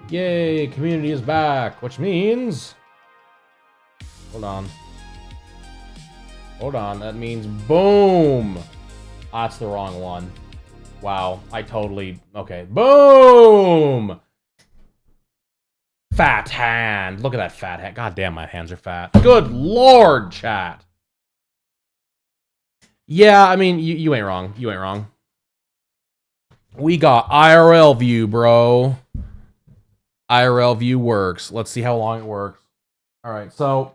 Yay, community is back, which means... Hold on. Hold on, that means boom! Ah, that's the wrong one. Wow, I totally... Okay, boom! Fat hand. Look at that fat hand. God damn, my hands are fat. Good lord, chat. Yeah, I mean, you ain't wrong. You ain't wrong. We got IRL view, bro. IRL view works. Let's see how long it works. All right, so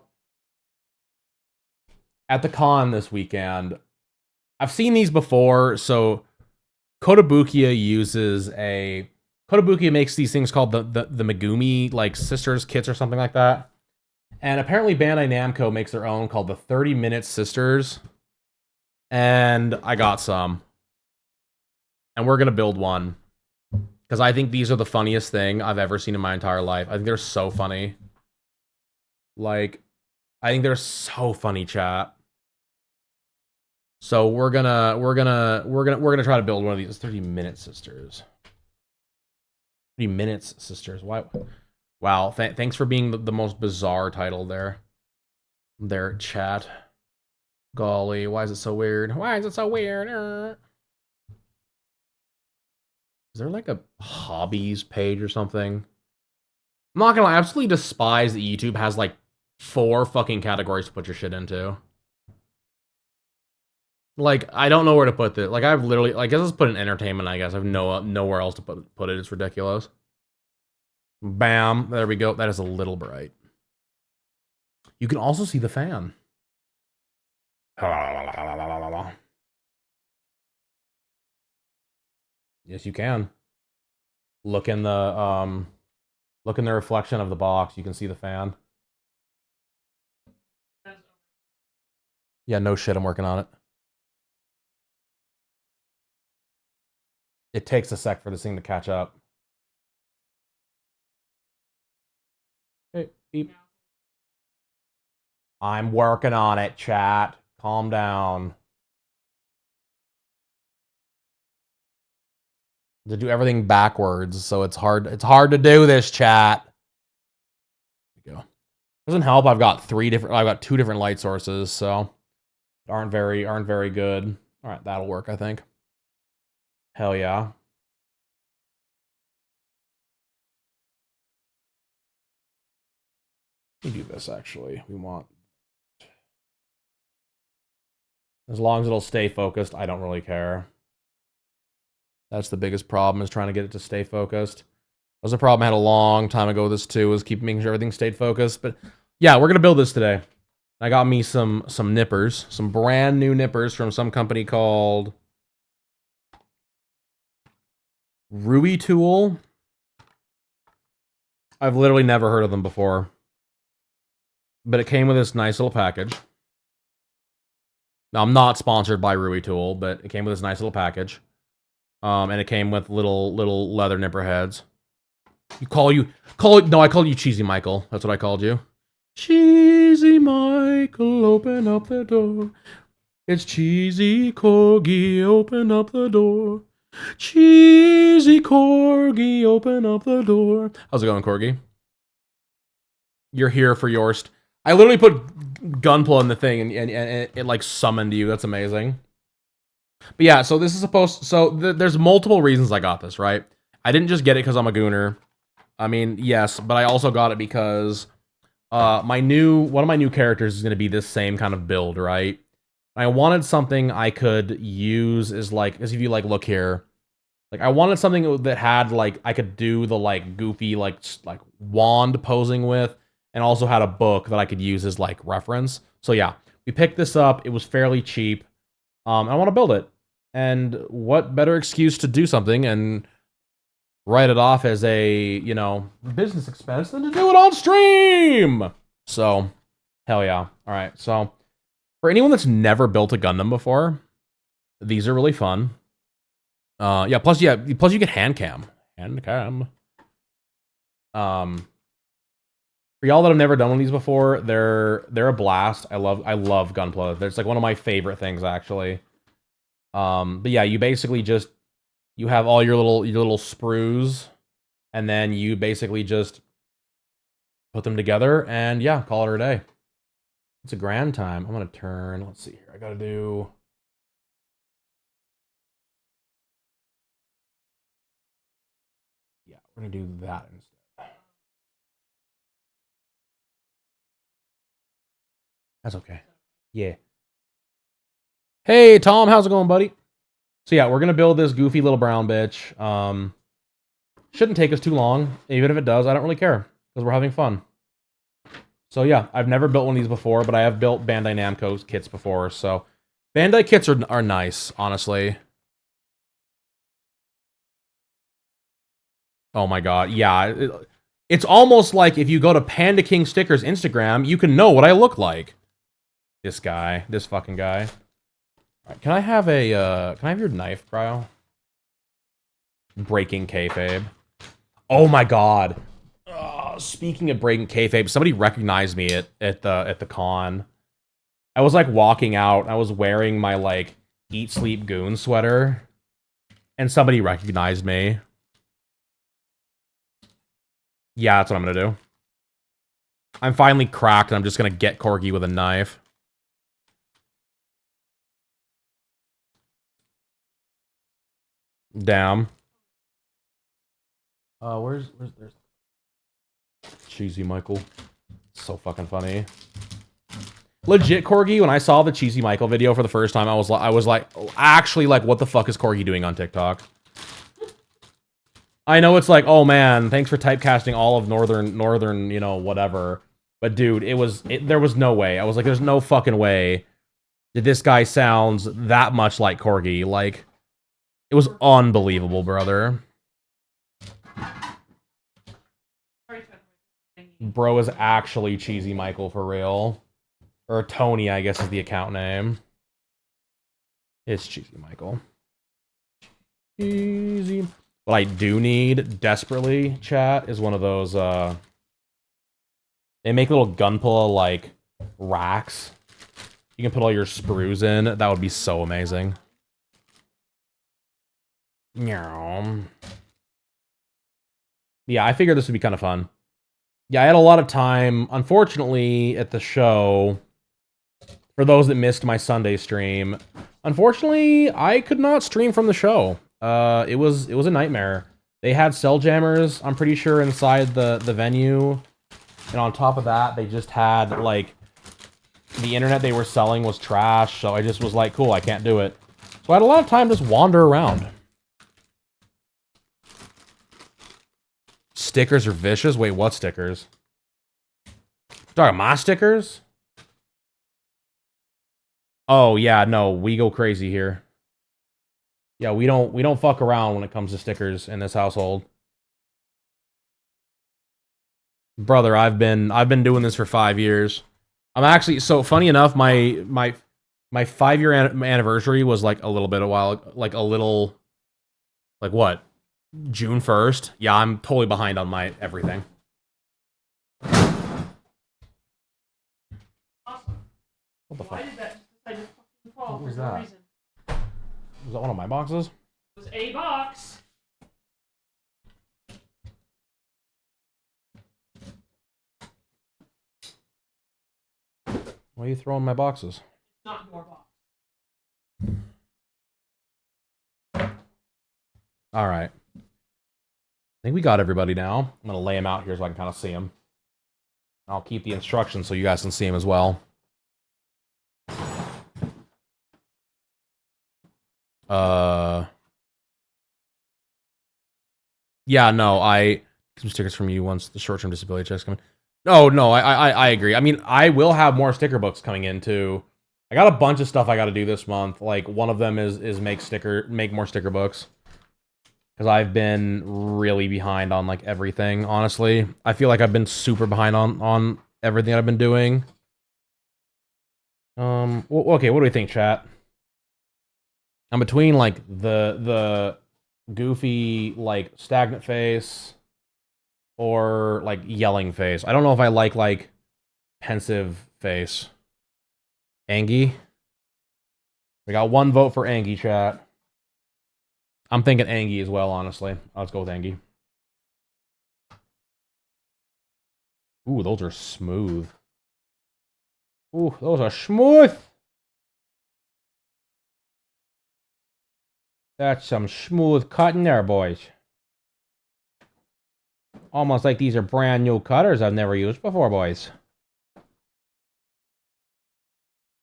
at the con this weekend, I've seen these before. So Kotobukiya uses a... Kotobukiya makes these things called the Megumi, like, sisters kits or something like that. And apparently Bandai Namco makes their own called the 30-minute sisters. And I got some. And we're going to build one. Because I think these are the funniest thing I've ever seen in my entire life. I think they're so funny. Like, I think they're so funny, chat. So we're gonna try to build one of these 30-minute sisters. 30 minutes, sisters. Why? Wow. Thanks for being the most bizarre title there. There, chat. Golly, why is it so weird? Why is it so weird? Is there like a hobbies page or something? I'm not gonna lie, I absolutely despise that YouTube has like 4 fucking categories to put your shit into. Like, I don't know where to put this. Like, I've literally... Like, I guess let's put in entertainment, I guess. I have nowhere else to put it. It's ridiculous. Bam. There we go. That is a little bright. You can also see the fan. Yes, you can. Look in the reflection of the box. You can see the fan. Yeah, no shit. I'm working on it. It takes a sec for this thing to catch up. Hey, beep. I'm working on it, chat. Calm down. To do everything backwards, so it's hard to do this, chat. There we go. Doesn't help. I've got 2 different light sources, so aren't very good. All right, that'll work, I think. Hell yeah. Let me do this, actually. We want... As long as it'll stay focused, I don't really care. That's the biggest problem, is trying to get it to stay focused. That was a problem I had a long time ago with this, too, was making sure everything stayed focused. But yeah, we're going to build this today. I got me some nippers, some brand new nippers from some company called... Rui Tool. I've literally never heard of them before. But it came with this nice little package. Now, I'm not sponsored by Rui Tool, but it came with this nice little package. And it came with little leather nipper heads. No, I called you Cheesy Michael. That's what I called you. Cheesy Michael, open up the door. It's Cheesy Corgi, open up the door. Cheesy Corgi, open up the door. How's it going, Corgi? You're here for yours. I literally put Gunpla in the thing, and it like summoned you. That's amazing. But yeah, so this is supposed... So there's multiple reasons I got this, right? I didn't just get it because I'm a gooner. I mean, yes, but I also got it because one of my new characters is going to be this same kind of build, right? I wanted something I could use as if you like look here, like I wanted something that had like I could do the like goofy like wand posing with, and also had a book that I could use as like reference. So yeah, we picked this up. It was fairly cheap. I want to build it, and what better excuse to do something and write it off as a business expense than to do it on stream? So hell yeah! All right, so. For anyone that's never built a Gundam before, these are really fun. Plus you get hand cam. For y'all that have never done one of these before, they're a blast. I love Gunpla. It's like one of my favorite things, actually. But yeah, you basically you have all your little sprues, and then you basically just put them together, and yeah, call it a day. It's a grand time. I'm gonna turn. Let's see here. I gotta do. Yeah, we're gonna do that instead. That's okay. Yeah. Hey, Tom, how's it going, buddy? So yeah, we're gonna build this goofy little brown bitch. Shouldn't take us too long. Even if it does, I don't really care because we're having fun. So yeah, I've never built one of these before, but I have built Bandai Namco kits before. So Bandai kits are nice, honestly. Oh my god, yeah. It's almost like if you go to Panda King Stickers Instagram, you can know what I look like. This guy, this fucking guy. All right, can I have your knife, bro? Breaking kayfabe. Oh my god. Speaking of breaking kayfabe, somebody recognized me at the con. I was like walking out. I was wearing my like Eat Sleep Goon sweater, and somebody recognized me. Yeah, that's what I'm gonna do. I'm finally cracked, and I'm just gonna get Corgi with a knife. Damn. Where's there's Cheesy Michael. So fucking funny. Legit, Corgi, when I saw the Cheesy Michael video for the first time, I was like, actually, like, what the fuck is Corgi doing on TikTok? I know it's like, oh man, thanks for typecasting all of northern, you know, whatever. But dude, there was no way. I was like, there's no fucking way that this guy sounds that much like Corgi. Like, it was unbelievable, brother. Bro is actually Cheesy Michael for real. Or Tony, I guess is the account name. It's Cheesy Michael. Cheesy. What I do need, desperately, chat, is one of those, they make little Gunpla, like, racks. You can put all your sprues in. That would be so amazing. Yeah, I figured this would be kind of fun. Yeah, I had a lot of time. Unfortunately, at the show, for those that missed my Sunday stream, unfortunately, I could not stream from the show. It was a nightmare. They had cell jammers, I'm pretty sure, inside the venue. And on top of that, they just had, like, the internet they were selling was trash, so I just was like, cool, I can't do it. So I had a lot of time to just wander around. Stickers are vicious? Wait, what stickers? Talking my stickers? Oh yeah, no, we go crazy here. Yeah, we don't fuck around when it comes to stickers in this household. Brother, I've been doing this for 5 years. I'm actually, so funny enough, my 5-year anniversary was like a little bit a while, like a little, like what? June 1st? Yeah, I'm totally behind on my everything. Awesome. What the fuck? Why did that decide to fucking fall What was for no that? reason? Was that one of my boxes? It was a box. Why are you throwing my boxes? It's not your box. Alright. I think we got everybody now. I'm going to lay them out here so I can kind of see them. I'll keep the instructions so you guys can see them as well. Yeah, no, some stickers from you once the short-term disability checks come in. No, I agree. I mean, I will have more sticker books coming in too. I got a bunch of stuff I got to do this month. Like one of them is make more sticker books. Because I've been really behind on like everything, honestly. I feel like I've been super behind on everything I've been doing. Okay, what do we think, chat? I'm between like the goofy like stagnant face or like yelling face. I don't know if I like pensive face. Angie. We got one vote for Angie, chat. I'm thinking Angie as well, honestly. Let's go with Angie. Ooh, those are smooth. Ooh, those are smooth. That's some smooth cutting there, boys. Almost like these are brand new cutters I've never used before, boys.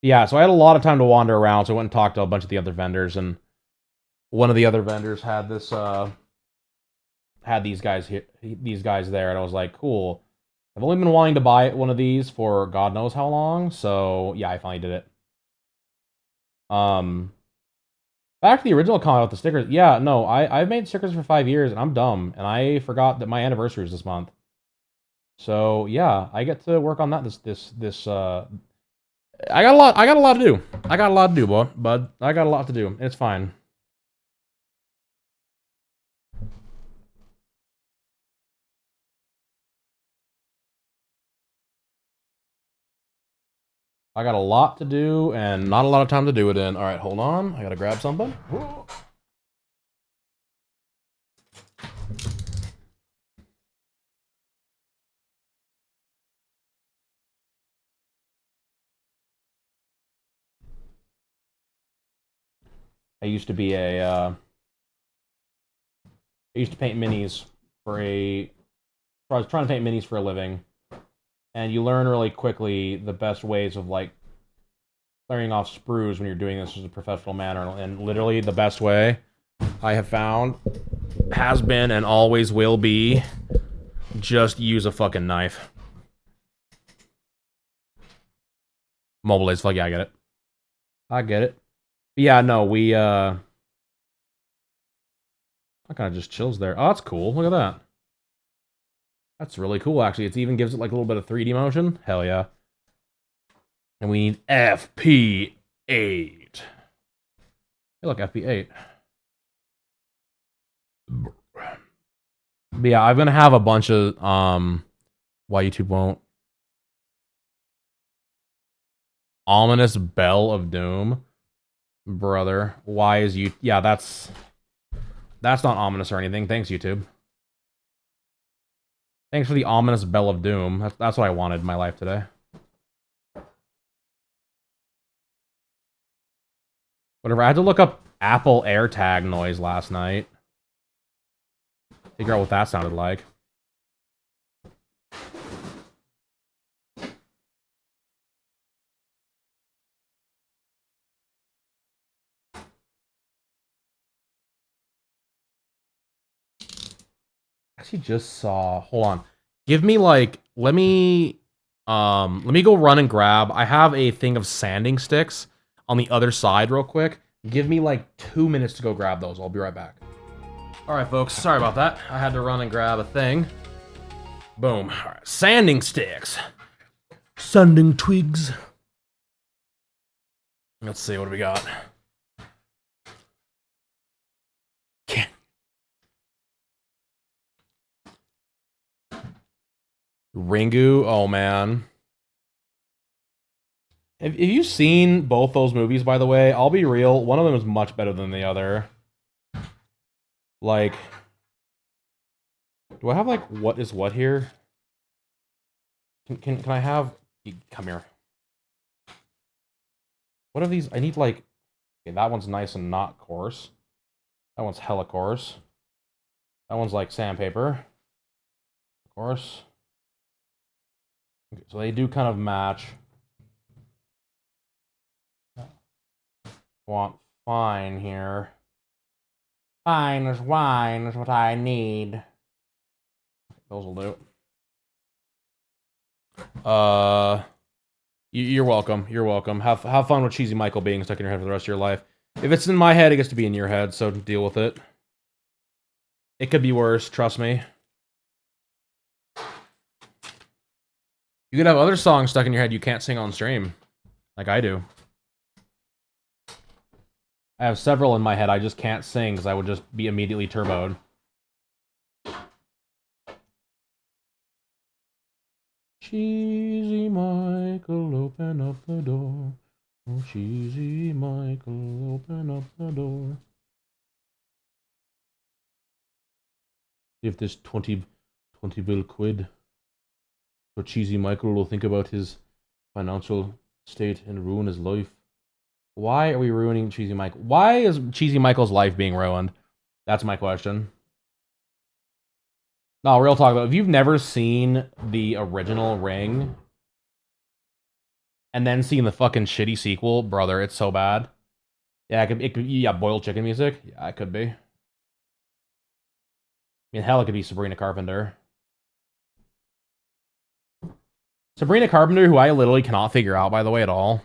Yeah, so I had a lot of time to wander around, so I went and talked to a bunch of the other vendors, and one of the other vendors had this, had these guys there, and I was like, cool. I've only been wanting to buy one of these for God knows how long, so yeah, I finally did it. Back to the original comment with the stickers. Yeah, no, I've made stickers for 5 years, and I'm dumb, and I forgot that my anniversary is this month. So yeah, I get to work on that. I got a lot. I got a lot to do. I got a lot to do, bud. I got a lot to do. It's fine. I got a lot to do and not a lot of time to do it in. All right, hold on. I gotta grab something. I used to be I used to paint minis for a. I was trying to paint minis for a living, and you learn really quickly the best ways of like clearing off sprues when you're doing this as a professional manner. And literally, the best way I have found has been and always will be just use a fucking knife. Mobile is fuck yeah, I get it. I get it. But yeah, no, we that kind of just chills there. Oh, that's cool. Look at that. That's really cool, actually. It even gives it like a little bit of 3D motion. Hell yeah. And we need FP8. Hey, look, FP8. But yeah, I'm gonna have a bunch of why YouTube won't. Ominous Bell of Doom. Brother. Why is you yeah, that's not ominous or anything. Thanks, YouTube. Thanks for the ominous Bell of Doom. That's what I wanted in my life today. Whatever. I had to look up Apple AirTag noise last night. Figure out what that sounded like. Actually just saw, hold on. Give me like, let me go run and grab. I have a thing of sanding sticks on the other side real quick. Give me like 2 minutes to go grab those. I'll be right back. All right, folks, sorry about that. I had to run and grab a thing. Boom. All right, sanding sticks. Sanding twigs. Let's see, what do we got? Ringu, oh man. Have you seen both those movies, by the way? I'll be real, one of them is much better than the other. Like, do I have like what is what here? Can I have, come here. What are these? I need like, okay, that one's nice and not coarse. That one's hella coarse. That one's like sandpaper. Coarse. Okay, so they do kind of match. Want fine here. Fine as wine is what I need. Those will do. You're welcome. You're welcome. Have fun with Cheesy Michael being stuck in your head for the rest of your life. If it's in my head, it gets to be in your head, so deal with it. It could be worse, trust me. You could have other songs stuck in your head you can't sing on stream. Like I do. I have several in my head I just can't sing because I would just be immediately turboed. Cheesy Michael, open up the door. Oh, Cheesy Michael, open up the door. See if this 20 bill quid So Cheesy Michael will think about his financial state and ruin his life. Why are we ruining Cheesy Michael? Why is Cheesy Michael's life being ruined? That's my question. No, real talk though. If you've never seen the original Ring and then seen the fucking shitty sequel, brother, it's so bad. Yeah, yeah, boiled chicken music. Yeah, it could be. I mean, hell, it could be Sabrina Carpenter. Sabrina Carpenter, who I literally cannot figure out, by the way, at all.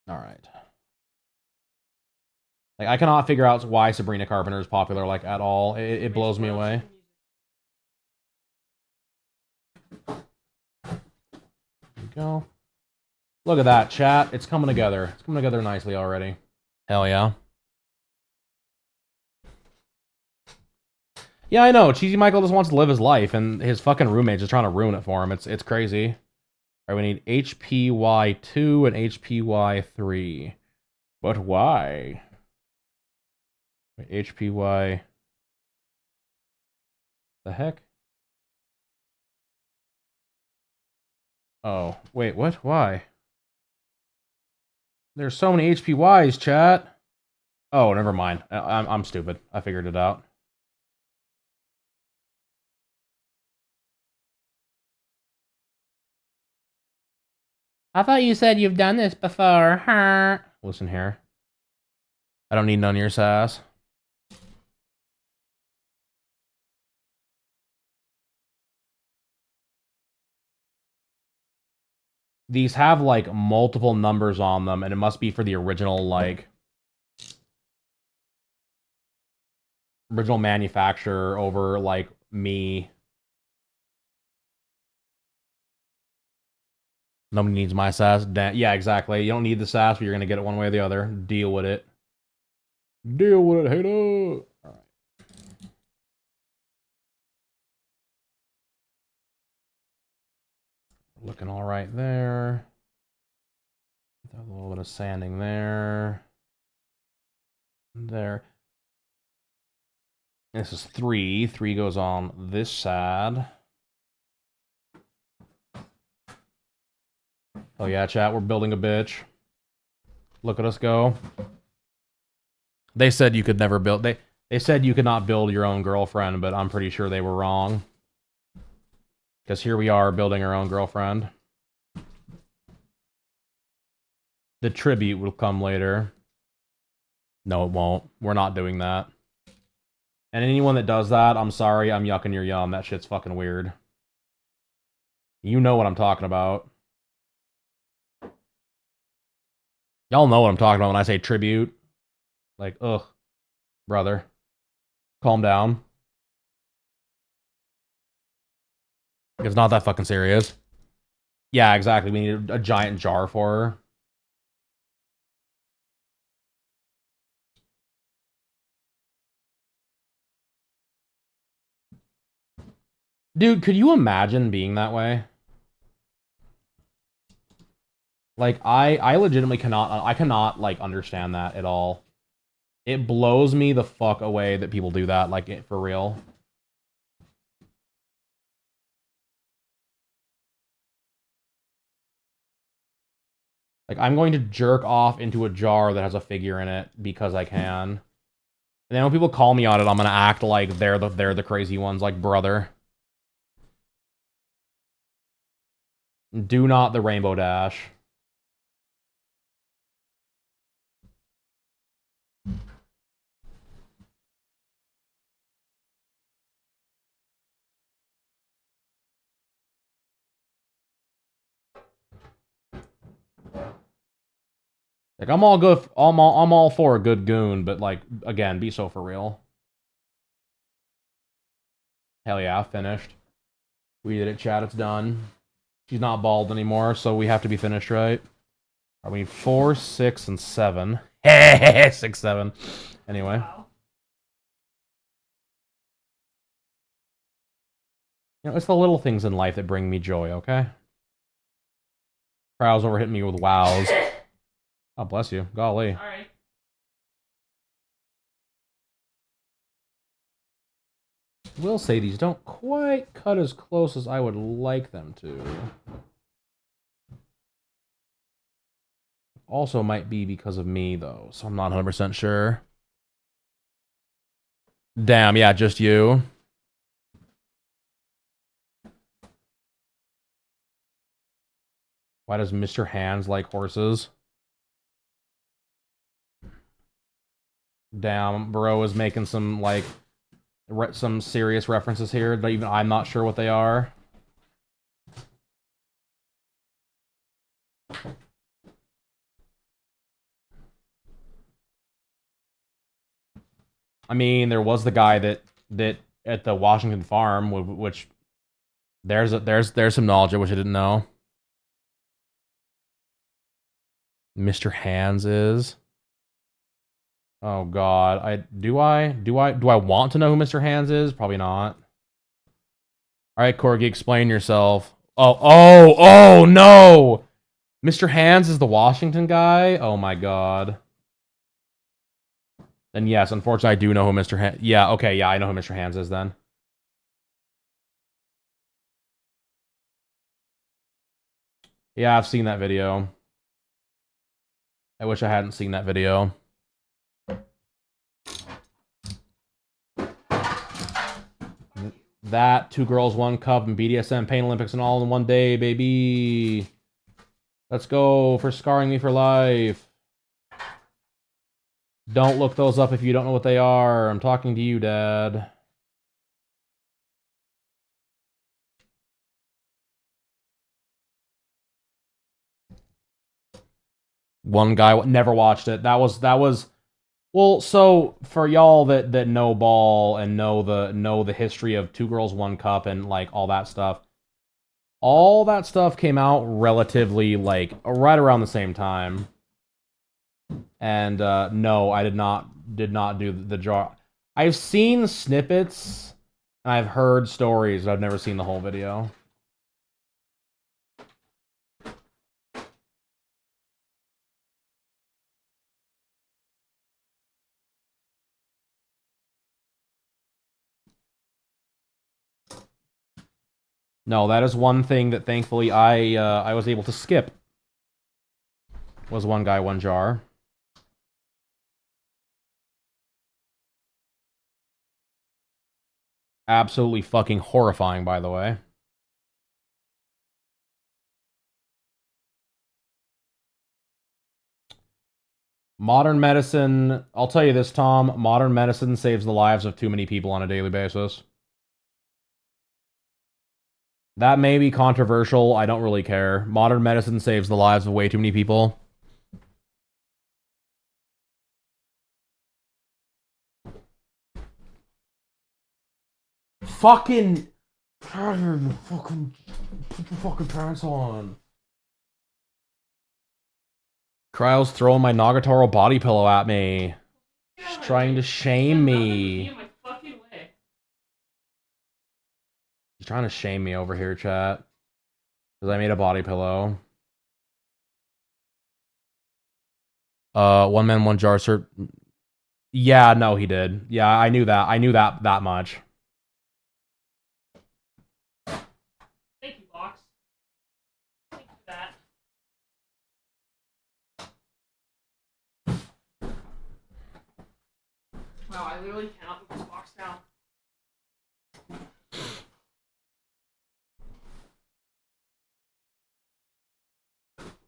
Alright. Like, I cannot figure out why Sabrina Carpenter is popular, like, at all. It blows me away. There we go. Look at that, chat. It's coming together. It's coming together nicely already. Hell yeah. Yeah, I know. Cheesy Michael just wants to live his life, and his fucking roommate's just trying to ruin it for him. It's crazy. All right, we need HPY2 and HPY3. But why? HPY... The heck? Oh, wait, what? Why? There's so many HPYs, chat. Oh, never mind. I'm stupid. I figured it out. I thought you said you've done this before. Huh? Listen here. I don't need none of your sass. These have, like, multiple numbers on them, and it must be for the original, like... original manufacturer over, like, me... Nobody needs my sass. Yeah, exactly. You don't need the sass, but you're gonna get it one way or the other. Deal with it. Deal with it, hater! Alright. Looking alright there. A little bit of sanding there. There. This is 3. 3 goes on this side. Oh yeah, chat, we're building a bitch. Look at us go. They said you could never build... They said you could not build your own girlfriend, but I'm pretty sure they were wrong. Because here we are building our own girlfriend. The tribute will come later. No, it won't. We're not doing that. And anyone that does that, I'm sorry, I'm yucking your yum. That shit's fucking weird. You know what I'm talking about. Y'all know what I'm talking about when I say tribute. Like, ugh. Brother. Calm down. It's not that fucking serious. Yeah, exactly. We need a giant jar for her. Dude, could you imagine being that way? Like, I legitimately cannot, like, understand that at all. It blows me the fuck away that people do that, like, for real. Like, I'm going to jerk off into a jar that has a figure in it because I can. And then when people call me on it, I'm gonna act like they're the crazy ones, like, brother. Do not the Rainbow Dash. Like, I'm all for a good goon, but, like, again, be so for real. Hell yeah, finished. We did it, chat, it's done. She's not bald anymore, so we have to be finished, right? Are we 4, 6, and 7? 6, 7. Anyway. Wow. You know, it's the little things in life that bring me joy, okay? Crowd's over hitting me with wows. Oh, bless you. Golly. Alright. Will say these don't quite cut as close as I would like them to. Also might be because of me, though, so I'm not 100% sure. Damn, yeah, just you. Why does Mr. Hands like horses? Damn, bro is making some, like, some serious references here that even I'm not sure what they are. I mean, there was the guy that at the Washington farm, which there's some knowledge of which I didn't know. Mr. Hands is. Oh God, do I want to know who Mr. Hands is? Probably not. All right, Corgi, explain yourself. Oh no! Mr. Hands is the Washington guy? Oh my God. Then yes, unfortunately, I do know who Mr. Hands... Yeah, okay, yeah, I know who Mr. Hands is then. Yeah, I've seen that video. I wish I hadn't seen that video. That, 2 Girls, 1 Cup, and BDSM Pain Olympics and all in one day, baby. Let's go for scarring me for life. Don't look those up if you don't know what they are. I'm talking to you, Dad. One guy never watched it. That was well, so for y'all that know ball and know the history of 2 Girls, 1 Cup and like all that stuff came out relatively like right around the same time. And no, I did not do the jar. I've seen snippets and I've heard stories, but I've never seen the whole video. No, that is one thing that thankfully I was able to skip. Was 1 guy, 1 jar. Absolutely fucking horrifying, by the way. Modern medicine, I'll tell you this, Tom, modern medicine saves the lives of too many people on a daily basis. That may be controversial, I don't really care. Modern medicine saves the lives of way too many people. Fucking... Fucking... Put the fucking pants on. Cryo's throwing my Nagatoro body pillow at me. She's trying to shame me. She's trying to shame me over here, chat. Because I made a body pillow. 1 man, 1 jar, sir. Yeah, no, he did. Yeah, I knew that. I knew that much. Thank you, Box. Thank you for that. Wow, I literally cannot put this box down.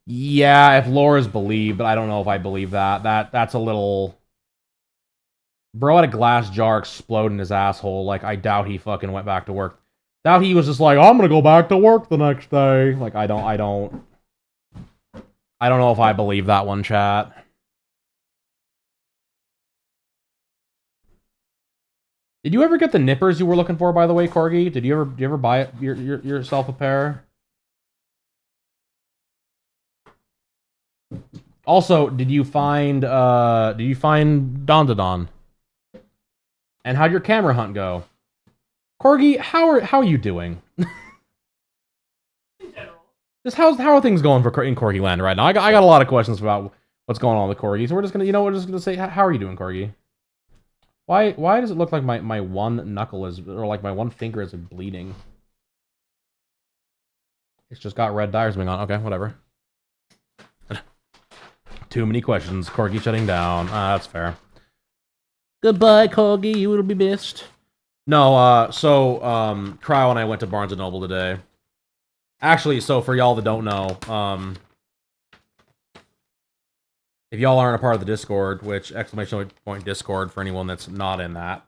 Yeah, if Laura's believed, but I don't know if I believe that. That's a little... Bro had a glass jar explode in his asshole. Like, I doubt he fucking went back to work. Doubt he was just like, I'm gonna go back to work the next day. Like, I don't know if I believe that one, chat. Did you ever get the nippers you were looking for, by the way, Corgi? Did you ever buy it yourself a pair? Also, did you find Dondadon? And how'd your camera hunt go? Corgi, how are you doing? In general. Just how are things going in Corgi land right now? I got a lot of questions about what's going on with Corgi, so we're just gonna say how are you doing, Corgi? Why does it look like my one knuckle is, or like my one finger is bleeding? It's just got red dye or something on. Okay, whatever. Too many questions. Corgi shutting down. That's fair. Goodbye, Corgi. You will be missed. No, so Cryo and I went to Barnes & Noble today. Actually, so for y'all that don't know, if y'all aren't a part of the Discord, which, exclamation point Discord for anyone that's not in that,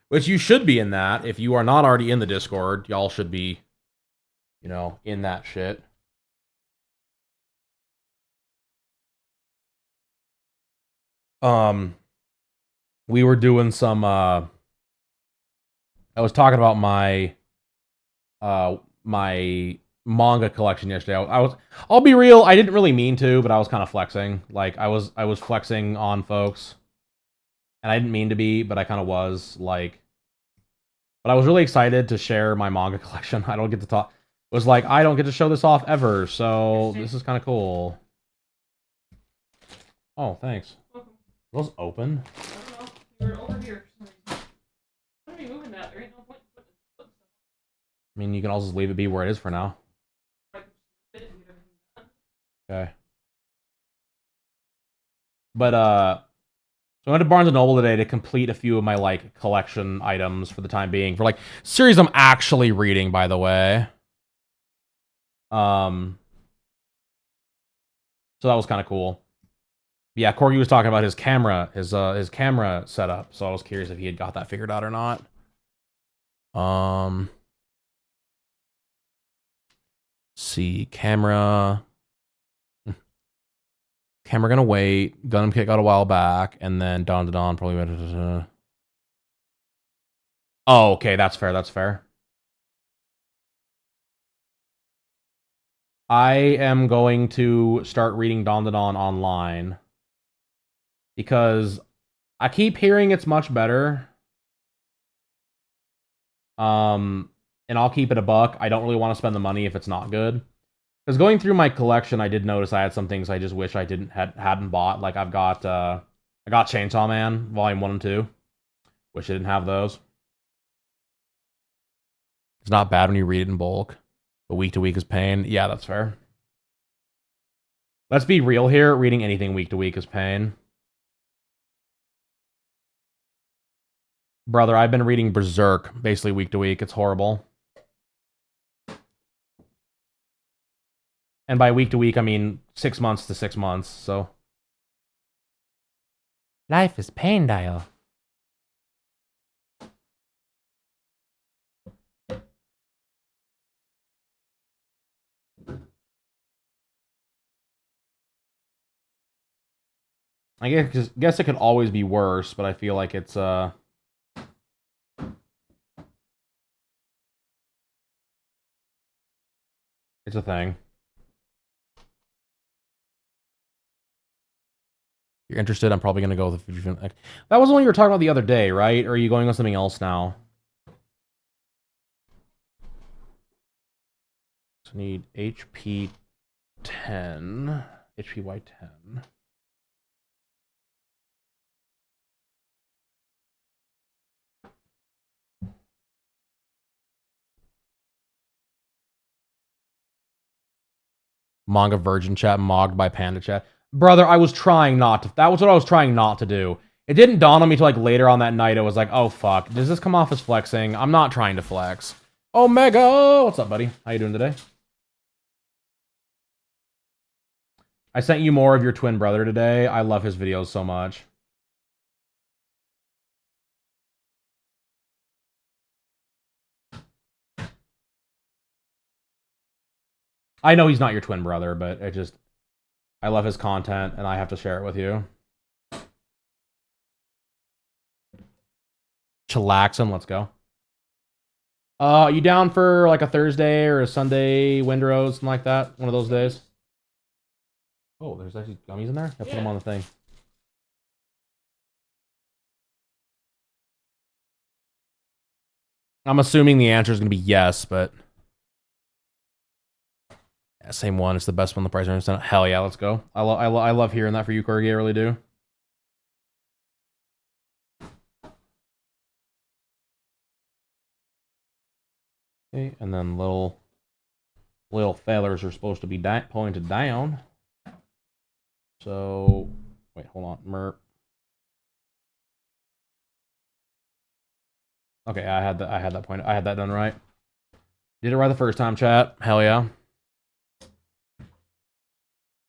which you should be in that. If you are not already in the Discord, y'all should be, you know, in that shit. We were doing some, I was talking about my, my manga collection yesterday. I'll be real, I didn't really mean to, but I was kind of flexing. Like, I was flexing on folks. And I didn't mean to be, but I kind of was, like... But I was really excited to share my manga collection. I don't get to talk... It was like, I don't get to show this off ever, so this is kind of cool. Oh, thanks. Welcome. Are those open? I don't know. You were over here for some reason. Why are you moving that? There ain't no point in putting stuff. I mean, you can also just leave it be where it is for now. Okay. But, so I went to Barnes & Noble today to complete a few of my, like, collection items for the time being. For, like, series I'm actually reading, by the way. So that was kind of cool. Yeah, Corgi was talking about his camera, his camera setup. So I was curious if he had got that figured out or not. See, camera. Camera gonna wait. Gundam Kit got a while back, and then Dawn to Dawn probably went. Oh, okay, that's fair. That's fair. I am going to start reading Dawn to Dawn online because I keep hearing it's much better. And I'll keep it a buck. I don't really want to spend the money if it's not good. Because going through my collection, I did notice I had some things I just wish I hadn't bought. Like I got Chainsaw Man Volume 1 and 2. Wish I didn't have those. It's not bad when you read it in bulk. But week to week is pain. Yeah, that's fair. Let's be real here. Reading anything week to week is pain. Brother, I've been reading Berserk basically week to week. It's horrible. And by week to week, I mean 6 months to 6 months, so. Life is pain, dial. I guess it could always be worse, but I feel like it's it's a thing. You're interested? I'm probably gonna go with the. That was the one you were talking about the other day, right? Or are you going on something else now? So I need HP 10, HPY 10. Manga Virgin Chat mogged by Panda Chat. Brother, I was trying not to. That was what I was trying not to do. It didn't dawn on me till like later on that night. I was like, oh fuck, does this come off as flexing? I'm not trying to flex. Omega! What's up, buddy? How you doing today? I sent you more of your twin brother today. I love his videos so much. I know he's not your twin brother, but I love his content, and I have to share it with you. Chillaxin', let's go. You down for like a Thursday or a Sunday Windrow, something like that? One of those days? Oh, there's actually gummies in there? I put them on the thing. I'm assuming the answer is going to be yes, but... Yeah, same one. It's the best one. The price range. Hell yeah, let's go. I love hearing that for you, Corgi. I really do. Okay, and then little feathers are supposed to be pointed down. So, wait, hold on. Merp. Okay, I had that point. I had that done right. Did it right the first time, chat. Hell yeah.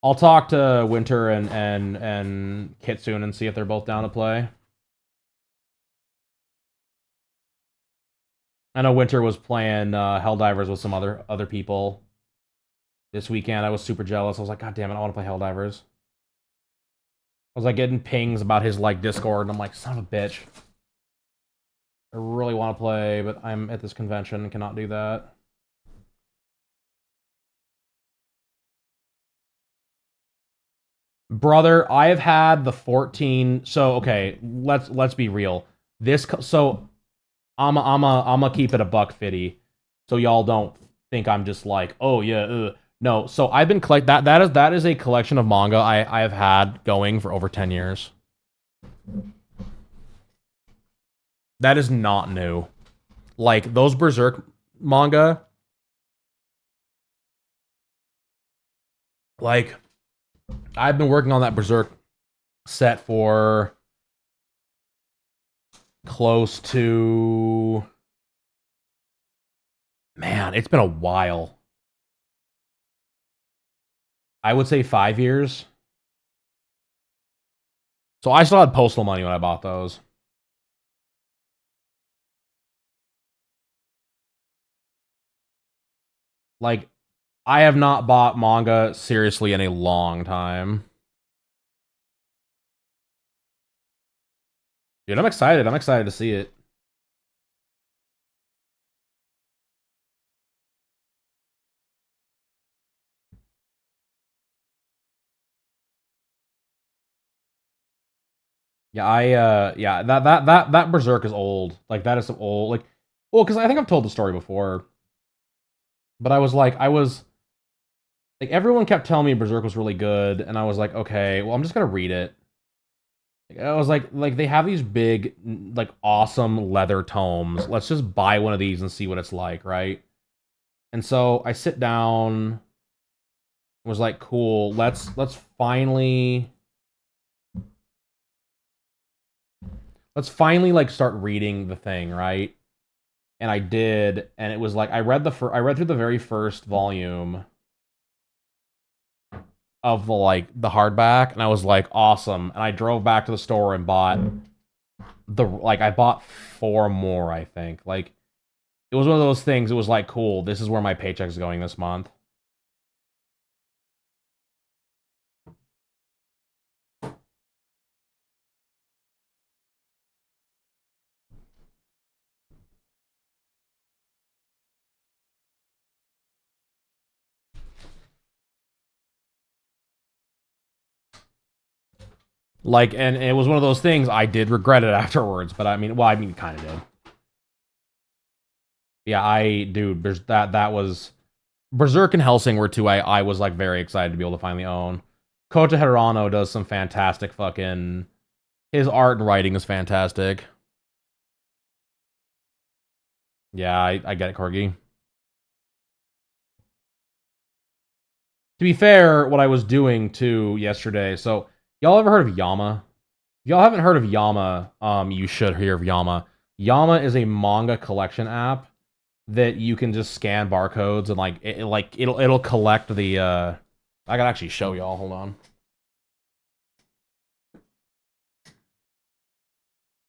I'll talk to Winter and Kitsune and see if they're both down to play. I know Winter was playing Helldivers with some other people this weekend. I was super jealous. I was like, God damn it, I want to play Helldivers. I was like getting pings about his like Discord, and I'm like, son of a bitch. I really want to play, but I'm at this convention and cannot do that. Brother, I have had the 14. So okay, let's be real. So I'ma keep it a $150, so y'all don't think I'm just like, oh yeah, no. So I've been that is a collection of manga I have had going for over 10 years. That is not new. Like those Berserk manga, like I've been working on that Berserk set for close to, man, it's been a while. I would say 5 years. So I still had postal money when I bought those. Like, I have not bought manga seriously in a long time. Dude, I'm excited. I'm excited to see it. Yeah, yeah, that Berserk is old. Like, that is some old, like, well, because I think I've told the story before. But I was like, everyone kept telling me Berserk was really good, and I was like, okay, well, I'm just gonna read it. I was like they have these big, like, awesome leather tomes. Let's just buy one of these and see what it's like, right? And so I sit down, was like, cool, let's finally like start reading the thing, right? And I did, and it was like I read through the very first volume of the hardback, and I was like, awesome. And I drove back to the store and bought I bought 4 more, I think. Like, it was one of those things, it was like, cool, this is where my paycheck's going this month. Like, and it was one of those things, I did regret it afterwards, but I mean, kind of did. Yeah, dude, that was... Berserk and Hellsing were two I was, like, very excited to be able to finally own. Kota Hirano does some fantastic fucking... His art and writing is fantastic. Yeah, I get it, Corgi. To be fair, what I was doing, too, yesterday, so... Y'all ever heard of Yama? If y'all haven't heard of Yama, you should hear of Yama. Yama is a manga collection app that you can just scan barcodes and it'll collect the I gotta actually show y'all, hold on.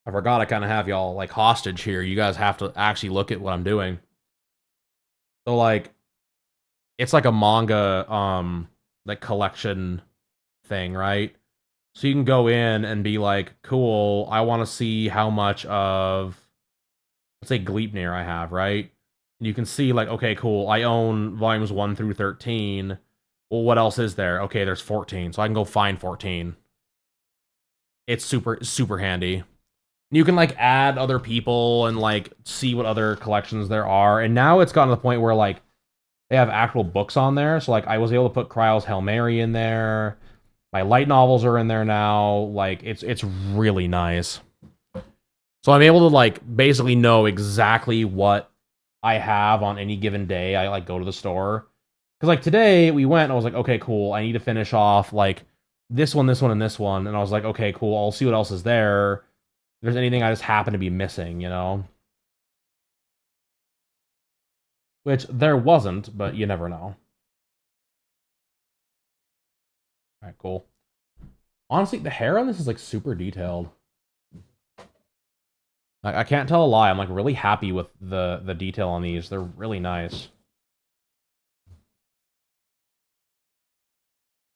I forgot I kinda have y'all like hostage here. You guys have to actually look at what I'm doing. So like it's like a manga like collection thing, right? So you can go in and be like, cool, I want to see how much of, let's say, Gleipnir I have, right? And you can see, like, okay, cool, I own volumes 1 through 13. Well, what else is there? Okay, there's 14, so I can go find 14. It's super, super handy. You can, like, add other people and, like, see what other collections there are. And now it's gotten to the point where, like, they have actual books on there. So, like, I was able to put Cryle's Hail Mary in there. My light novels are in there now. Like, it's really nice. So I'm able to, like, basically know exactly what I have on any given day. I like go to the store. Because like today we went and I was like, okay, cool. I need to finish off like this one, and this one. And I was like, okay, cool. I'll see what else is there. If there's anything I just happen to be missing, you know? Which there wasn't, but you never know. Alright, cool. Honestly, the hair on this is like super detailed. I can't tell a lie. I'm like really happy with the detail on these. They're really nice.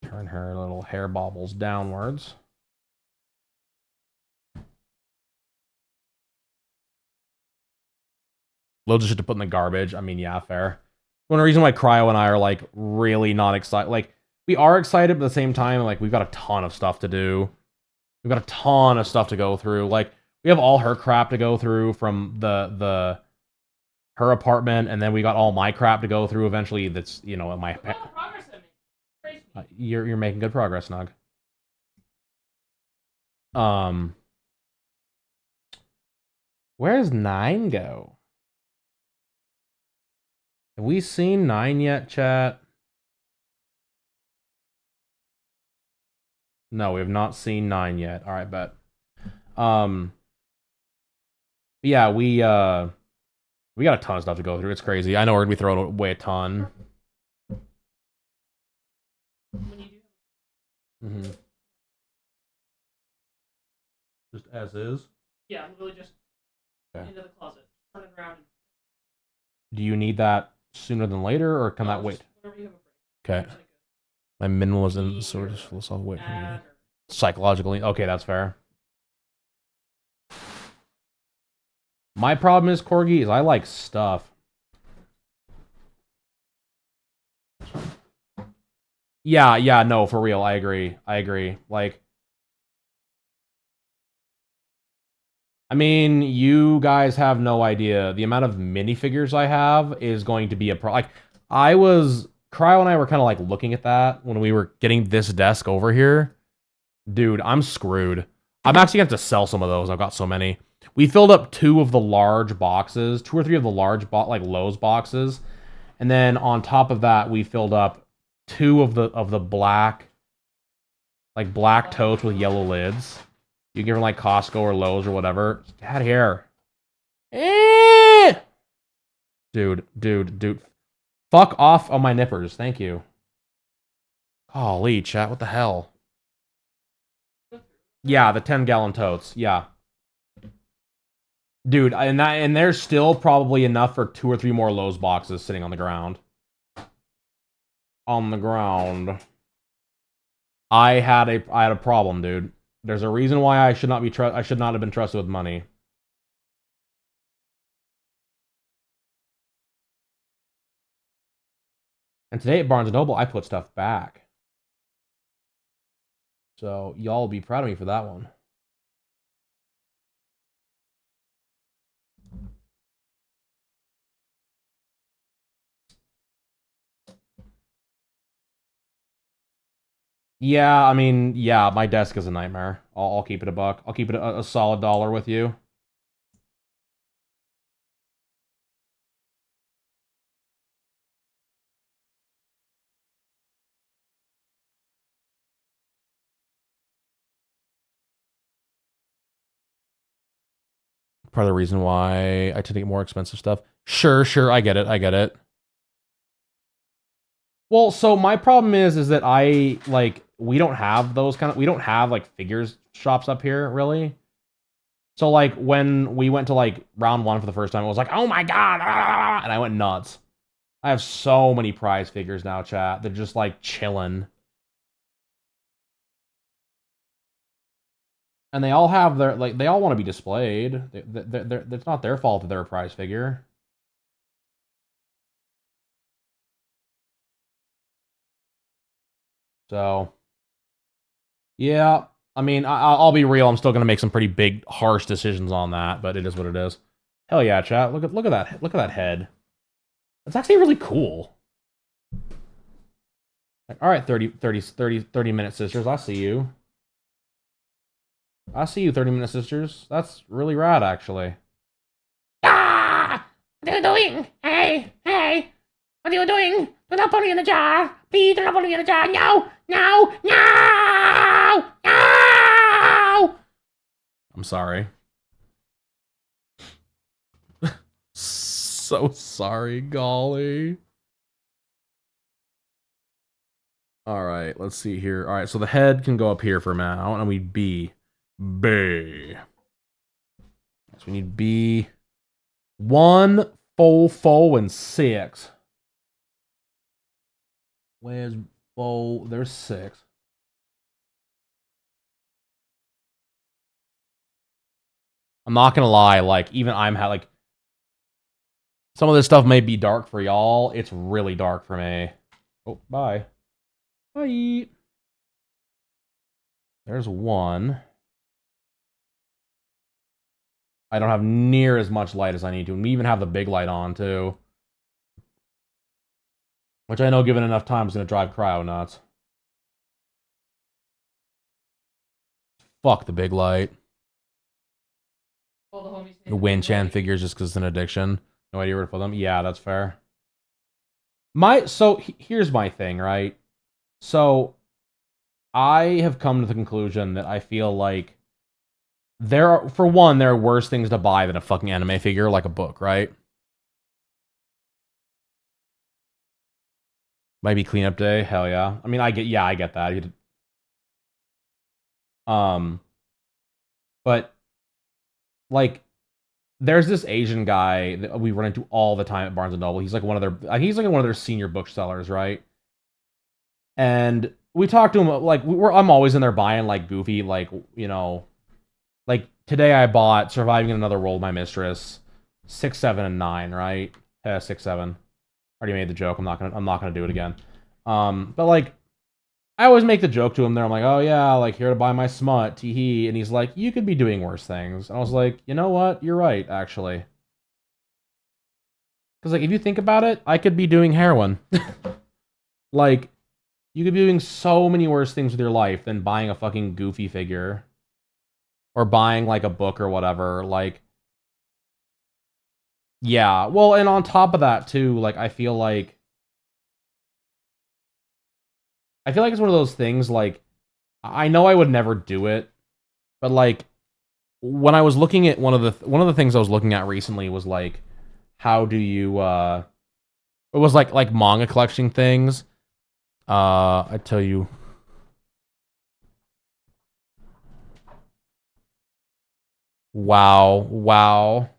Turn her little hair baubles downwards. Loads of shit to put in the garbage. I mean, yeah, fair. One reason why Cryo and I are like really not excited. Like, we are excited, but at the same time, like, we've got a ton of stuff to do. We've got a ton of stuff to go through. Like, we have all her crap to go through from her apartment, and then we got all my crap to go through eventually. That's, you know, my... You're making good progress, Nug. Where's 9 go? Have we seen 9 yet, chat? No, we have not seen 9 yet. All right, bet. Yeah, we got a ton of stuff to go through. It's crazy. I know we're gonna be throwing away a ton. Mm-hmm. Just as is? Yeah, literally just into the closet. Turn it around. Do you need that sooner than later, or can that wait? Okay. My minimalism sort of philosophical wait for me. Psychologically. Okay, that's fair. My problem is, Corgi, is I like stuff. Yeah, no, for real, I agree. Like, I mean, you guys have no idea. The amount of minifigures I have is going to be a pro. Like, Cryo and I were kind of like looking at that when we were getting this desk over here. Dude, I'm screwed. I'm actually going to have to sell some of those. I've got so many. We filled up 2 of the large boxes, 2 or 3 of the large like Lowe's boxes, and then on top of that, we filled up 2 of the black totes with yellow lids. You can get from like Costco or Lowe's or whatever. Get out of here. Dude. Fuck off on my nippers. Thank you. Holy chat, what the hell? Yeah, the 10-gallon totes. Yeah. Dude, and there's still probably enough for 2 or 3 more Lowe's boxes sitting on the ground. On the ground. I had a problem, dude. There's a reason why I should not have been trusted with money. And today at Barnes & Noble, I put stuff back. So, y'all will be proud of me for that one. Yeah, I mean, yeah, my desk is a nightmare. I'll keep it a buck. I'll keep it a solid dollar with you. Part of the reason why I tend to get more expensive stuff. Sure, I get it. Well, so my problem is that we don't have we don't have like figures shops up here, really. So like when we went to like round 1 for the first time, it was like, oh my god, and I went nuts. I have so many prize figures now, chat. They're just like chilling. And they all have they all want to be displayed. It's not their fault that they're a prize figure. So, yeah, I mean, I'll be real. I'm still gonna make some pretty big, harsh decisions on that, but it is what it is. Hell yeah, chat. Look at that head. That's actually really cool. All right, 30-minute sisters. I see you. 30-minute sisters. That's really rad, actually. Ah! What are you doing? Hey, hey! What are you doing? Do not put me in the jar! Please do not put me in the jar! No! No! No! No! I'm sorry. So sorry, golly. Alright, let's see here. Alright, so the head can go up here for now, and we B. B. So we need B. 1, 4, 4, and 6. Where's 4? There's 6. I'm not gonna lie, like, even I'm like, some of this stuff may be dark for y'all. It's really dark for me. Oh, bye. Bye. There's 1. I don't have near as much light as I need to. And we even have the big light on, too. Which I know, given enough time, is going to drive Cryo nuts. Fuck the big light. The Winchan figures just because it's an addiction. No idea where to put them. Yeah, that's fair. Here's my thing, right? So, I have come to the conclusion that I feel like there are worse things to buy than a fucking anime figure, like a book, right? Might be cleanup day, hell yeah. I mean, I get that. But like, there's this Asian guy that we run into all the time at Barnes and Noble. He's like one of their senior booksellers, right? And we talked to him like I'm always in there buying like goofy, like, you know, like today I bought Surviving in Another World, My Mistress, 6, 7, and 9, right? 6, 7. Already made the joke. I'm not gonna do it again. But like, I always make the joke to him there. I'm like, oh yeah, like here to buy my smut, teehee. And he's like, you could be doing worse things. And I was like, you know what? You're right, actually. Because like, if you think about it, I could be doing heroin. Like, you could be doing so many worse things with your life than buying a fucking goofy figure. Or buying like a book or whatever. Like, yeah. Well, and on top of that too, like I feel like it's one of those things, like, I know I would never do it, but like, when I was looking at one of the things I was looking at recently was like, how do you it was like manga collection things. I tell you, wow,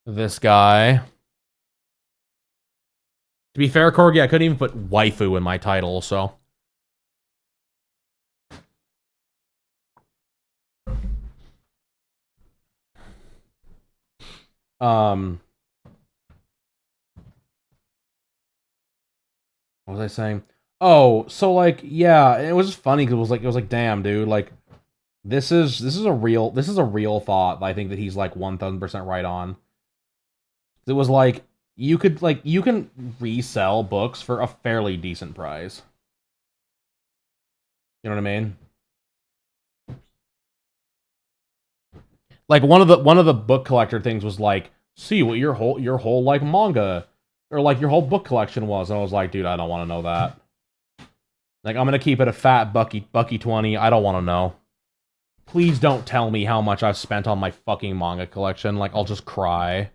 this guy. To be fair, Corgi, I couldn't even put waifu in my title, so. What was I saying? Oh, so like, yeah, it was just funny because it was like, damn, dude, like, this is a real thought. I think that he's like 1000% right on. It was like, you can resell books for a fairly decent price. You know what I mean? Like one of the book collector things was like, see what your whole like manga or like your whole book collection was, and I was like, dude, I don't want to know that. Like, I'm gonna keep it a fat bucky 20. I don't want to know. Please don't tell me how much I've spent on my fucking manga collection. Like, I'll just cry.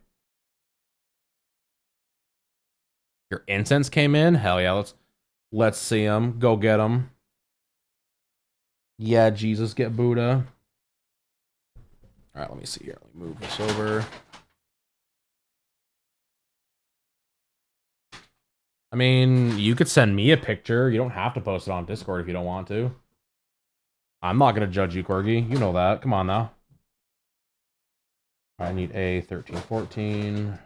Your incense came in? Hell yeah, let's see him. Go get him. Yeah, Jesus, get Buddha. Alright, let me see here. Let me move this over. I mean, you could send me a picture. You don't have to post it on Discord if you don't want to. I'm not going to judge you, Corgi. You know that. Come on now. I need a 13, 14.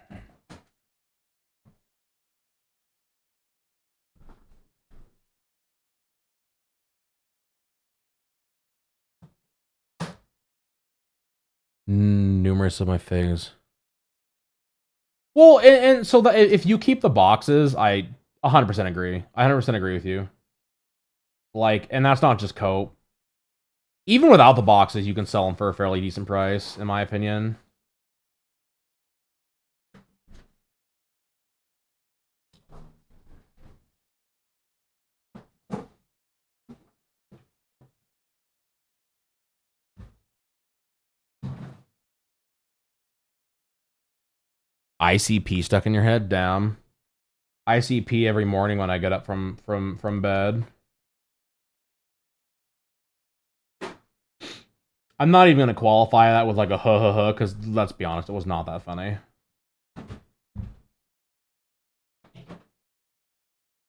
Numerous of my figs. Well, and so if you keep the boxes, I 100% agree. I 100% agree with you. Like, and that's not just Cope. Even without the boxes, you can sell them for a fairly decent price, in my opinion. ICP stuck in your head? Damn. ICP every morning when I get up from bed. I'm not even gonna qualify that with like a ha ha ha, because let's be honest, it was not that funny.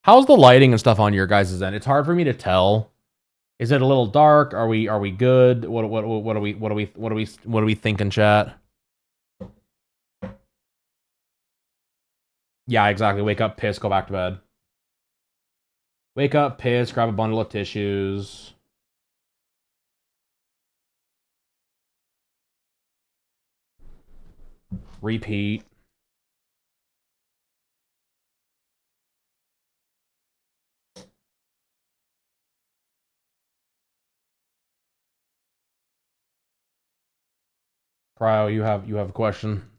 How's the lighting and stuff on your guys' end? It's hard for me to tell. Is it a little dark? Are we good? What are we thinking, chat? Yeah, exactly. Wake up, piss, go back to bed. Wake up, piss, grab a bundle of tissues. Repeat. Cryo, you have a question?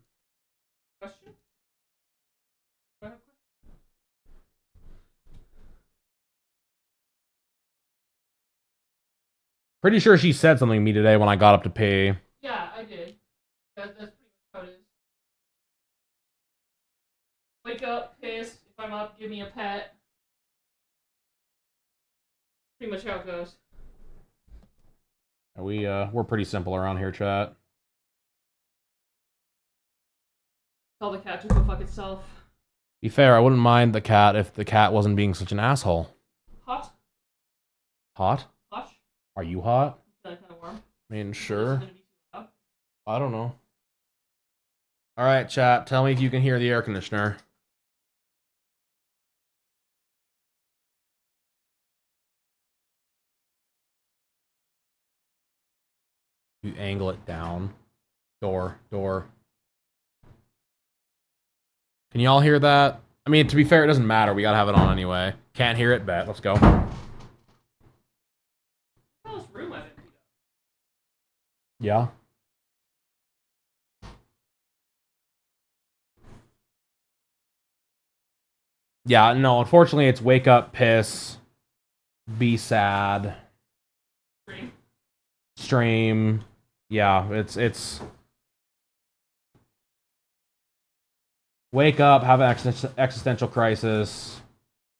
Pretty sure she said something to me today when I got up to pee. Yeah, I did. That's pretty much how it is. Wake up, piss. If I'm up, give me a pet. Pretty much how it goes. We're pretty simple around here, chat. Tell the cat to go fuck itself. Be fair, I wouldn't mind the cat if the cat wasn't being such an asshole. Hot? Hot? Hot? Are you hot? I feel like kind of warm. I mean, sure. I don't know. Alright, chat, tell me if you can hear the air conditioner. You angle it down. Door. Can y'all hear that? I mean, to be fair, it doesn't matter. We gotta have it on anyway. Can't hear it? Bet. Let's go. Yeah. Yeah, no, unfortunately it's wake up, piss, be sad. Stream. Yeah, it's wake up, have an existential crisis,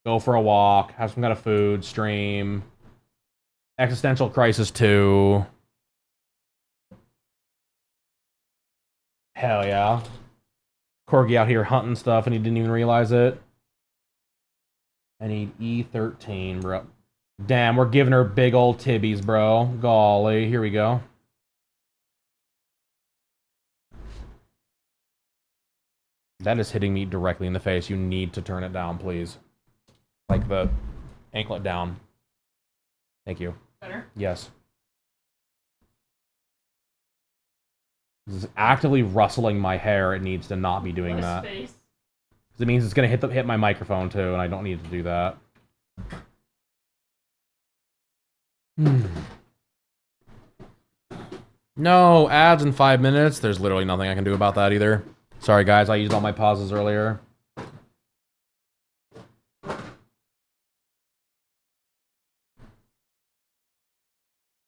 go for a walk, have some kind of food, stream. Existential crisis 2. Hell yeah. Corgi out here hunting stuff and he didn't even realize it. I need E13, bro. Damn, we're giving her big old tibbies, bro. Golly, here we go. That is hitting me directly in the face. You need to turn it down, please. Like the anklet down. Thank you. Better? Yes. This is actively rustling my hair. It needs to not be doing that. Because it means it's going to hit my microphone too, and I don't need to do that. No, ads in 5 minutes. There's literally nothing I can do about that either. Sorry guys, I used all my pauses earlier. Well,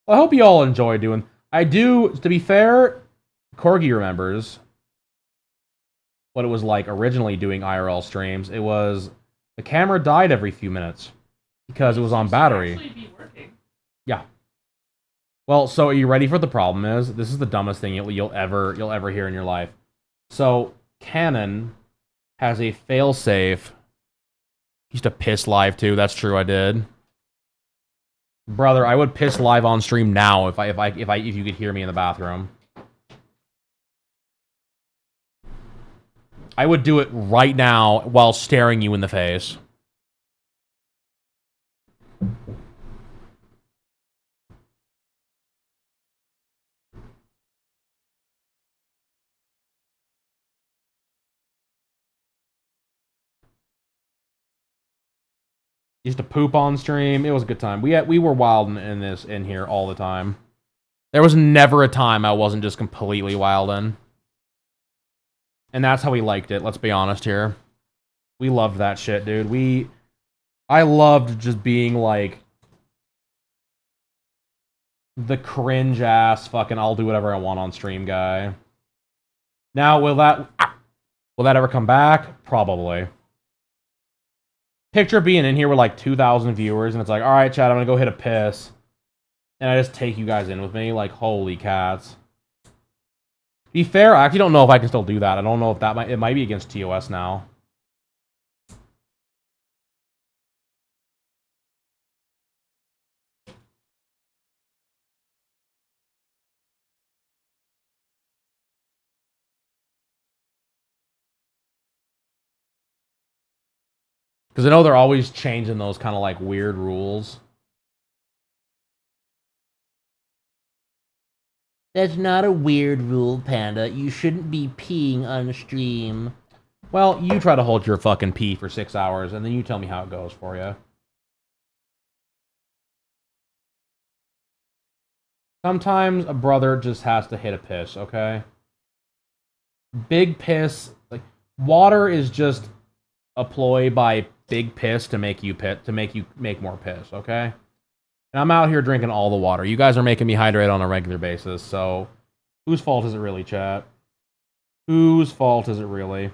I hope you all enjoy doing... I do, to be fair, Corgi remembers what it was like originally doing IRL streams. It was... The camera died every few minutes because it was on battery. Actually be working. Yeah. Well, so are you ready for what the problem is? This is the dumbest thing you'll ever hear in your life. So, Canon has a failsafe. Used to piss live too. That's true, I did. Brother, I would piss live on stream now if you could hear me in the bathroom. I would do it right now while staring you in the face. Used to poop on stream. It was a good time. We were wild in here all the time. There was never a time I wasn't just completely wild in. And that's how we liked it, let's be honest here. We loved that shit, dude. I loved just being like the cringe ass fucking I'll do whatever I want on stream guy. Now will that Will that ever come back? Probably. Picture being in here with like 2,000 viewers, and it's like, all right, Chad, I'm gonna go hit a piss, and I just take you guys in with me. Like, holy cats. To be fair, I actually don't know if I can still do that. I don't know if that it might be against TOS now. Because I know they're always changing those kind of like weird rules. That's not a weird rule, Panda. You shouldn't be peeing on stream. Well, you try to hold your fucking pee for 6 hours, and then you tell me how it goes for you. Sometimes a brother just has to hit a piss, okay? Big piss, like, water is just a ploy by big piss to make you make more piss, okay? And I'm out here drinking all the water. You guys are making me hydrate on a regular basis, so whose fault is it really, chat? Whose fault is it really?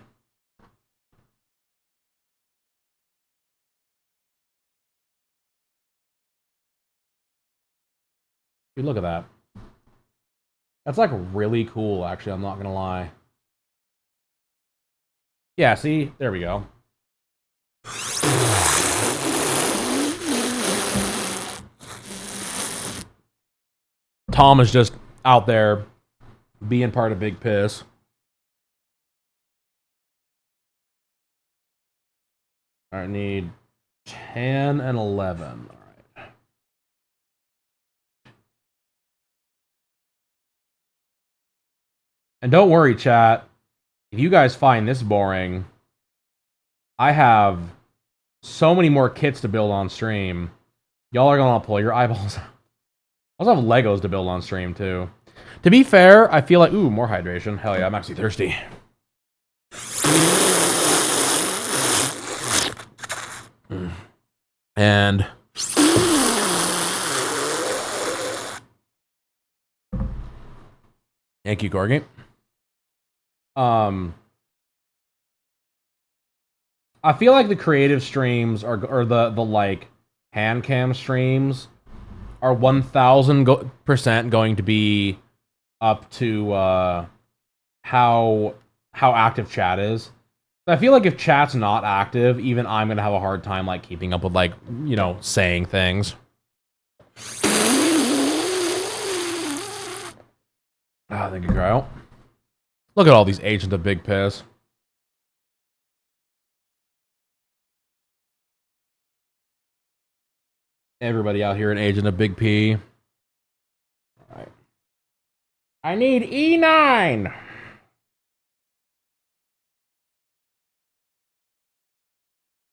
Dude, look at that. That's like really cool, actually, I'm not gonna lie. Yeah, see? There we go. Tom is just out there being part of Big Piss. Alright, need 10 and 11. Alright. And don't worry, chat. If you guys find this boring, I have so many more kits to build on stream. Y'all are gonna pull your eyeballs out. I also have Legos to build on stream, too. To be fair, I feel like... Ooh, more hydration. Hell yeah, I'm actually thirsty. And... Thank you, Corgi. I feel like the creative streams or the like hand cam streams are 1,000% going to be up to how active chat is. I feel like if chat's not active, even I'm gonna have a hard time like keeping up with like, you know, saying things. Ah, thank you, Kyle. Look at all these agents of Big Piss. Everybody out here an agent of Big P. Alright. I need E9!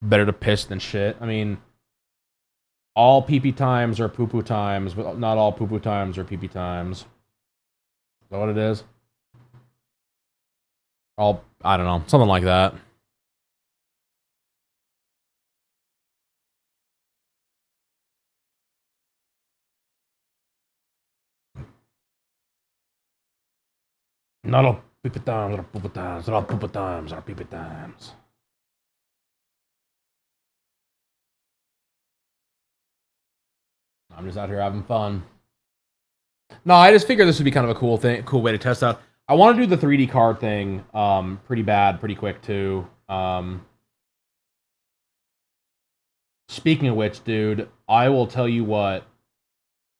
Better to piss than shit. I mean, all pee-pee times are poo-poo times, but not all poo-poo times are pee-pee times. Is that what it is? All, I don't know, something like that. Not all pee-pee times are poo-poo times, not all poo-poo times are pee-pee times. I'm just out here having fun. No, I just figured this would be kind of a cool way to test out. I want to do the 3D card thing pretty bad, pretty quick too. Speaking of which, dude, I will tell you what.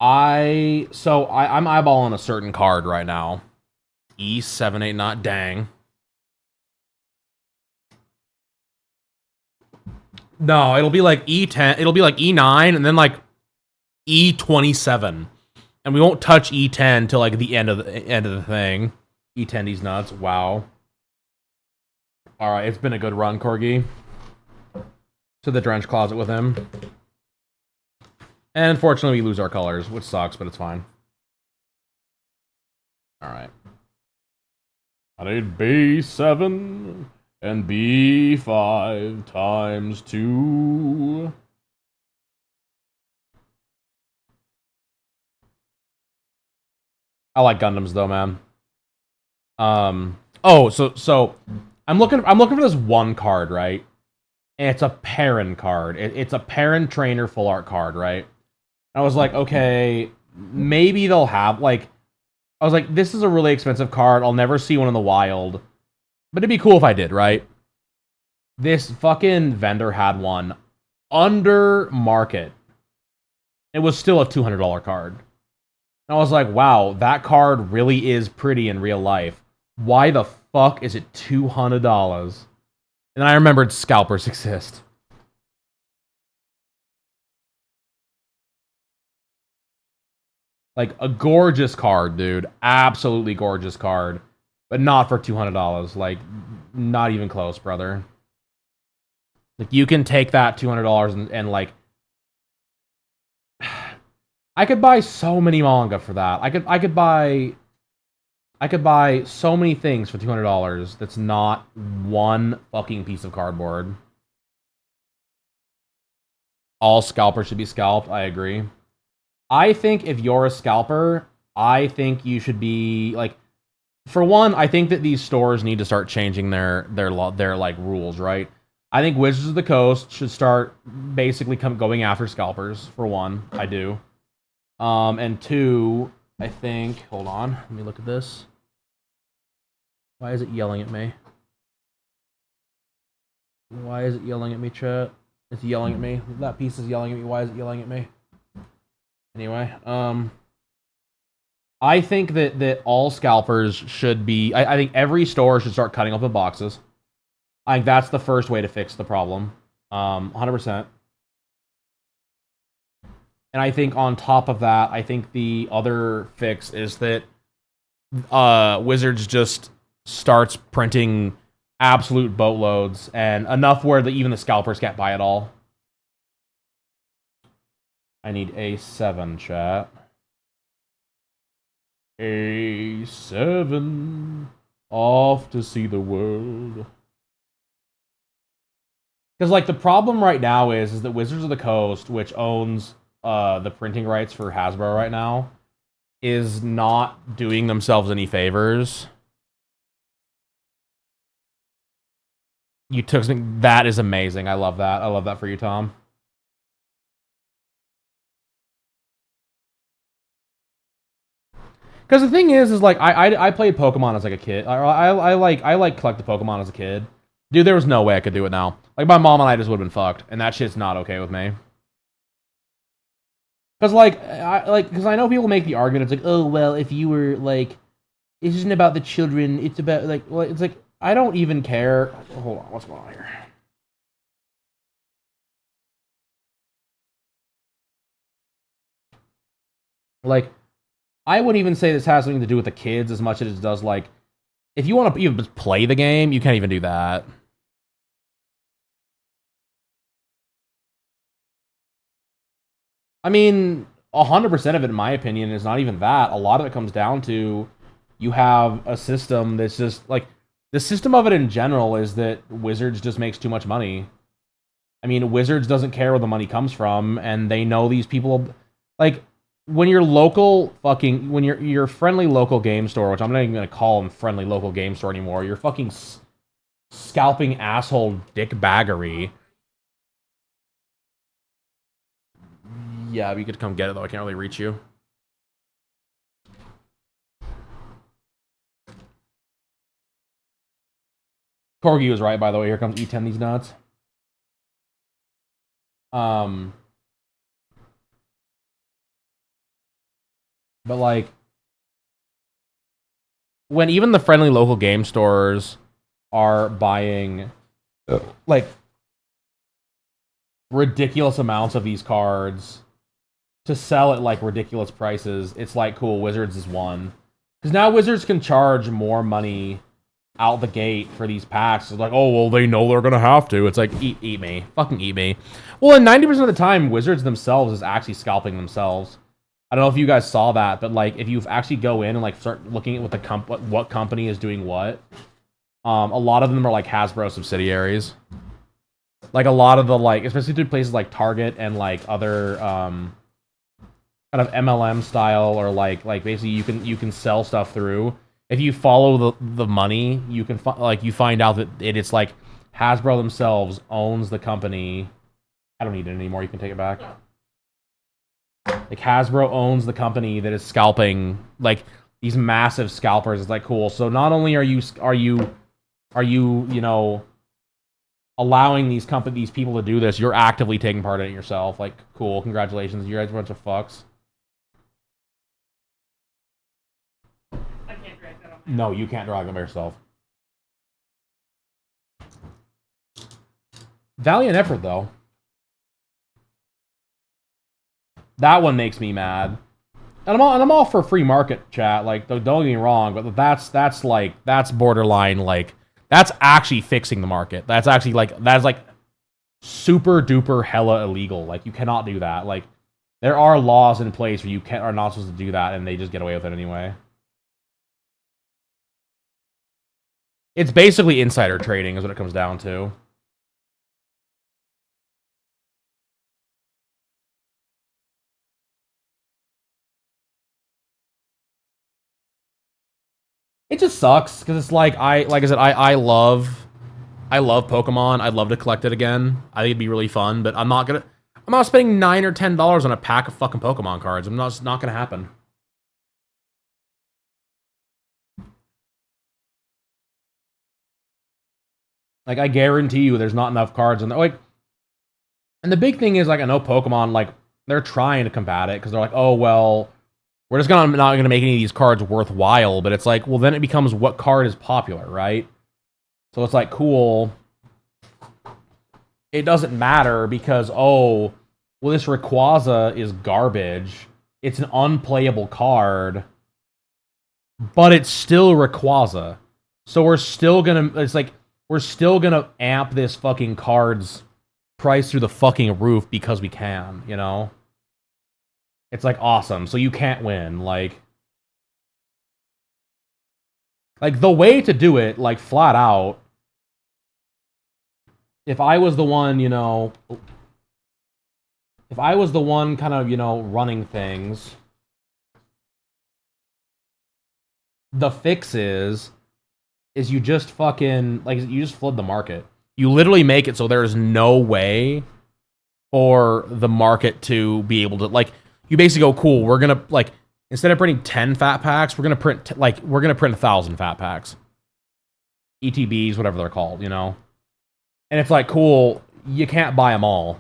I'm eyeballing a certain card right now. E789, dang. No, it'll be like E10, it'll be like E9 and then like E27. And we won't touch E10 till like the end of the thing. E10 these nuts. Wow. Alright, it's been a good run, Corgi. To the drench closet with him. And unfortunately we lose our colors, which sucks, but it's fine. Alright. I need B7 and B5 times 2. I like Gundams though, man. So I'm looking for this one card, right? And it's a Perrin card. It's a Perrin trainer full art card, right? I was like, okay, maybe they'll have like. I was like, this is a really expensive card. I'll never see one in the wild, but it'd be cool if I did, right? This fucking vendor had one under market. It was still a $200 card. And I was like, wow, that card really is pretty in real life. Why the fuck is it $200? And then I remembered scalpers exist. Like, a gorgeous card, dude. Absolutely gorgeous card. But not for $200. Like, not even close, brother. Like, you can take that $200 and like... I could buy so many manga for that. I could buy so many things for $200 that's not one fucking piece of cardboard. All scalpers should be scalped. I agree. I think if you're a scalper, I think you should be like, for one, I think that these stores need to start changing their like rules, right? I think Wizards of the Coast should start basically going after scalpers. For one, I do. And two, I think, hold on, let me look at this. Why is it yelling at me? Why is it yelling at me, chat? It's yelling at me. That piece is yelling at me. Why is it yelling at me? Anyway, I think that all scalpers should be... I think every store should start cutting up the boxes. I think that's the first way to fix the problem. 100%. And I think on top of that, I think the other fix is that Wizards just starts printing absolute boatloads and enough where even the scalpers can't buy it all. I need A7, chat. A7. Off to see the world. Because, like, the problem right now is that Wizards of the Coast, which owns the printing rights for Hasbro right now, is not doing themselves any favors. You took something... That is amazing. I love that. I love that for you, Tom. Because the thing is like, I played Pokemon as, like, a kid. I like collected Pokemon as a kid. Dude, there was no way I could do it now. Like, my mom and I just would have been fucked. And that shit's not okay with me. Because, because I know people make the argument, it's like, oh, well, if you were, like, it isn't about the children, it's about, like, well, it's like, I don't even care. Hold on, what's going on here? Like, I wouldn't even say this has something to do with the kids as much as it does, like, if you want to even play the game, you can't even do that. I mean, 100% of it, in my opinion, is not even that. A lot of it comes down to you have a system that's just, like, the system of it in general is that Wizards just makes too much money. I mean, Wizards doesn't care where the money comes from, and they know these people, like, when your local fucking, when your friendly local game store, which I'm not even going to call them friendly local game store anymore, your fucking scalping asshole dickbaggery. Yeah, you could come get it, though. I can't really reach you. Corgi was right, by the way. Here comes E10 these nuts. But, like, when even the friendly local game stores are buying, like, ridiculous amounts of these cards to sell at, like, ridiculous prices, it's like, cool, Wizards is one. Because now Wizards can charge more money out the gate for these packs. It's like, oh, well, they know they're gonna have to. It's like, eat me. Fucking eat me. Well, and 90% of the time, Wizards themselves is actually scalping themselves. I don't know if you guys saw that, but, like, if you actually go in and, like, start looking at what company is doing what, a lot of them are, like, Hasbro subsidiaries. Like, a lot of the, like, especially through places like Target and, like, other kind of MLM style, or like basically you can sell stuff through. if you follow the money, you can you find out that it's like Hasbro themselves owns the company. I don't need it anymore. You can take it back. Like Hasbro owns the company that is scalping like these massive scalpers. It's like cool. So not only are you you know allowing these people to do this, you're actively taking part in it yourself. Like cool, congratulations. You guys are a bunch of fucks. I can't drag that on my No, you can't drag them by yourself. Valiant effort though. That one makes me mad. And I'm all for free market, chat. Like, don't get me wrong, but that's borderline, like, that's actually fixing the market. That's super duper hella illegal. Like, you cannot do that. Like, there are laws in place where you are not supposed to do that, and they just get away with it anyway. It's basically insider trading is what it comes down to. It just sucks because it's like I said I love Pokemon. I'd love to collect it again. I think it'd be really fun, but I'm not spending $9 or $10 on a pack of fucking Pokemon cards. It's not gonna happen. Like I guarantee you, there's not enough cards in there. Like, and the big thing is like I know Pokemon like they're trying to combat it because they're like, oh well. We're just not going to make any of these cards worthwhile, but it's like, well, then it becomes what card is popular, right? So it's like, cool. It doesn't matter because, oh, well, this Rayquaza is garbage. It's an unplayable card, but it's still Rayquaza. So we're still going to amp this fucking card's price through the fucking roof because we can, you know? It's like awesome, so you can't win. Like the way to do it, like flat out. If I was the one, you know, if I was the one kind of, you know, running things, the fix is you just fucking like you just flood the market. You literally make it so there's no way for the market to be able to like. You basically go, cool, we're gonna, like, instead of printing 10 fat packs, we're gonna print, we're gonna print 1,000 fat packs. ETBs, whatever they're called, you know? And it's like, cool, you can't buy them all.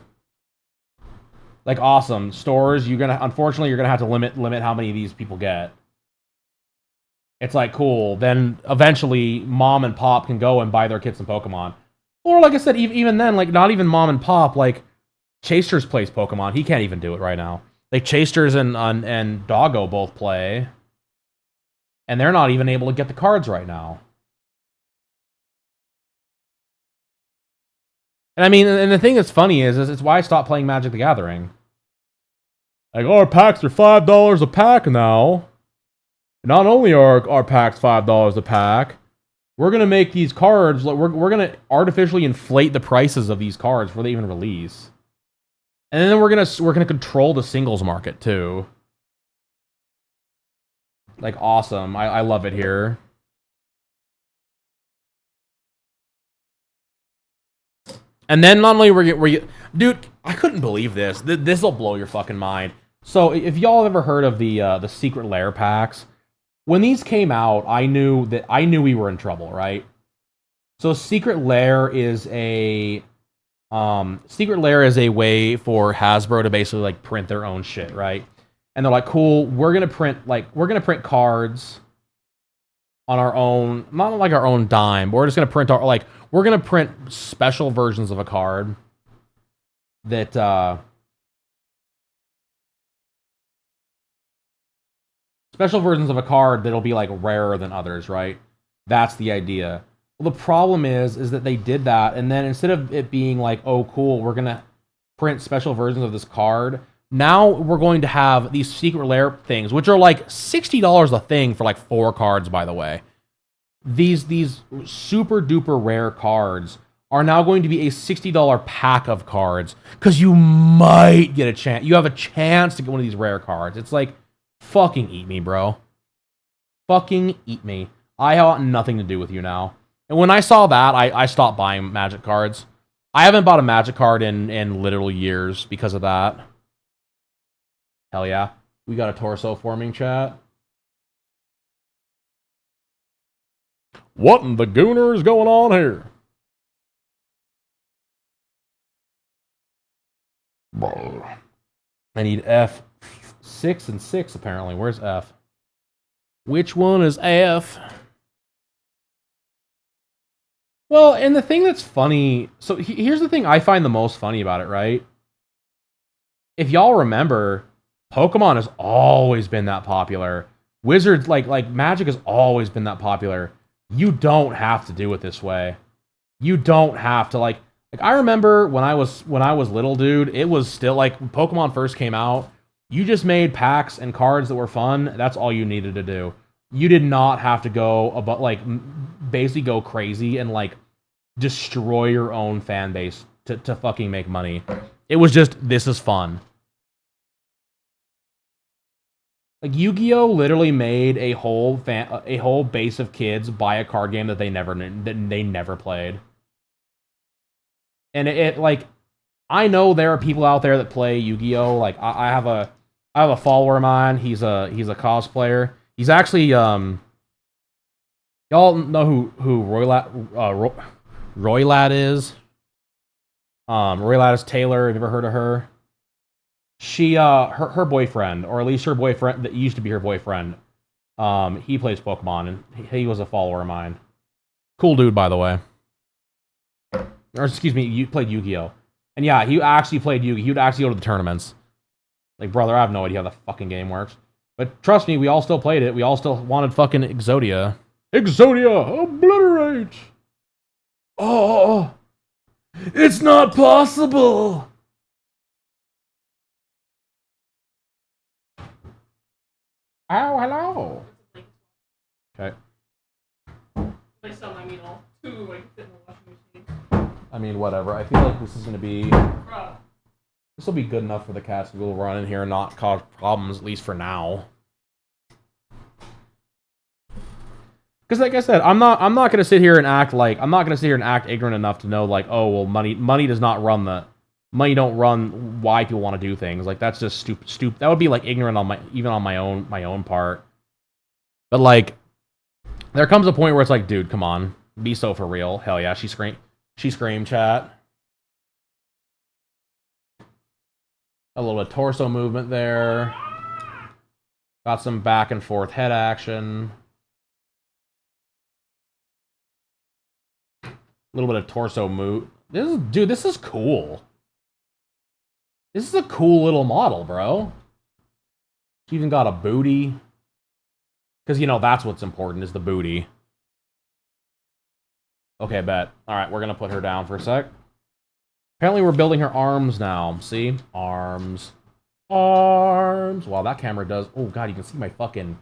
Like, awesome. Stores, unfortunately, you're gonna have to limit how many of these people get. It's like, cool, then eventually, mom and pop can go and buy their kits in Pokemon. Or, like I said, even then, like, not even mom and pop, like, Chasters plays Pokemon, he can't even do it right now. Like, Chasters and Doggo both play. And they're not even able to get the cards right now. And I mean, and the thing that's funny is it's why I stopped playing Magic the Gathering. Like, our packs are $5 a pack now. Not only are our packs $5 a pack, we're going to make these cards, like, we're going to artificially inflate the prices of these cards before they even release. And then we're gonna control the singles market too. Like awesome, I love it here. And then not only dude, I couldn't believe this. This will blow your fucking mind. So if y'all ever heard of the Secret Lair packs, when these came out, I knew we were in trouble, right? So Secret Lair is a way for Hasbro to basically like print their own shit, right? And they're like, cool, we're gonna print cards on our own, not like our own dime, but we're just gonna print we're gonna print special versions of a card that special versions of a card that'll be like rarer than others, right? That's the idea. Well, the problem is that they did that, and then instead of it being like, oh, cool, we're gonna print special versions of this card, now we're going to have these Secret Lair things, which are like $60 a thing for like 4 cards, by the way. These super duper rare cards are now going to be a $60 pack of cards, because you might get a chance. You have a chance to get one of these rare cards. It's like, fucking eat me, bro. Fucking eat me. I want nothing to do with you now. And when I saw that, I stopped buying Magic cards. I haven't bought a Magic card in literal years because of that. Hell yeah. We got a torso forming, chat. What in the gooner is going on here? I need F6 and 6, apparently. Where's F? Which one is F? Well, and the thing that's funny... So, here's the thing I find the most funny about it, right? If y'all remember, Pokemon has always been that popular. Wizards, like Magic has always been that popular. You don't have to do it this way. You don't have to, like I remember when I was little, dude, it was still, like, when Pokemon first came out, you just made packs and cards that were fun. That's all you needed to do. You did not have to go about, like, basically go crazy and, like, destroy your own fan base to fucking make money. It was just, this is fun. Like, Yu-Gi-Oh! Literally made a whole base of kids buy a card game that they never played. And it like, I know there are people out there that play Yu-Gi-Oh! Like, I have a follower of mine. He's a cosplayer. He's actually y'all know who Roylad is. Roylad is Taylor. Have you ever heard of her? She her boyfriend, or at least her boyfriend that used to be her boyfriend, he plays Pokemon, and he was a follower of mine. Cool dude, by the way. Or excuse me, you played Yu-Gi-Oh! And yeah, he actually played Yu-Gi-Oh! He would actually go to the tournaments. Like, brother, I have no idea how the fucking game works. But trust me, we all still played it. We all still wanted fucking Exodia. Exodia! Obliterate! Oh! It's not possible! Oh, hello! Okay. I mean, whatever. I feel like this is gonna be... This will be good enough for the cats to go run in here and not cause problems, at least for now. Because, like I said, I'm not gonna sit here and act ignorant enough to know, like, oh, well, money does not run the... Money don't run why people want to do things. Like, that's just stupid. That would be, like, ignorant on my own part. But, like, there comes a point where it's like, dude, come on, be so for real. Hell yeah, she screamed, chat. A little bit of torso movement there. Got some back and forth head action. A little bit of torso move. This is cool. This is a cool little model, bro. She even got a booty. Because, you know, that's what's important, is the booty. Okay, bet. Alright, we're going to put her down for a sec. Apparently we're building her arms now. See? Arms. Arms. Wow, that camera does... Oh, God, you can see my fucking...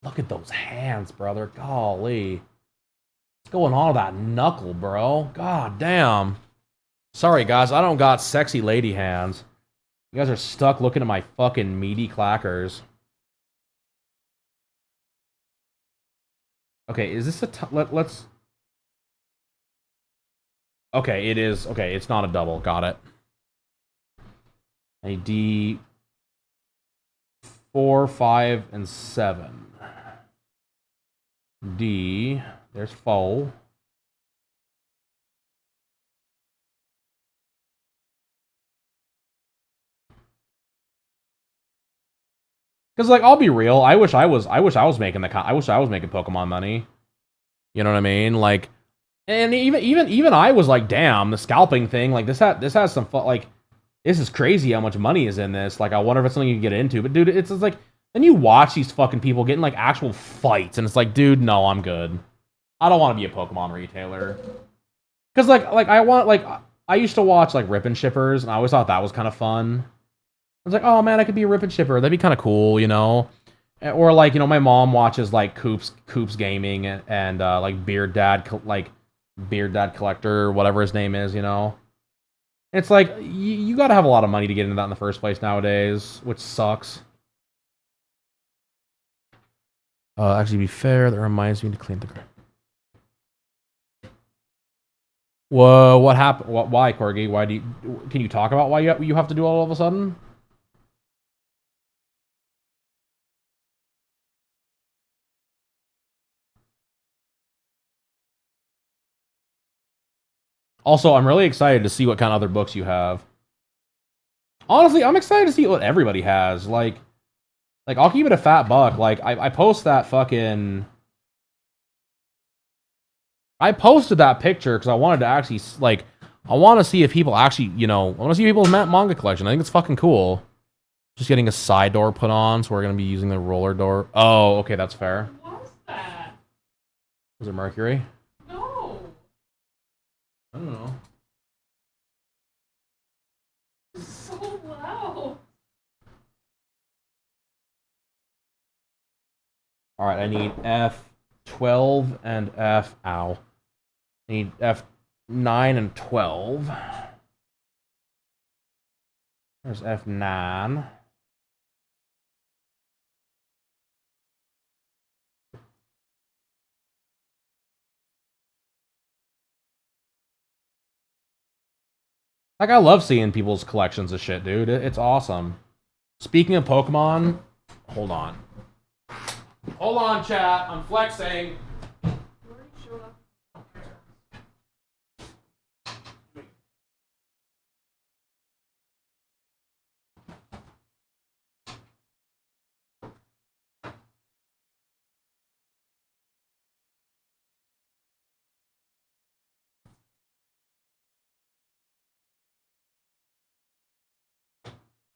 Look at those hands, brother. Golly. What's going on with that knuckle, bro? God damn. Sorry, guys. I don't got sexy lady hands. You guys are stuck looking at my fucking meaty clackers. Okay, is this a... Let's... Okay, it is. Okay, it's not a double. Got it. A D... 4, 5, and 7. D... There's 4. Because, like, I'll be real. I wish I was making Pokemon money. You know what I mean? Like, and even I was like, damn, the scalping thing. Like, this has some fun. Like, this is crazy how much money is in this. Like, I wonder if it's something you can get into. But dude, it's like, then you watch these fucking people getting like actual fights, and it's like, dude, no, I'm good. I don't want to be a Pokemon retailer. Because I used to watch like Rip and Shippers, and I always thought that was kind of fun. I was like, oh man, I could be a Rip and Shipper. That'd be kind of cool, you know? Or like, you know, my mom watches like Coops Gaming and like Beard Dad Collector, or whatever his name is, you know? It's like, you gotta have a lot of money to get into that in the first place nowadays, which sucks. Actually, to be fair, that reminds me to clean the... Whoa, what happened? Why, Corgi? Why do you... Can you talk about why you have to do all of a sudden? Also, I'm really excited to see what kind of other books you have. Honestly, I'm excited to see what everybody has. Like I'll keep it a fat buck. Like, I post that fucking... I posted that picture because I wanted to actually, like... I want to see if people actually, you know... I want to see people's manga collection. I think it's fucking cool. Just getting a side door put on, so we're going to be using the roller door. Oh, okay, that's fair. What was that? Was it Mercury? No. I don't know. It's so loud. Alright, I need F12 and F... Ow. I need F9 and 12. There's F9. Like, I love seeing people's collections of shit, dude. It's awesome. Speaking of Pokemon, hold on. Hold on, chat. I'm flexing.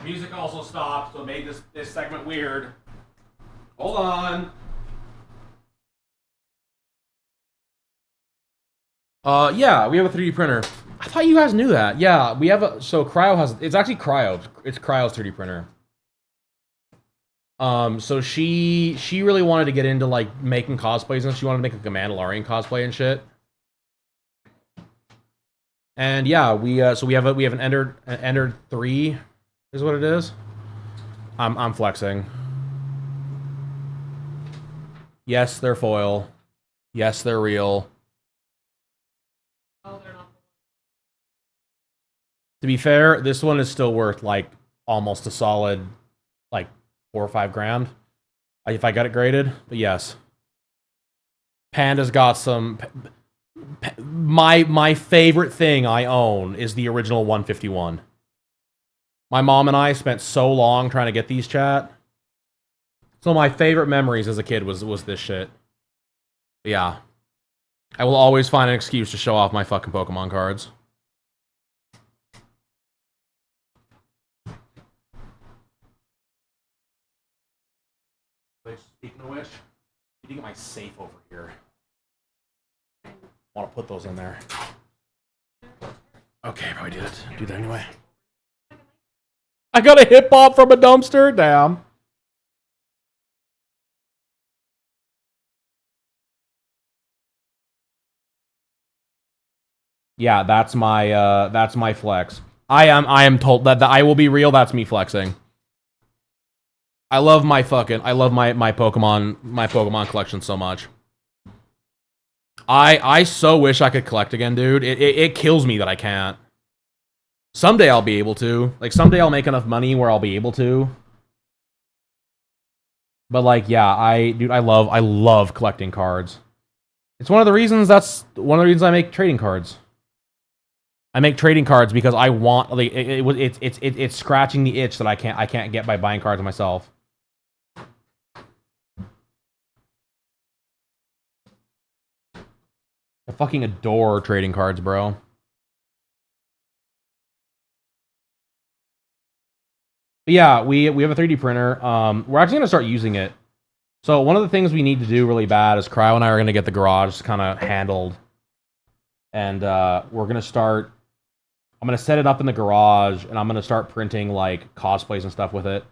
Music also stopped, so it made this segment weird. Hold on. Yeah, we have a 3D printer. I thought you guys knew that. Yeah, we have a... So, Cryo has... It's actually Cryo. It's Cryo's 3D printer. So she really wanted to get into, like, making cosplays, and she wanted to make, like, a Mandalorian cosplay and shit. And, yeah, we have an Ender 3... is what it is. I'm flexing. Yes, they're foil. Yes, they're real. Oh, they're not. To be fair, this one is still worth, like, almost a solid, like, 4 or 5 grand. If I got it graded, but yes. Panda's got some... My favorite thing I own is the original 151. My mom and I spent so long trying to get these, chat. So my favorite memories as a kid was this shit. But yeah. I will always find an excuse to show off my fucking Pokemon cards. Speaking of which, I need to get my safe over here. I want to put those in there. Okay, probably do that anyway. I got a hip hop from a dumpster. Damn. Yeah, that's my flex. I am told that I will be real. That's me flexing. I love my Pokemon collection so much. I so wish I could collect again, dude. It kills me that I can't. Someday I'll be able to. Like, someday I'll make enough money where I'll be able to. But, like, yeah, I love collecting cards. It's one of the reasons I make trading cards. I make trading cards because I want, like, it's scratching the itch that I can't get by buying cards myself. I fucking adore trading cards, bro. But yeah, we have a 3D printer. We're actually gonna start using it. So one of the things we need to do really bad is Cryo and I are gonna get the garage kind of handled, and we're gonna start. I'm gonna set it up in the garage, and I'm gonna start printing like cosplays and stuff with it.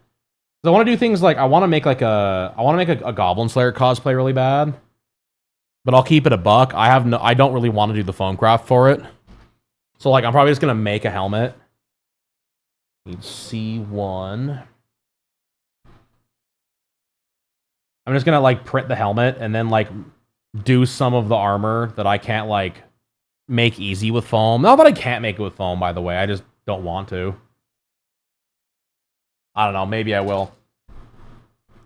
So I want to do things like I want to make a Goblin Slayer cosplay really bad, but I'll keep it a buck. I don't really want to do the foam craft for it. So like I'm probably just gonna make a helmet. Need C1. I'm just gonna like print the helmet and then like do some of the armor that I can't like make easy with foam. Not that I can't make it with foam, by the way. I just don't want to. I don't know. Maybe I will.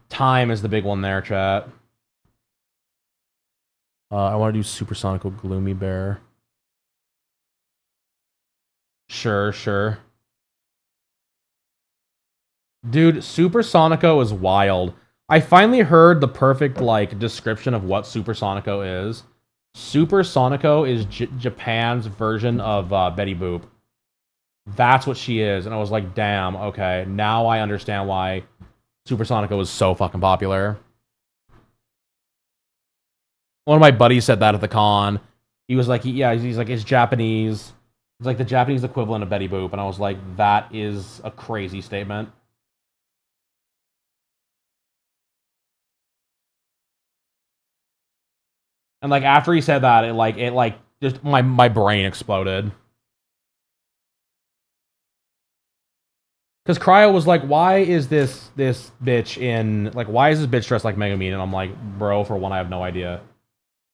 Time is the big one there, chat. I want to do Supersonical Gloomy Bear. Sure, sure. Dude, Supersonico is wild. I finally heard the perfect, like, description of what Supersonico is. Supersonico is Japan's version of Betty Boop. That's what she is. And I was like, damn, okay. Now I understand why Supersonico is so fucking popular. One of my buddies said that at the con. He was like, yeah, he's like, it's Japanese. It's like the Japanese equivalent of Betty Boop. And I was like, that is a crazy statement. And like after he said that, it just my brain exploded. Because Cryo was like, why is this bitch in, like, why is this bitch dressed like Megumin? And I'm like, bro, for one, I have no idea.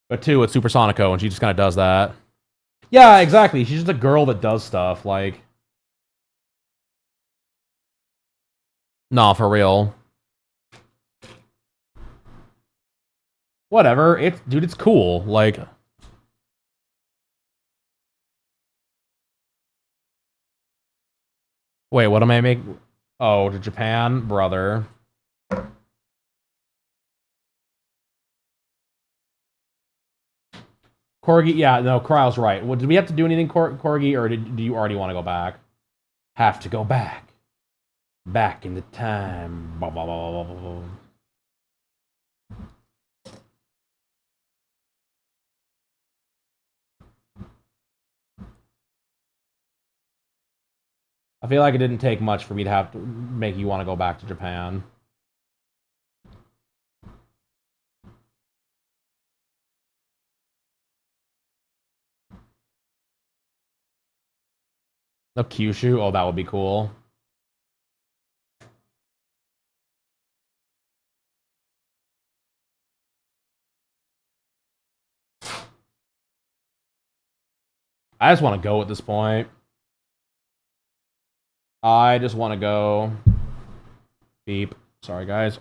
But two, it's Supersonico, and she just kind of does that. Yeah, exactly. She's just a girl that does stuff, like... Nah, for real. Whatever. Dude, it's cool. Like... Wait, what am I making? Oh, to Japan? Brother. Corgi, yeah, no, Cryo's right. Well, did we have to do anything, Corgi, or do you already want to go back? Have to go back. Back in the time. Blah, blah, blah, blah, blah, blah. I feel like it didn't take much for me to have to make you want to go back to Japan. The Kyushu? Oh, that would be cool. I just want to go at this point. I just want to go. Beep. Sorry, guys.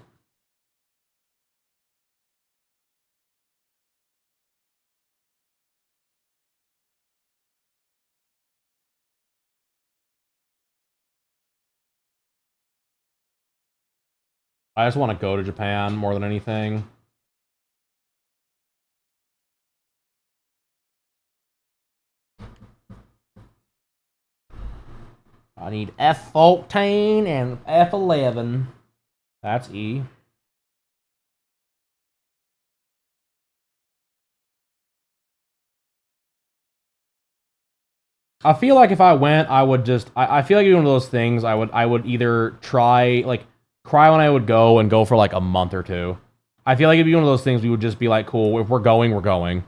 I just want to go to Japan more than anything. I need F14 and F11. That's E. I feel like if I went, I would just... I feel like it'd be one of those things I would either try... Like, Cryo and I would go for like a month or two. I feel like it'd be one of those things we would just be like, cool, if we're going, we're going.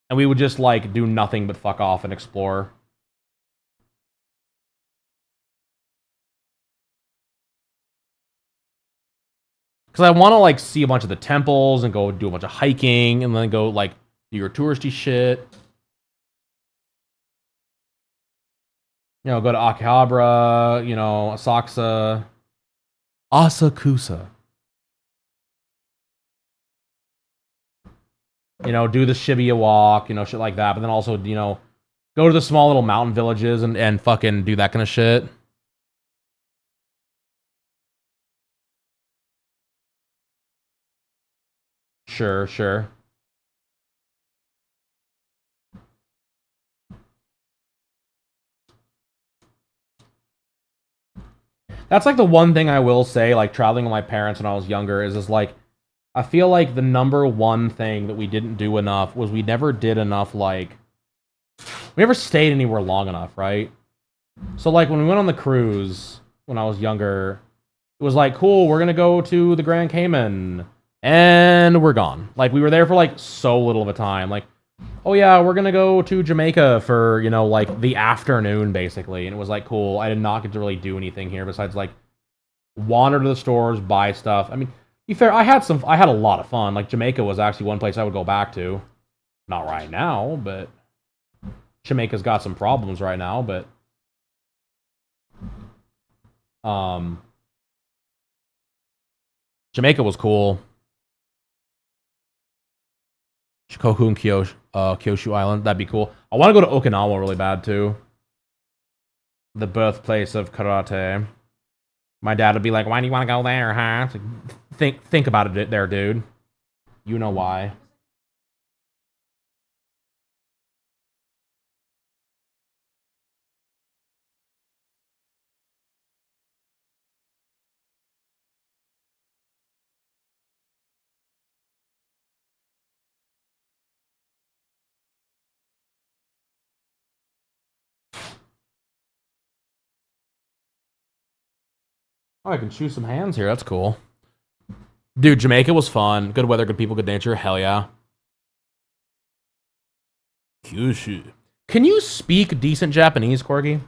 And we would just, like, do nothing but fuck off and explore. Because I want to, like, see a bunch of the temples and go do a bunch of hiking and then go, like, do your touristy shit. You know, go to Akihabara, you know, Asakusa. You know, do the Shibuya walk, you know, shit like that. But then also, you know, go to the small little mountain villages and fucking do that kind of shit. Sure, sure. That's like the one thing I will say, like traveling with my parents when I was younger, is like, I feel like the number one thing that we didn't do enough was we never did enough, like, we never stayed anywhere long enough, right? So like when we went on the cruise when I was younger, it was like, cool, we're gonna go to the Grand Cayman, and we're gone. Like we were there for like so little of a time. Like, oh yeah, we're gonna go to Jamaica for, you know, like the afternoon basically, and it was like, cool, I did not get to really do anything here besides like wander to the stores, buy stuff. I mean, Be fair, I had a lot of fun. Like Jamaica was actually one place I would go back to. Not right now, but Jamaica's got some problems right now, but Jamaica was cool. Shikoku and Kyushu Island, that'd be cool. I want to go to Okinawa really bad too. The birthplace of karate. My dad would be like, "Why do you want to go there, huh?" Like, think about it there, dude. You know why. Oh, I can choose some hands here. That's cool. Dude, Jamaica was fun. Good weather, good people, good nature. Hell yeah. Kyushu. Can you speak decent Japanese, Corgi?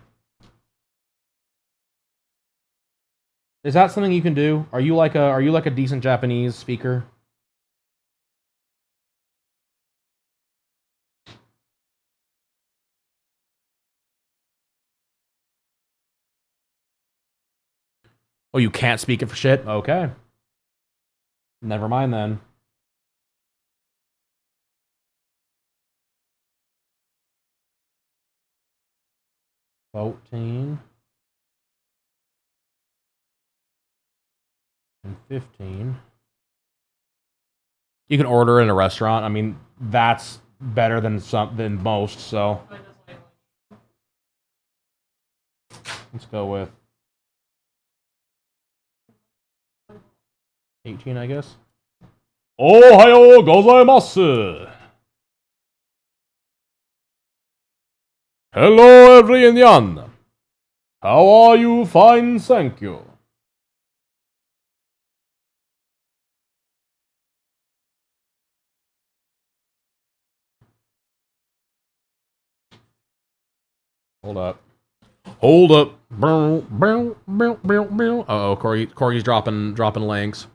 Is that something you can do? Are you like a decent Japanese speaker? Oh, you can't speak it for shit? Okay. Never mind then. $14 and 15. You can order in a restaurant. I mean, that's better than most, so let's go with 18, I guess. Ohayo gozaimasu. Hello, everyone. How are you? Fine, thank you. Hold up. Hold up. Uh-oh, Corgi's dropping links.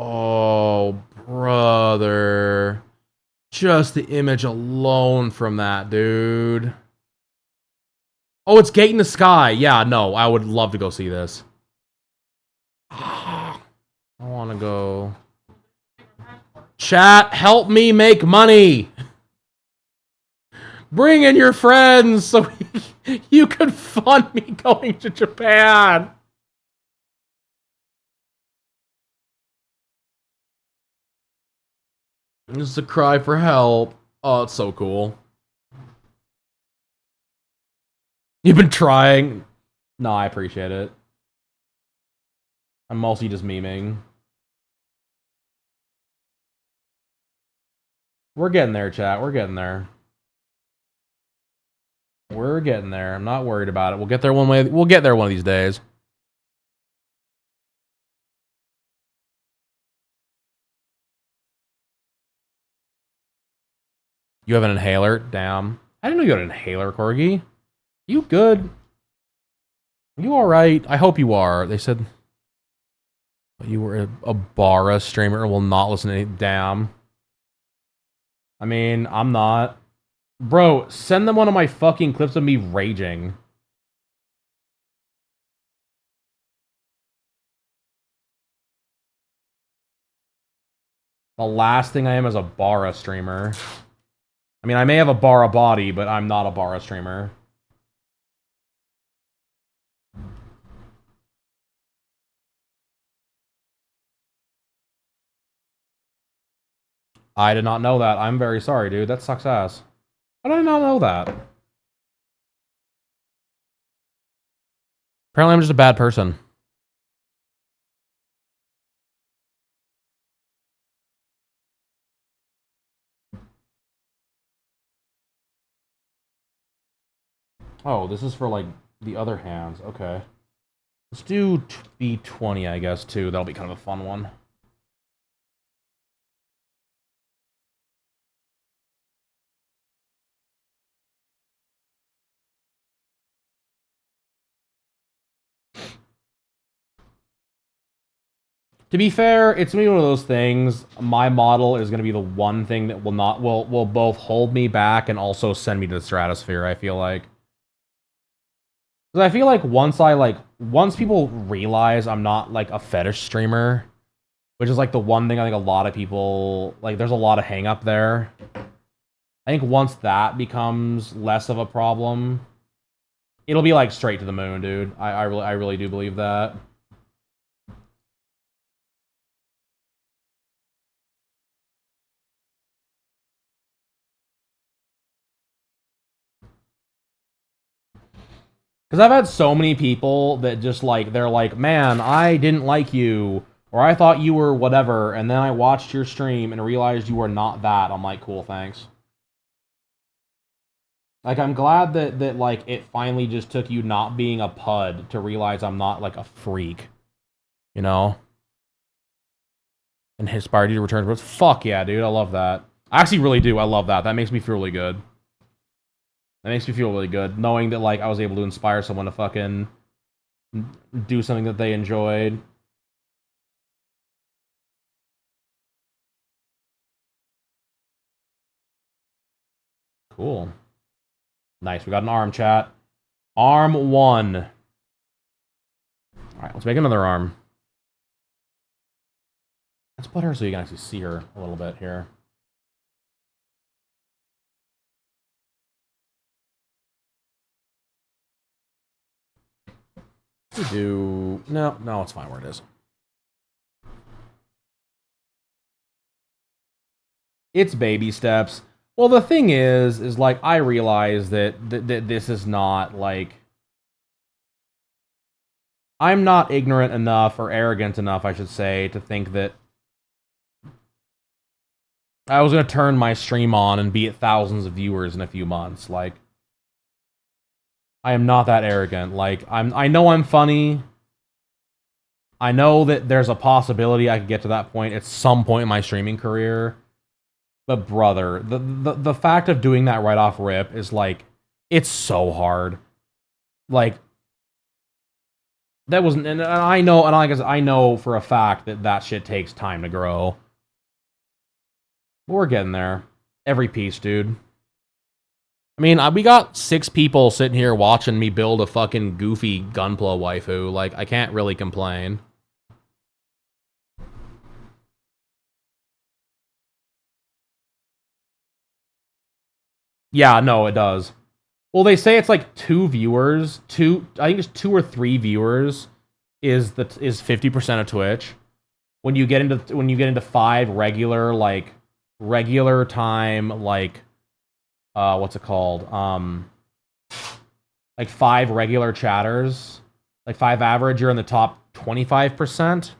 Oh, brother. Just the image alone from that, dude. Oh, it's Gate in the Sky. Yeah, no, I would love to go see this. I want to go. Chat, help me make money. Bring in your friends so you could fund me going to Japan. This is a cry for help. Oh, it's so cool. You've been trying. No, I appreciate it. I'm mostly just memeing. We're getting there, chat. We're getting there. We're getting there. I'm not worried about it. We'll get there one way. We'll get there one of these days. You have an inhaler? Damn. I didn't know you had an inhaler, Corgi. You good? You alright? I hope you are. They said you were a Bara streamer and will not listen to any. Damn. I mean, I'm not. Bro, send them one of my fucking clips of me raging. The last thing I am is a Bara streamer. I mean, I may have a Bara body, but I'm not a Bara streamer. I did not know that. I'm very sorry, dude. That sucks ass. How did I not know that? Apparently I'm just a bad person. Oh, this is for, like, the other hands. Okay. Let's do B20, I guess, too. That'll be kind of a fun one. To be fair, it's gonna be one of those things. My model is gonna be the one thing that will both hold me back and also send me to the stratosphere. I feel like, because I feel like once people realize I'm not like a fetish streamer, which is like the one thing I think a lot of people like. There's a lot of hang up there. I think once that becomes less of a problem, it'll be like straight to the moon, dude. I really do believe that. Because I've had so many people that just like, they're like, man, I didn't like you, or I thought you were whatever, and then I watched your stream and realized you were not that. I'm like, cool, thanks. Like, I'm glad that like, it finally just took you not being a pud to realize I'm not, like, a freak. You know? And inspired you to return to roots. Fuck yeah, dude, I love that. I actually really do, I love that. That makes me feel really good. That makes me feel really good, knowing that, like, I was able to inspire someone to fucking do something that they enjoyed. Cool. Nice, we got an arm, chat. Arm 1. Alright, let's make another arm. Let's put her so you can actually see her a little bit here. We do... No, it's fine where it is. It's baby steps. Well, the thing is like, I realize that this is not, like... I'm not ignorant enough, or arrogant enough, I should say, to think that I was gonna turn my stream on and be at thousands of viewers in a few months. Like, I am not that arrogant. Like, I know I'm funny. I know that there's a possibility I could get to that point at some point in my streaming career. But brother, the fact of doing that right off rip is like, it's so hard. Like, that wasn't, and I know, and like I said, I know for a fact that shit takes time to grow. But we're getting there. Every piece, dude. I mean, we got 6 people sitting here watching me build a fucking goofy Gunpla waifu. Like, I can't really complain. Yeah, no, it does. Well, they say it's like 2 viewers. I think it's 2 or 3 viewers is 50% of Twitch. When you get into 5 regular time, like, what's it called? Like 5 regular chatters, like 5 average, you're in the top 25%.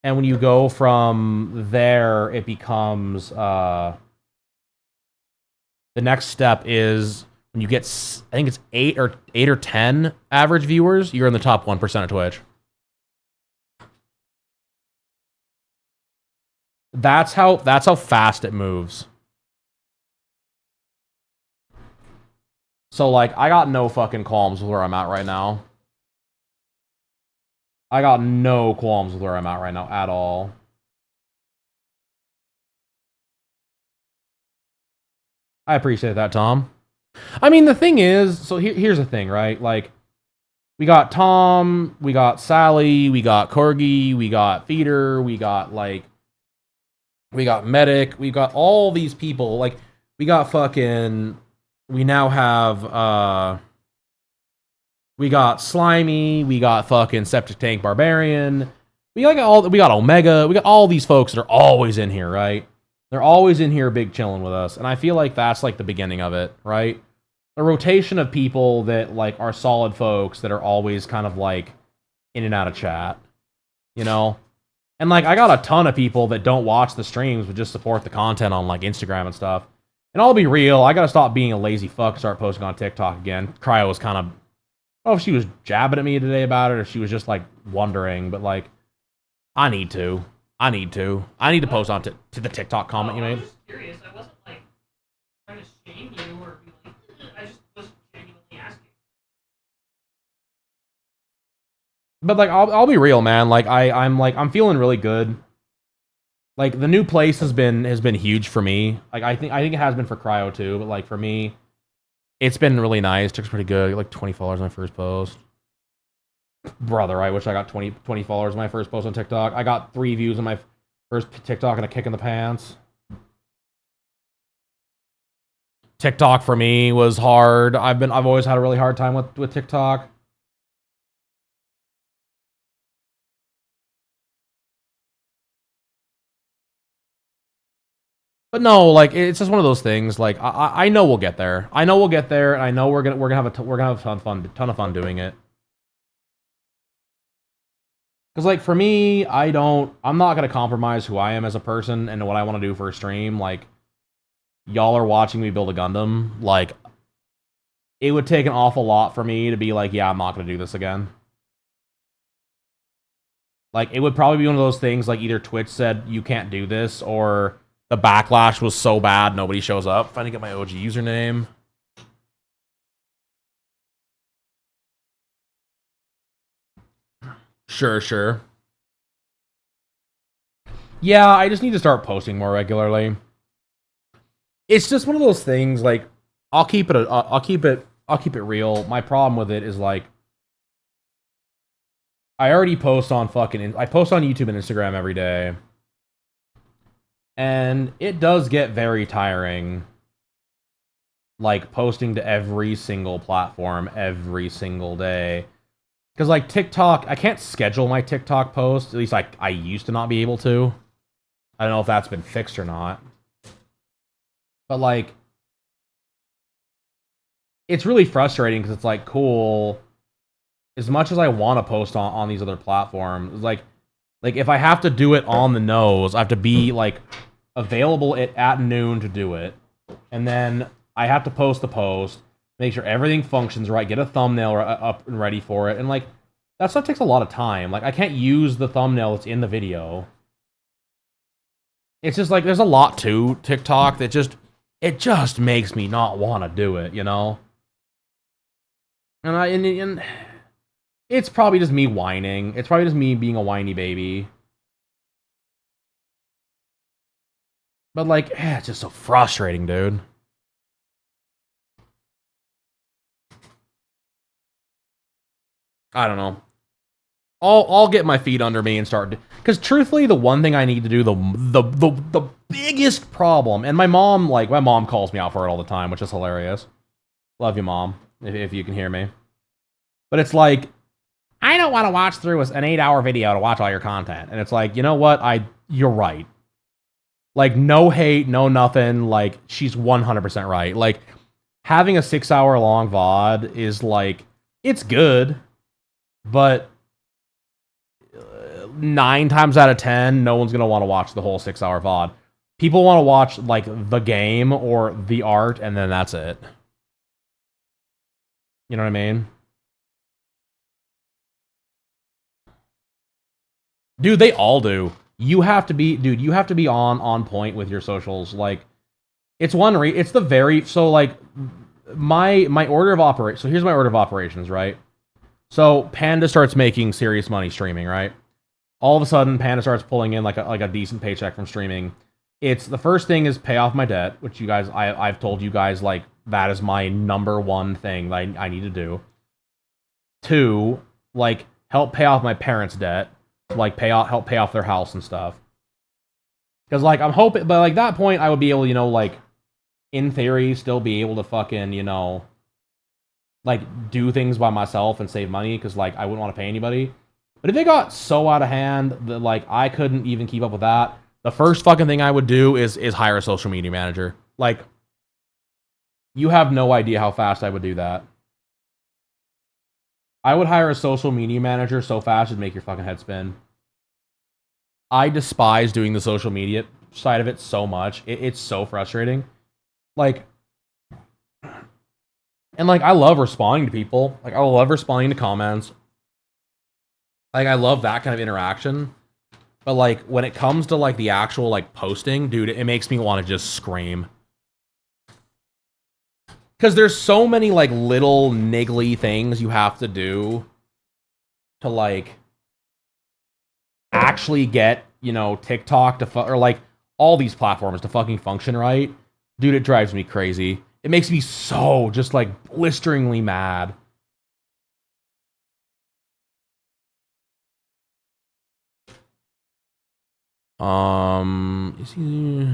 And when you go from there, it becomes, the next step is when you get, I think it's 8 or 10 average viewers, you're in the top 1% of Twitch. That's how fast it moves. So, like, I got no fucking qualms with where I'm at right now. I got no qualms with where I'm at right now at all. I appreciate that, Tom. I mean, the thing is, so here's the thing, right? Like, we got Tom, we got Sally, we got Corgi, we got Feeder, we got, like, we got Medic, we got all these people. Like, we got fucking... We now have, we got Slimy, we got fucking Septic Tank Barbarian, we got Omega, we got all these folks that are always in here, right? They're always in here big chilling with us, and I feel like that's, like, the beginning of it, right? A rotation of people that, like, are solid folks that are always kind of, like, in and out of chat, you know? And, like, I got a ton of people that don't watch the streams but just support the content on, like, Instagram and stuff. And I'll be real, I gotta stop being a lazy fuck, start posting on TikTok again. Cryo was kind of... I don't know if she was jabbing at me today about it, or if she was just, like, wondering, but, like, I need to. I need to post on to the TikTok comment you made. I was just curious. I wasn't, like, trying to shame you or be like... I just was genuinely asking. But like, I'll be real, man. Like, I'm feeling really good. Like, the new place has been huge for me. Like, I think it has been for Cryo too. But like for me, it's been really nice. TikTok's pretty good. I got like 20 followers on my first post. Brother, I wish I got 20 followers on my first post on TikTok. I got 3 views on my first TikTok and a kick in the pants. TikTok for me was hard. I've always had a really hard time with TikTok. But no, like it's just one of those things. Like I know we'll get there. I know we'll get there, and I know we're gonna have a ton of fun doing it. Because like for me, I'm not gonna compromise who I am as a person and what I want to do for a stream. Like y'all are watching me build a Gundam. Like it would take an awful lot for me to be like, yeah, I'm not gonna do this again. Like it would probably be one of those things. Like either Twitch said you can't do this, or the backlash was so bad nobody shows up. If I didn't get my OG username. Sure. Yeah, I just need to start posting more regularly. It's just one of those things. Like, I'll keep it real. My problem with it is like, I already post on I post on YouTube and Instagram every day, and it does get very tiring. Like posting to every single platform every single day. Because, like, TikTok, I can't schedule my TikTok posts. At least I used to not be able to. I don't know if that's been fixed or not. But, like, it's really frustrating because it's, like, cool. As much as I want to post on these other platforms, like, if I have to do it on the nose, I have to be, like, available at noon to do it. And then I have to post the post. Make sure everything functions right, get a thumbnail up and ready for it, and like that stuff takes a lot of time. Like I can't use the thumbnail that's in the video. It's just like there's a lot to TikTok that just makes me not want to do it, you know. And it's probably just me whining. It's probably just me being a whiny baby. But like, it's just so frustrating, dude. I don't know. I'll get my feet under me and start. Because truthfully, the one thing I need to do, the biggest problem, and my mom calls me out for it all the time, which is hilarious. Love you, Mom, if you can hear me. But it's like, I don't want to watch through an 8-hour video to watch all your content. And it's like, you know what? You're right. Like, no hate, no nothing. Like, she's 100% right. Like, having a 6-hour long VOD is like, it's good. But 9 times out of 10, no one's going to want to watch the whole 6-hour VOD. People want to watch, like, the game or the art, and then that's it. You know what I mean? Dude, they all do. You have to be on point with your socials. Like, it's it's the very, so, like, my order of operations, so here's my order of operations, right? So Panda starts making serious money streaming, right? All of a sudden, Panda starts pulling in like a decent paycheck from streaming. It's the first thing is pay off my debt, which you guys, I've told you guys, like, that is my number one thing that I need to do. 2, like, help pay off my parents' debt, like help pay off their house and stuff. Because like I'm hoping, but like that point, I would be able, you know, like in theory, still be able to fucking, you know, like do things by myself and save money because like I wouldn't want to pay anybody. But if it got so out of hand that like I couldn't even keep up with that, the first fucking thing I would do is hire a social media manager. Like, you have no idea how fast I would do that. I would hire a social media manager so fast it'd make your fucking head spin. I despise doing the social media side of it so much. It's so frustrating. Like, and like I love responding to people. Like I love responding to comments. Like I love that kind of interaction. But like when it comes to like the actual like posting, dude, it makes me want to just scream. Because there's so many like little niggly things you have to do to like actually get, you know, TikTok to or like all these platforms to fucking function right, dude, it drives me crazy. It makes me so just like blisteringly mad. Is he...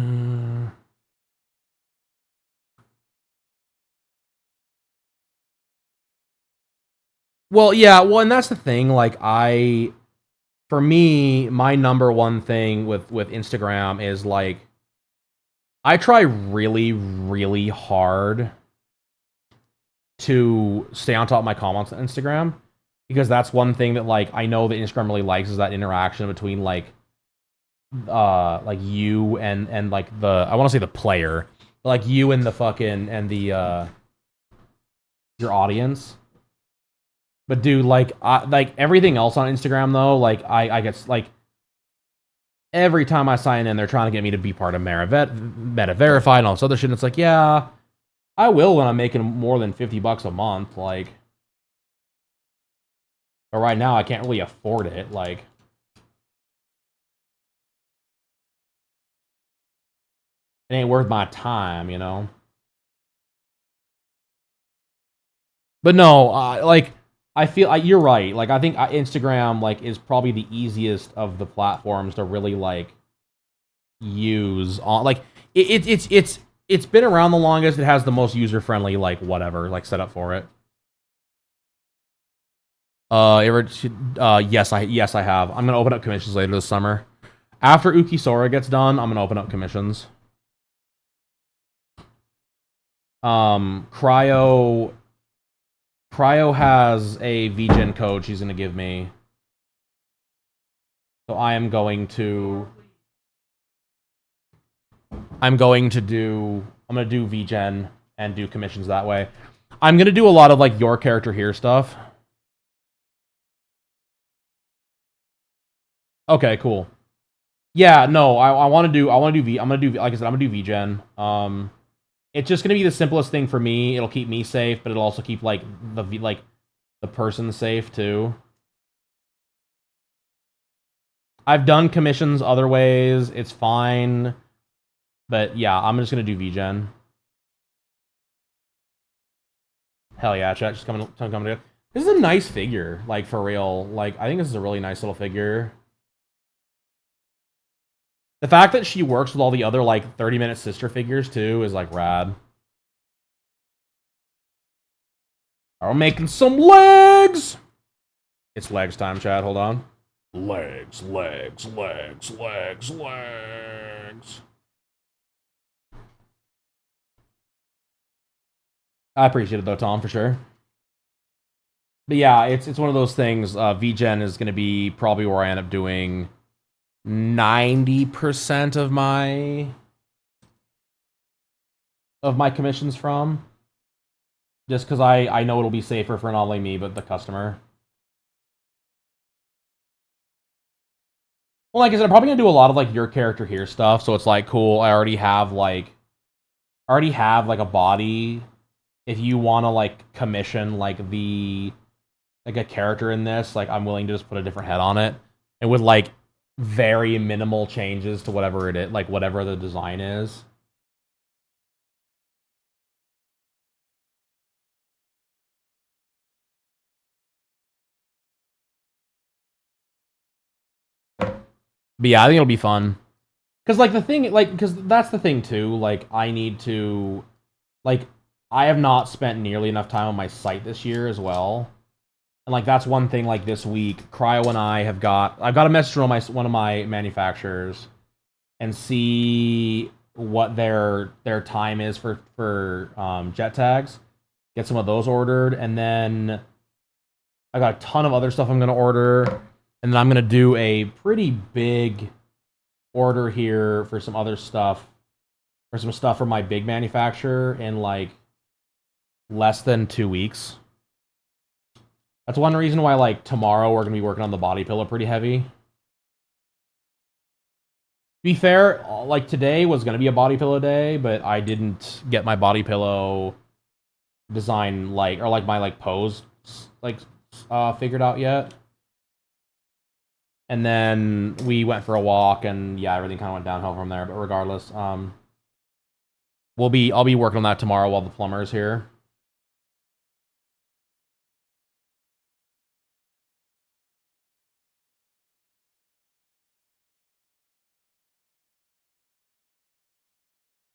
Well, yeah, well, and that's the thing, like, for me, my number one thing with Instagram is, like, I try really, really hard to stay on top of my comments on Instagram, because that's one thing that, like, I know that Instagram really likes is that interaction between, like you and like I want to say the player, but, like, you and the fucking, and the, your audience. But dude, like, like everything else on Instagram though, like I get like every time I sign in, they're trying to get me to be part of Meta Verified and all this other shit. And it's like, yeah, I will when I'm making more than $50 a month, like. But right now, I can't really afford it, like. It ain't worth my time, you know. But no, like, I feel you're right. Like, I think Instagram, like, is probably the easiest of the platforms to really, like, use on, like, it's been around the longest. It has the most user friendly, like, whatever, like, setup for it. Yes, I have. I'm gonna open up commissions later this summer. After Ukisora gets done, I'm gonna open up commissions. Cryo has a VGen code she's gonna give me. So I'm gonna do VGen and do commissions that way. I'm gonna do a lot of, like, your character here stuff. Okay, cool. Yeah, no, I'm gonna do like I said, I'm gonna do VGen. It's just gonna be the simplest thing for me. It'll keep me safe, but it'll also keep, like, the person safe too. I've done commissions other ways. It's fine. But yeah, I'm just gonna do VGen. Hell yeah, chat, just coming together. This is a nice figure, like, for real. Like, I think this is a really nice little figure. The fact that she works with all the other, like, 30-minute sister figures, too, is, like, rad. We're making some legs! It's legs time, chat. Hold on. Legs. I appreciate it, though, Tom, for sure. But yeah, it's one of those things. VGen is going to be probably where I end up doing 90% of my commissions from, just because I know it'll be safer for not only me but the customer. Well, like I said, I'm probably gonna do a lot of, like, your character here stuff, so it's like, cool, I already have like a body. If you want to, like, commission, like, a character in this, like, I'm willing to just put a different head on it, and with, like, very minimal changes to whatever it is, like, whatever the design is. But yeah, I think it'll be fun. Because, like, the thing, like, because that's the thing, too. Like, I need to, like, I have not spent nearly enough time on my site this year as well. And, like, that's one thing, like, this week, Cryo and I've got a message from one of my manufacturers and see what their time is for jet tags. Get some of those ordered, and then I got a ton of other stuff I'm going to order. And then I'm going to do a pretty big order here for some other stuff, for some stuff from my big manufacturer in, like, less than 2 weeks. That's one reason why, like, tomorrow we're going to be working on the body pillow pretty heavy. To be fair, like, today was going to be a body pillow day, but I didn't get my body pillow design, like, or, like, my, like, pose, like, figured out yet. And then we went for a walk, and yeah, everything kind of went downhill from there. But regardless, I'll be working on that tomorrow while the plumber's here.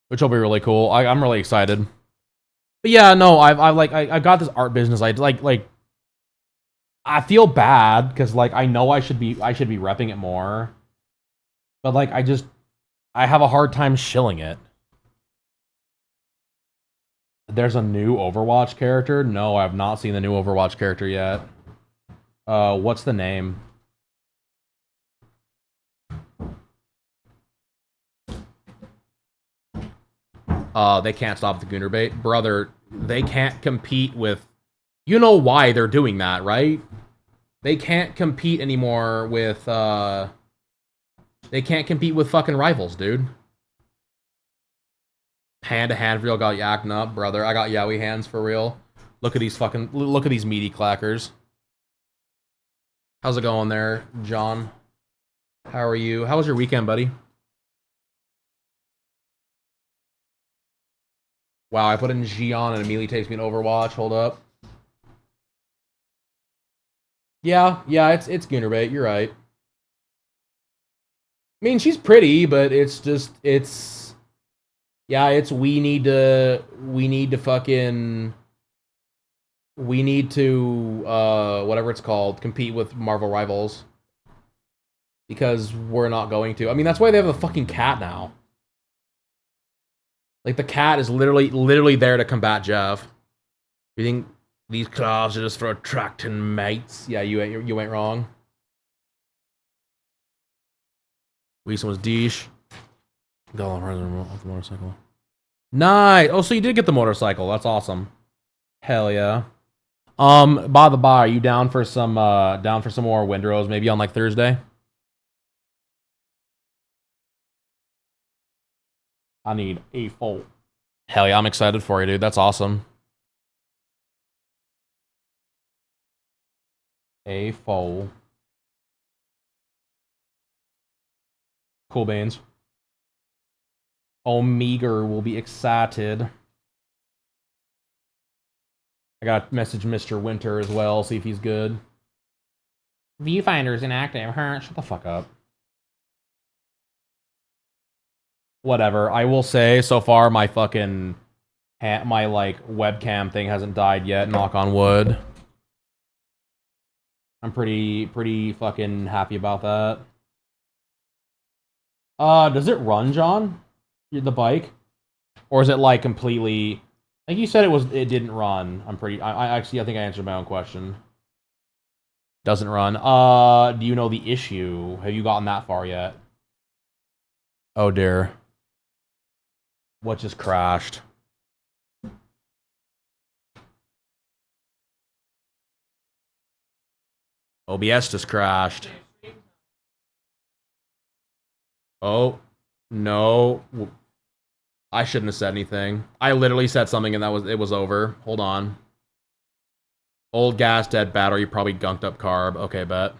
Which will be really cool. I'm really excited. But yeah, no, I got this art business. I like I feel bad because like I know I should be repping it more, but like I have a hard time shilling it. There's a new Overwatch character? No, I have not seen the new Overwatch character yet. What's the name? They can't stop the Gooner bait. Brother, they can't compete with... You know why they're doing that, right? They can't compete anymore with, They can't compete with fucking rivals, dude. Panda hand for real got yakking up, brother. I got yaoi hands for real. Look at these meaty clackers. How's it going there, John? How are you? How was your weekend, buddy? Wow, I put in Xion and it immediately takes me to Overwatch. Hold up. Yeah, it's Goonerbait. You're right. I mean, she's pretty, but it's just, yeah, we need to whatever it's called, compete with Marvel rivals. Because we're not going to. I mean, that's why they have the fucking cat now. Like, the cat is literally there to combat Jeff. You think these claws are just for attracting mates? Yeah, you ain't wrong. Weasel was Deesh. Got off the motorcycle. Nice! Oh, so you did get the motorcycle. That's awesome. Hell yeah. By the by, are you down for some more Windrows, maybe on like Thursday? I need a full. Hell yeah, I'm excited for you, dude. That's awesome. A full. Cool beans. Omega will be excited. I got to message Mr. Winter as well, see if he's good. Viewfinder's inactive. Shut the fuck up. Whatever. I will say, so far, my fucking... my, like, webcam thing hasn't died yet, knock on wood. I'm pretty fucking happy about that. Does it run, John? The bike? Or is it, like, completely... I think you said it didn't run. I think I answered my own question. Doesn't run. Do you know the issue? Have you gotten that far yet? Oh, dear. What just crashed? OBS just crashed. Oh, no. I shouldn't have said anything. I literally said something and it was over. Hold on. Old gas, dead battery, probably gunked up carb. Okay, bet.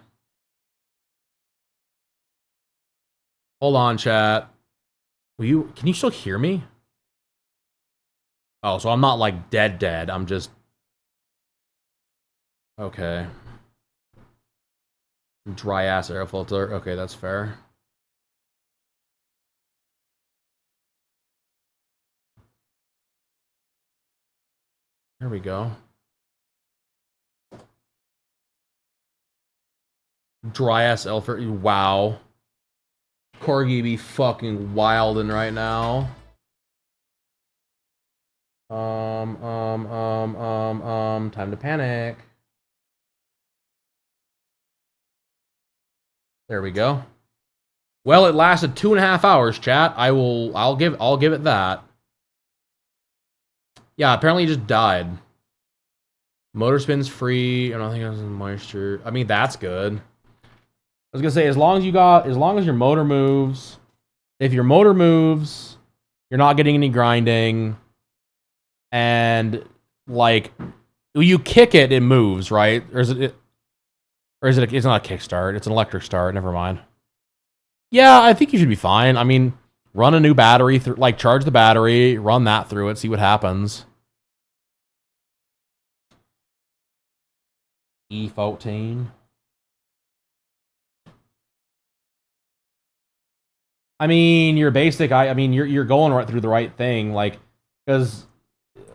Hold on, chat. Can you still hear me? Oh, so I'm not like dead. I'm just... Okay. Dry ass air filter. Okay, that's fair. There we go. Dry ass Elfer. Wow. Corgi be fucking wildin' right now. Time to panic. There we go. Well, it lasted 2.5 hours, chat. I'll give it that. Yeah, apparently it just died. Motor spin's free. I don't think it has moisture. I mean, that's good. I was gonna say, as long as your motor moves, if your motor moves, you're not getting any grinding, and like you kick it, it moves, right? Or is it? Or is it? It's not a kickstart. It's an electric start. Never mind. Yeah, I think you should be fine. I mean, run a new battery through, like charge the battery, run that through it, see what happens. E14. I mean, your basic. I mean, you're going right through the right thing, like, because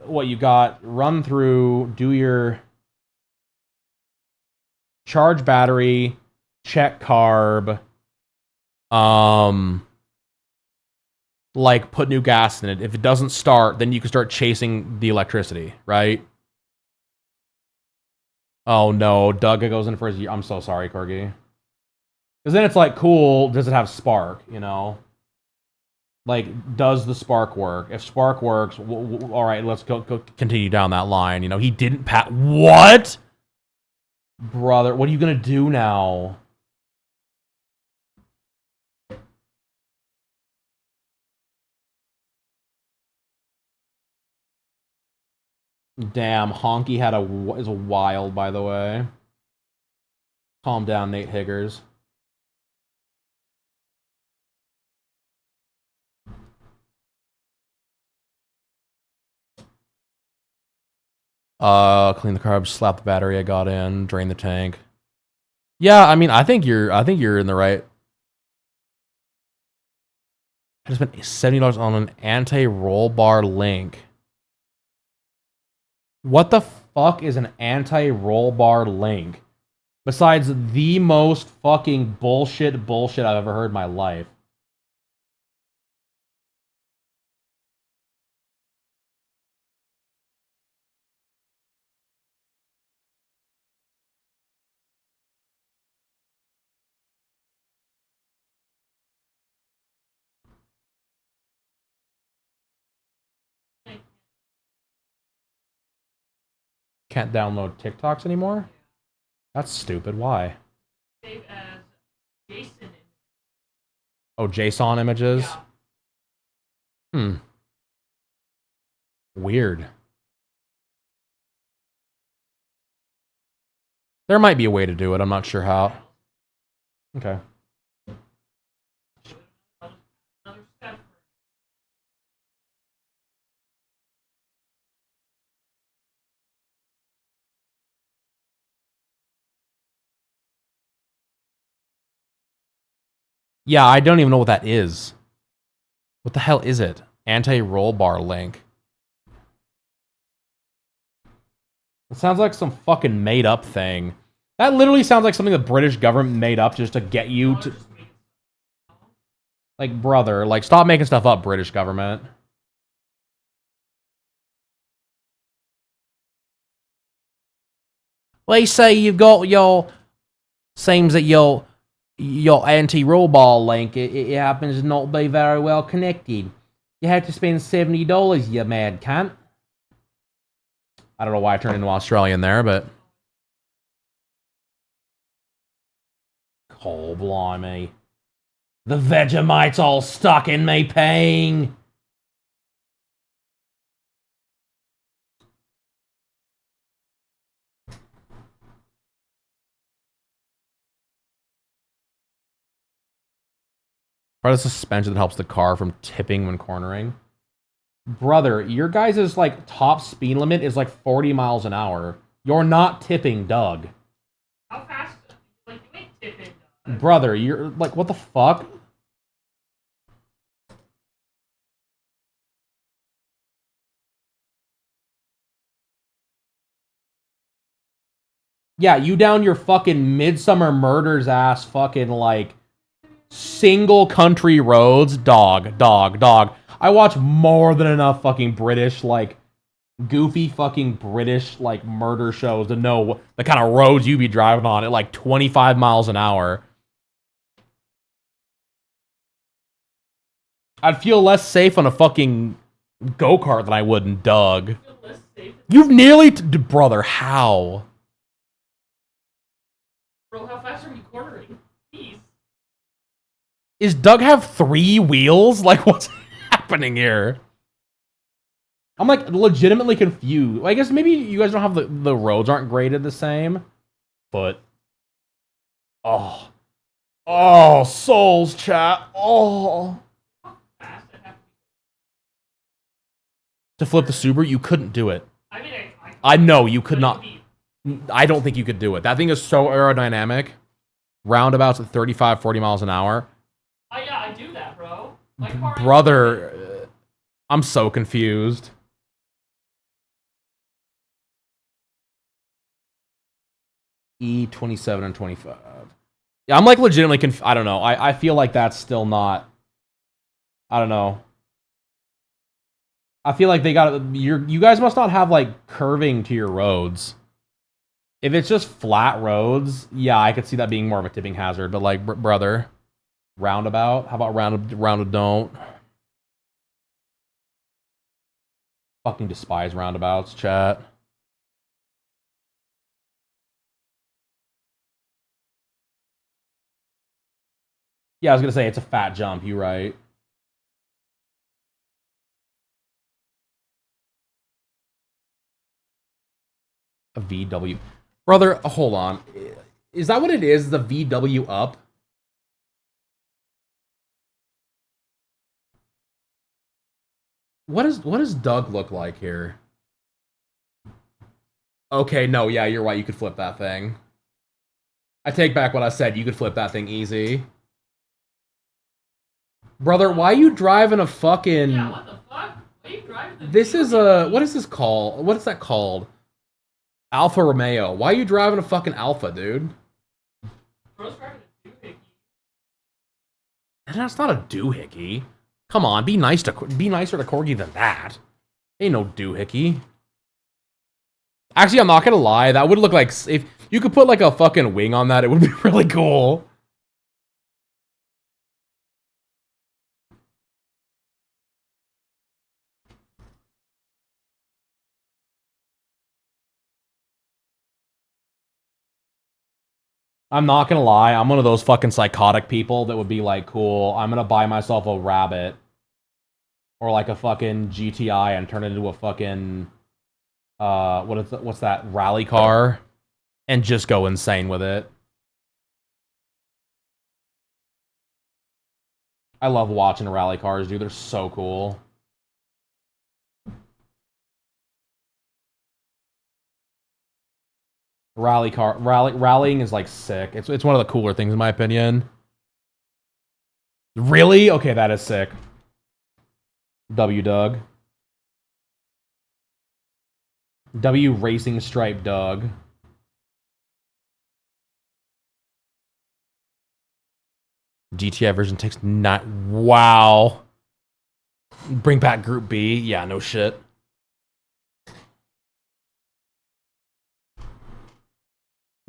what you got, run through, do your charge battery, check carb, like put new gas in it. If it doesn't start, then you can start chasing the electricity, right? Oh no, Doug goes in for his. I'm so sorry, Corgi. Because then it's like, cool, does it have spark, you know? Like, does the spark work? If spark works, all right, let's go continue down that line. You know, he didn't pat. What? Brother, what are you going to do now? Damn, Honky is a wild, by the way. Calm down, Nate Higgers. Clean the carbs, slap the battery I got in, drain the tank. Yeah, I mean, I think you're in the right. I just spent $70 on an anti-roll bar link. What the fuck is an anti-roll bar link? Besides the most fucking bullshit I've ever heard in my life. Can't download TikToks anymore? That's stupid. Why? Save as JSON. Oh, JSON images? Yeah. Weird. There might be a way to do it. I'm not sure how. Okay. Yeah, I don't even know what that is. What the hell is it? Anti-roll bar link. It sounds like some fucking made-up thing. That literally sounds like something the British government made up just to get you to... Like, brother, like, stop making stuff up, British government. They say you've got your... Seems that your anti-roll bar link, it happens to not be very well connected. You have to spend $70, you mad cunt. I don't know why I turned into Australian there, but... Oh, blimey. The Vegemite's all stuck in me paying. Part of the suspension that helps the car from tipping when cornering. Brother, your guys' like top speed limit is like 40 miles an hour. You're not tipping, Doug. How fast? Like, you ain't tipping, Doug. Brother, you're like, what the fuck? Yeah, you down your fucking Midsummer Murders ass fucking like single country roads, dog. I watch more than enough fucking British like goofy fucking British like murder shows to know the kind of roads you be driving on at like 25 miles an hour. I'd feel less safe on a fucking go-kart than I would in Doug. You've nearly brother, how? Bro, how fast are you cornering? Jeez. Is Doug have 3 wheels? Like, what's happening here? I'm like legitimately confused. I guess maybe you guys don't have the roads aren't graded the same, but Oh. Oh, souls, chat. Oh. To flip the Subaru, you couldn't do it. I mean, I know, you could not. I don't think you could do it. That thing is so aerodynamic. Roundabouts at 35, 40 miles an hour. Yeah, I do that, bro. Brother, I'm so confused. E27 and 25. Yeah, I'm like legitimately I don't know. I feel like that's still not. I don't know. I feel like they got you guys must not have like curving to your roads. If it's just flat roads, yeah, I could see that being more of a tipping hazard. But like, brother, roundabout. How about rounded don't? Fucking despise roundabouts, chat. Yeah, I was gonna say it's a fat jump. You right. A VW. Brother, hold on. Is that what it is? The VW up? What does Doug look like here? Okay, no, yeah, you're right. You could flip that thing. I take back what I said. You could flip that thing easy. Brother, why are you driving a fucking... Yeah, what the fuck? Why are you driving this is a... What is this called? What is that called? Alfa Romeo. Why are you driving a fucking Alfa, dude? Bro's driving a doohickey. That's not a doohickey. Come on, be nicer to Corgi than that. Ain't no doohickey. Actually, I'm not gonna lie. That would look like... If you could put like a fucking wing on that, it would be really cool. I'm not gonna lie, I'm one of those fucking psychotic people that would be like, cool, I'm gonna buy myself a Rabbit. Or like a fucking GTI and turn it into a fucking... what's that? Rally car? And just go insane with it. I love watching rally cars, dude. They're so cool. Rallying is like sick. It's one of the cooler things in my opinion. Really? Okay, that is sick. W Doug. W Racing Stripe Doug. GTI version takes not... Wow. Bring back Group B? Yeah, no shit.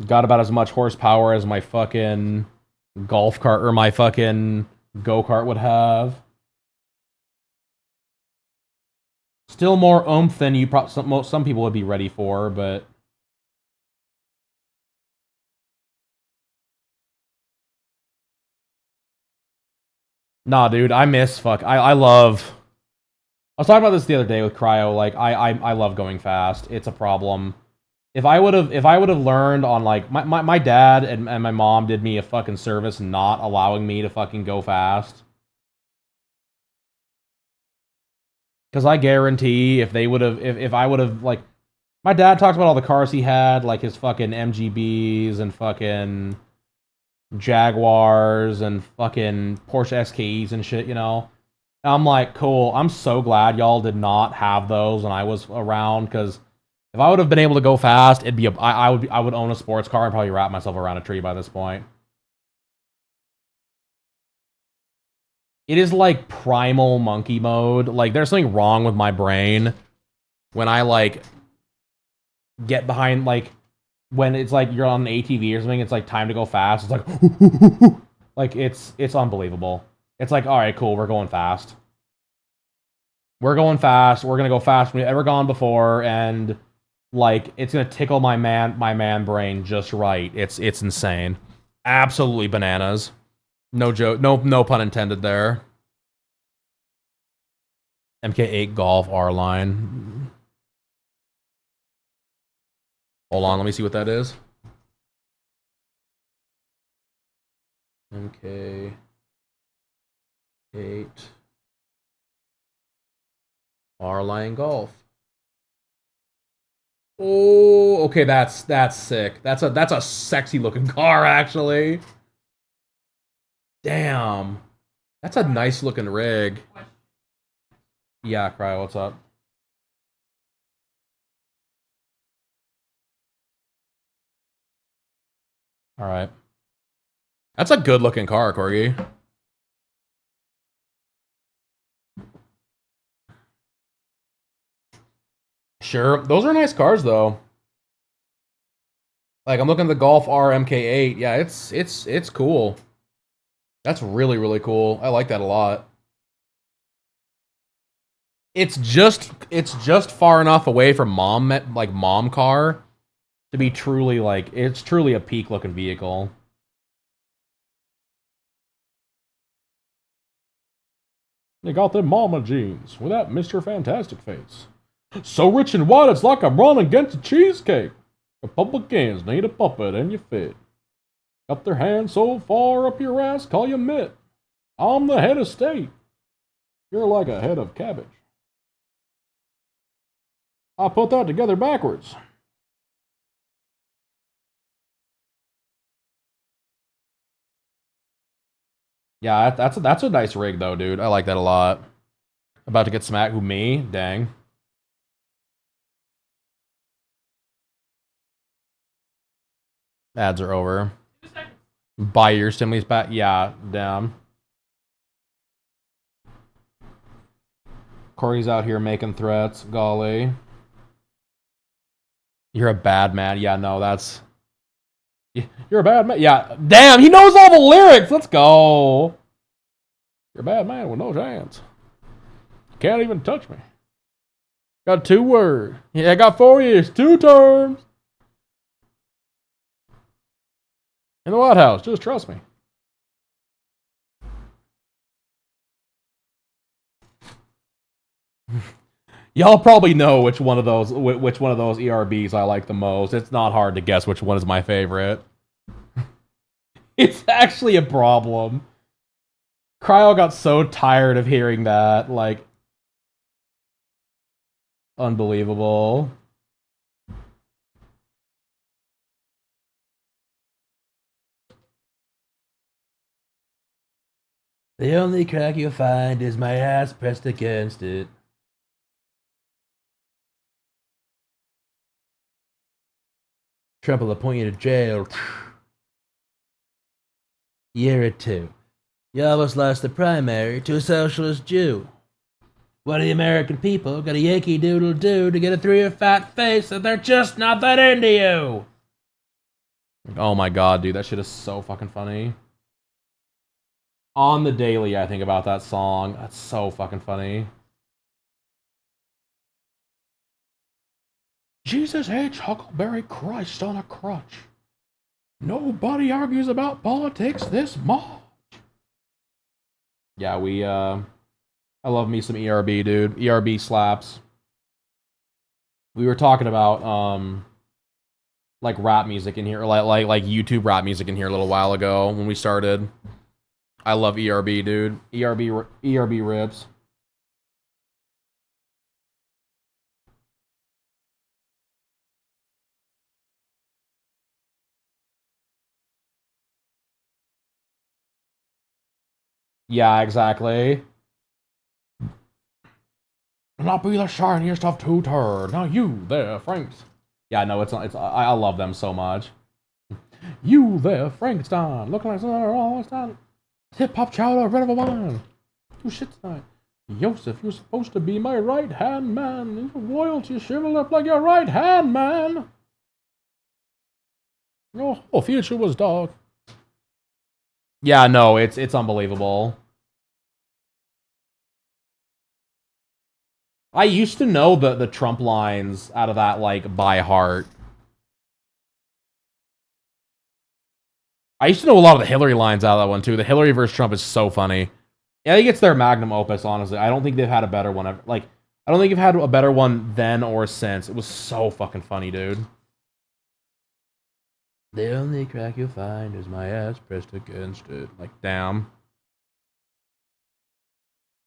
Got about as much horsepower as my fucking golf cart or my fucking go-kart would have. Still more oomph than you some people would be ready for, but... Nah, dude, I miss I love... I was talking about this the other day with Cryo, like, I love going fast. It's a problem. If I would have learned on, like, my dad and my mom did me a fucking service not allowing me to fucking go fast. Because I guarantee if they would have, if I would have, like, my dad talked about all the cars he had, like his fucking MGBs and fucking Jaguars and fucking Porsche SKEs and shit, you know? And I'm like, cool, I'm so glad y'all did not have those when I was around, because if I would have been able to go fast, it'd be I would own a sports car and probably wrap myself around a tree by this point. It is like primal monkey mode. Like, there's something wrong with my brain when I, like, get behind, like, when it's like you're on an ATV or something, it's like time to go fast. It's like, like, it's unbelievable. It's like, all right, cool, we're going fast. We're going fast. We're gonna go faster than we've ever gone before, and like, it's gonna tickle my man brain just right. It's insane. Absolutely bananas. No joke. No pun intended there. MK8 Golf R line. Hold on, let me see what that is. MK 8 R-Line Golf. Oh, okay, that's sick. That's a sexy looking car, actually. Damn. That's a nice looking rig. Yeah, Cryo, what's up? Alright. That's a good looking car, Corgi. Sure. Those are nice cars though. Like I'm looking at the Golf R MK8. Yeah, it's cool. That's really cool. I like that a lot. It's just far enough away from mom car to be truly like it's truly a peak looking vehicle. They got them mama jeans with that Mr. Fantastic face. So rich and white, it's like I'm running against a cheesecake. Republicans need a puppet and you fit. Up their hands so far up your ass, call you mitt. I'm the head of state. You're like a head of cabbage. I put that together backwards. Yeah, that's a nice rig though, dude. I like that a lot. About to get smacked. Who, me? Dang. Ads are over. Buy your Stimley's back. Yeah, damn. Corey's out here making threats. Golly. You're a bad man. Yeah, no, that's... You're a bad man. Yeah, damn, he knows all the lyrics. Let's go. You're a bad man with no chance. Can't even touch me. Got 2 words. Yeah, I got 4 years. 2 terms. In the White House. Just trust me. Y'all probably know which one of those ERBs I like the most. It's not hard to guess which one is my favorite. It's actually a problem. Cryo got so tired of hearing that, like, unbelievable. The only crack you'll find is my ass pressed against it. Trump will appoint you to jail. Year or 2. You almost lost the primary to a socialist Jew. What do the American people got a Yankee Doodle do to get it through your fat face that they're just not that into you? Oh my god, dude, that shit is so fucking funny. On the daily, I think about that song. That's so fucking funny. Jesus H. Huckleberry Christ on a crutch. Nobody argues about politics this much. Yeah, I love me some ERB, dude. ERB slaps. We were talking about, like rap music in here, like YouTube rap music in here a little while ago when we started. I love ERB, dude. ERB rips. Yeah, exactly. Not be the shiniest of 2 turds. Now you there, Franks. Yeah, no, it's not. I love them so much. You there, Frankenstein. Looking like something all the time. Hip hop child, a red of a wine. You shit tonight. Joseph, you're supposed to be my right hand man. Royalty shriveled up like your right hand man. Your whole future was dark. Yeah, no, it's unbelievable. I used to know the Trump lines out of that, like, by heart. I used to know a lot of the Hillary lines out of that one, too. The Hillary versus Trump is so funny. Yeah, I think it's their magnum opus, honestly. I don't think they've had a better one ever. Like, I don't think you've had a better one then or since. It was so fucking funny, dude. The only crack you'll find is my ass pressed against it. Like, damn.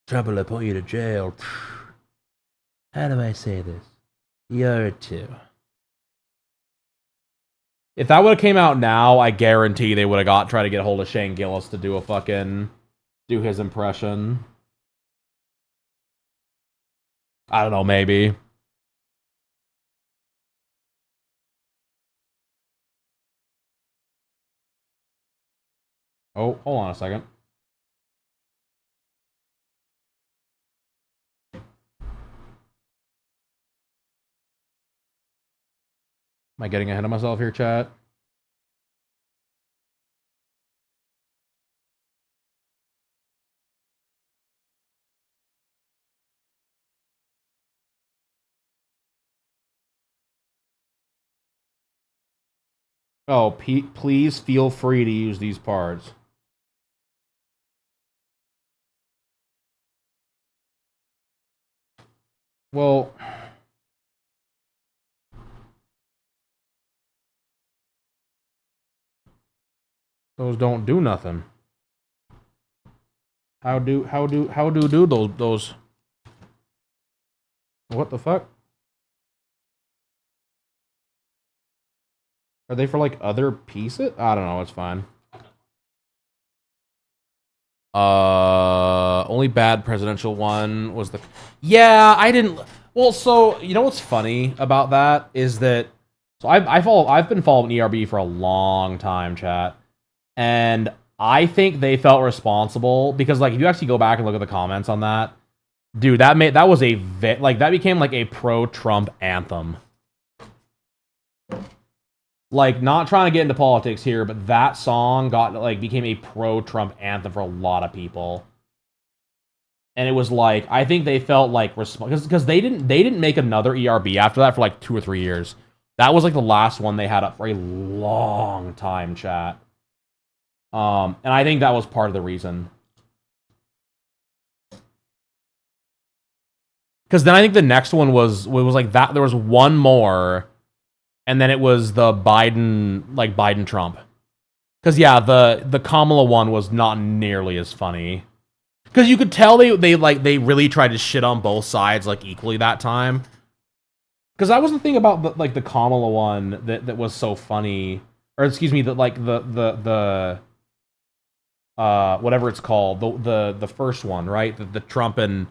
Trouble will put you to jail. How do I say this? You're two. If that would have came out now, I guarantee they would have tried to get a hold of Shane Gillis to do do his impression. I don't know, maybe. Oh, hold on a second. Am I getting ahead of myself here, chat? Oh, please feel free to use these parts. Well, those don't do nothing. How do those? What the fuck? Are they for like other pieces? I don't know, it's fine. Only bad presidential one was the... Yeah, I didn't... Well, so, you know what's funny about that is that... So I've been following ERB for a long time, chat. And I think they felt responsible because, like, if you actually go back and look at the comments on that, dude, that was a... that became, like, a pro-Trump anthem. Like, not trying to get into politics here, but that song became a pro-Trump anthem for a lot of people. And it was like, I think they felt like because they didn't make another ERB after that for like 2 or 3 years. That was like the last one they had up for a long time, chat. And I think that was part of the reason. Because then I think the next one was like that. There was one more. And then it was the Biden Trump. Because yeah, the Kamala one was not nearly as funny. Because you could tell they really tried to shit on both sides like equally that time. Because that was the thing about the Kamala one that was so funny, or excuse me, that the whatever it's called, the first one, right? The Trump and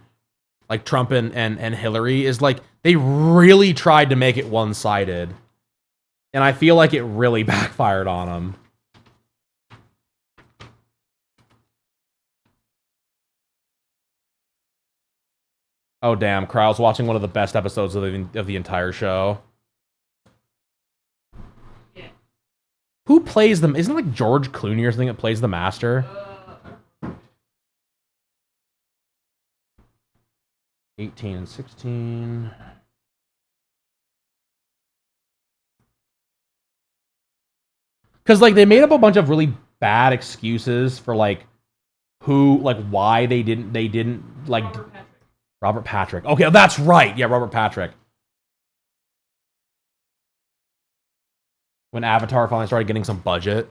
Hillary is like they really tried to make it one-sided. And I feel like it really backfired on them. Oh, damn. Kryle's watching one of the best episodes of the entire show. Yeah. Who plays them? Isn't it like George Clooney or something that plays the Master? 18 and 16... Because, like, they made up a bunch of really bad excuses for, like, why they didn't, like... Robert Patrick. Okay, that's right! Yeah, Robert Patrick. When Avatar finally started getting some budget.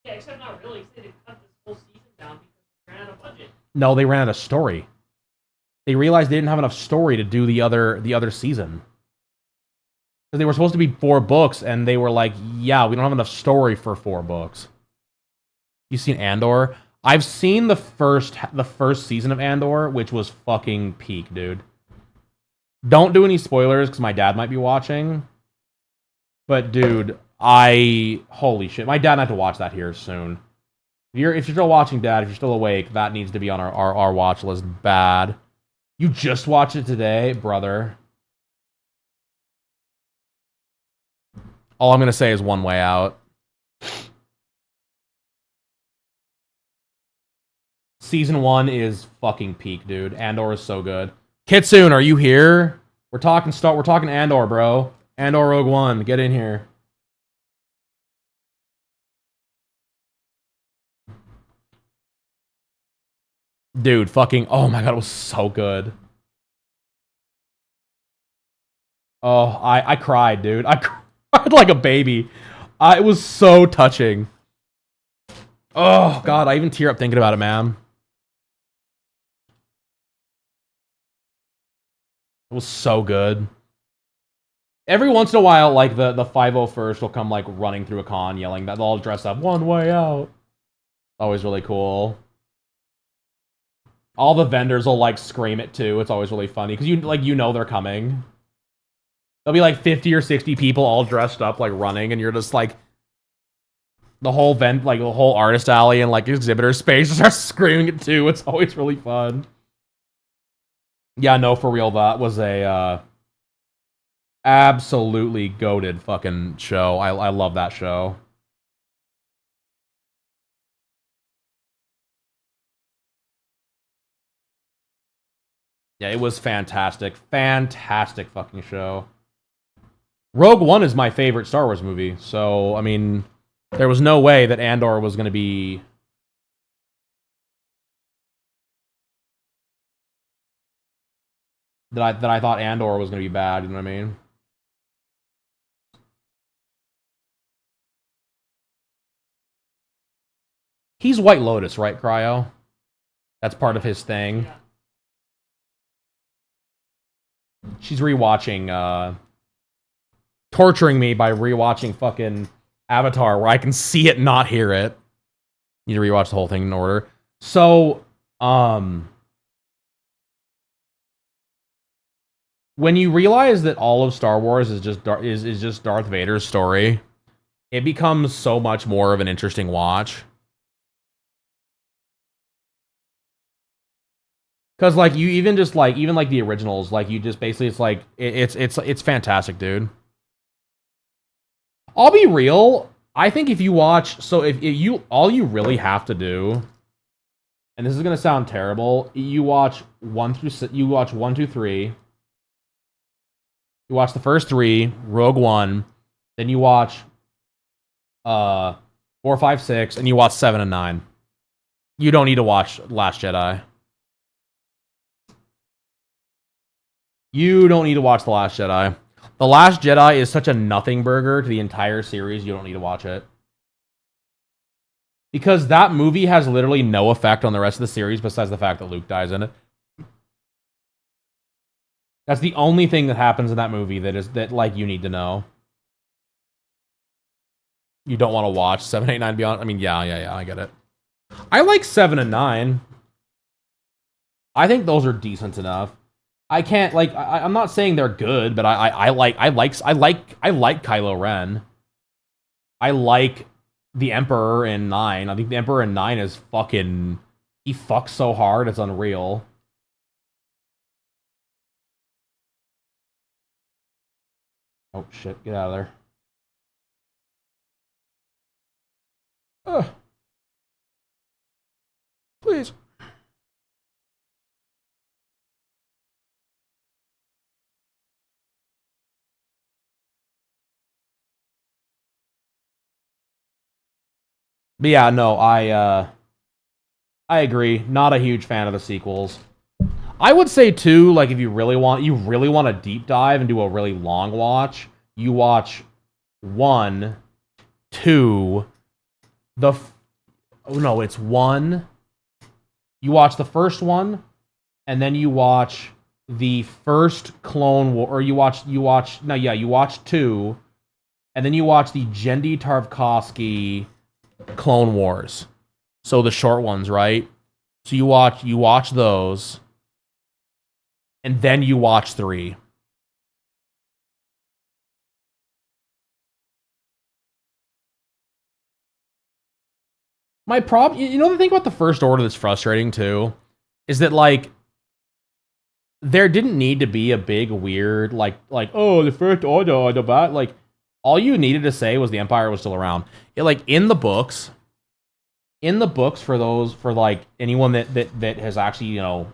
Yeah, except not really. They cut this whole season down because they ran out of budget. No, they ran out of story. They realized they didn't have enough story to do the other season. Because they were supposed to be 4 books, and they were like, yeah, we don't have enough story for 4 books. You seen Andor? I've seen the first season of Andor, which was fucking peak, dude. Don't do any spoilers, because my dad might be watching. But, dude, holy shit. My dad had to watch that here soon. If you're still watching, Dad, if you're still awake, that needs to be on our watch list bad. You just watched it today, brother. All I'm going to say is One Way Out. Season 1 is fucking peak, dude. Andor is so good. Kitsune, are you here? We're talking Andor, bro. Andor Rogue One, get in here. Dude, fucking, oh my god, it was so good. Oh, I cried, dude. cried like a baby. It was so touching. Oh, God, I even tear up thinking about it, man. It was so good. Every once in a while, like, the 501st will come, like, running through a con, yelling that they'll all dress up, one way out. Always really cool. All the vendors will, like, scream it, too. It's always really funny, because you know they're coming. There'll be, like, 50 or 60 people all dressed up, like, running, and you're just, like... The whole the whole artist alley and, like, exhibitor space starts screaming it, too. It's always really fun. Yeah, no, for real, that was a, absolutely goated fucking show. I love that show. Yeah, it was fantastic. Fantastic fucking show. Rogue One is my favorite Star Wars movie, so, I mean, there was no way that Andor was going to be... That I thought Andor was going to be bad, you know what I mean? He's White Lotus, right, Cryo? That's part of his thing. Yeah. She's rewatching, torturing me by rewatching fucking Avatar, where I can see it, not hear it. Need to rewatch the whole thing in order. So, when you realize that all of Star Wars is just Darth Vader's story, it becomes so much more of an interesting watch. Because, like, you even just, like, even, like, the originals, like, you just basically, it's, like, it's fantastic, dude. I'll be real, I think if you watch, so if you, all you really have to do, and this is gonna sound terrible, you watch 1 through 3, you watch the first 3, Rogue One, then you watch, 4, 5, 6, and you watch 7 and 9. You don't need to watch Last Jedi. You don't need to watch The Last Jedi. The Last Jedi is such a nothing burger to the entire series, you don't need to watch it. Because that movie has literally no effect on the rest of the series besides the fact that Luke dies in it. That's the only thing that happens in that movie that like you need to know. You don't want to watch 7, 8, 9 Beyond. I mean, yeah, I get it. I like 7 and 9. I think those are decent enough. I can't like. I'm not saying they're good, but I like Kylo Ren. I like the Emperor in 9. I think the Emperor in 9 is fucking. He fucks so hard, it's unreal. Oh shit! Get out of there. Ugh. Please. But yeah, no, I agree. Not a huge fan of the sequels. I would say too, like if you really want a deep dive and do a really long watch, you watch 1, 2, it's 1. You watch the first one, and then you watch the first Clone War, or you watch 2, and then you watch the Genndy Tartakovsky Clone Wars. So the short ones, right? So you watch those, and then you watch 3. My problem, you know, the thing about the First Order that's frustrating too, is that like there didn't need to be a big weird like oh the First Order the bad, like all you needed to say was the Empire was still around. It, like in the books for like anyone that has actually, you know,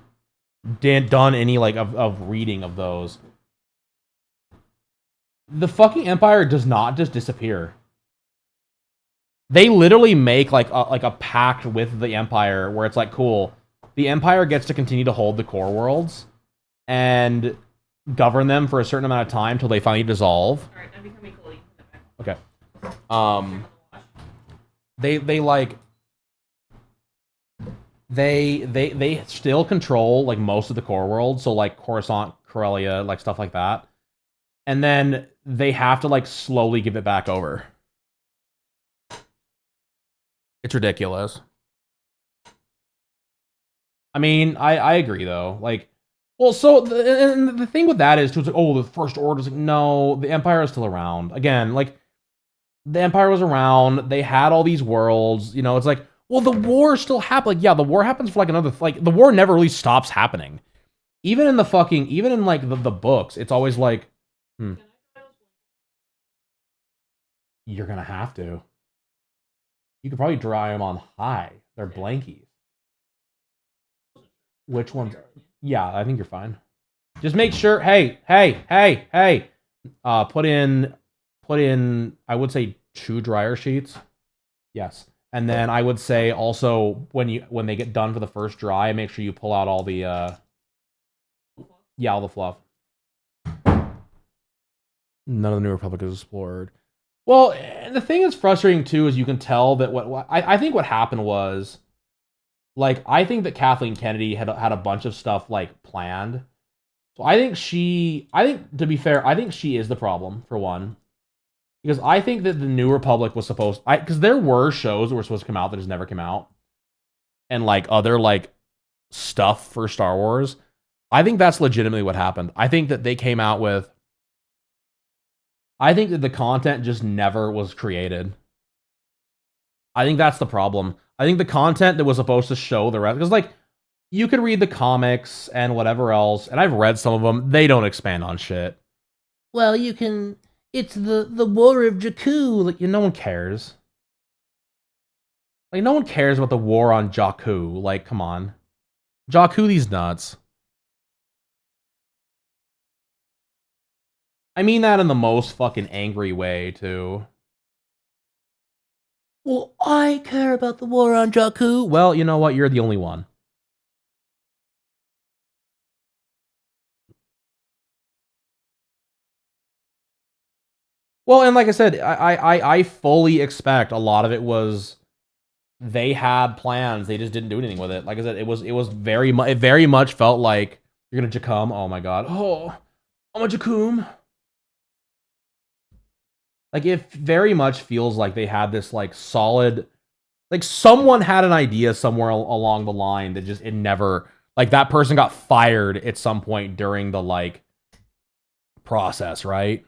done any like of reading of those, the fucking Empire does not just disappear. They literally make like a pact with the Empire where it's like, cool, the Empire gets to continue to hold the core worlds and govern them for a certain amount of time till they finally dissolve. Alright, I'm becoming cool. Okay. They like they still control like most of the core world, so like Coruscant, Corellia, like stuff like that. And then they have to like slowly give it back over. It's ridiculous. I mean, I agree though. Like, well, so the thing with that is, too, it's like, oh, the First Order is like, no, the Empire is still around. Again, like, the Empire was around. They had all these worlds. You know, it's like, well, the war still happened. Like, yeah, the war happens for like another. Like, the war never really stops happening. Even in the fucking, even in like the books, it's always like, you're gonna have to. You could probably dry them on high. They're blankies. Which ones? Yeah, I think you're fine. Just make sure. Hey. Put in. I would say 2 dryer sheets. Yes, and then I would say also when they get done for the first dry, make sure you pull out all the all the fluff. None of the New Republic is explored. Well, the thing that's frustrating too is you can tell that I think what happened was, like, I think that Kathleen Kennedy had a bunch of stuff like planned. So I think to be fair, I think she is the problem for one, because I think that the New Republic was because there were shows that were supposed to come out that just never came out, and like other like stuff for Star Wars. I think that's legitimately what happened. I think that they came out with. I think that the content just never was created. I think that's the problem. I think the content that was supposed to show the rest, because like you could read the comics and whatever else, and I've read some of them. They don't expand on shit. Well, you can. It's the War of Jakku. Like, no one cares. Like, no one cares about the war on Jakku. Like, come on, Jakku, these nuts. I mean that in the most fucking angry way, too. Well, I care about the war on Jakku. Well, you know what? You're the only one. Well, and like I said, I fully expect a lot of it was they had plans, they just didn't do anything with it. Like I said, it very much felt like you're gonna Jakkum. Oh my god. Oh, I'm a Jakkum. Like, it very much feels like they had this like solid, like someone had an idea somewhere along the line that just it never, like, that person got fired at some point during the like process, right?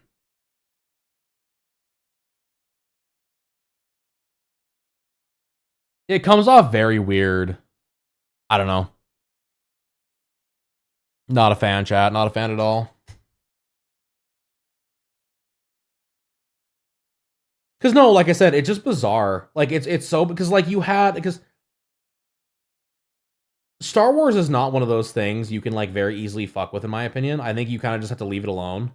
It comes off very weird. I don't know. Not a fan, chat. Not a fan at all. Because no, like I said, it's just bizarre. Like, it's so, because like because Star Wars is not one of those things you can like very easily fuck with, in my opinion. I think you kind of just have to leave it alone.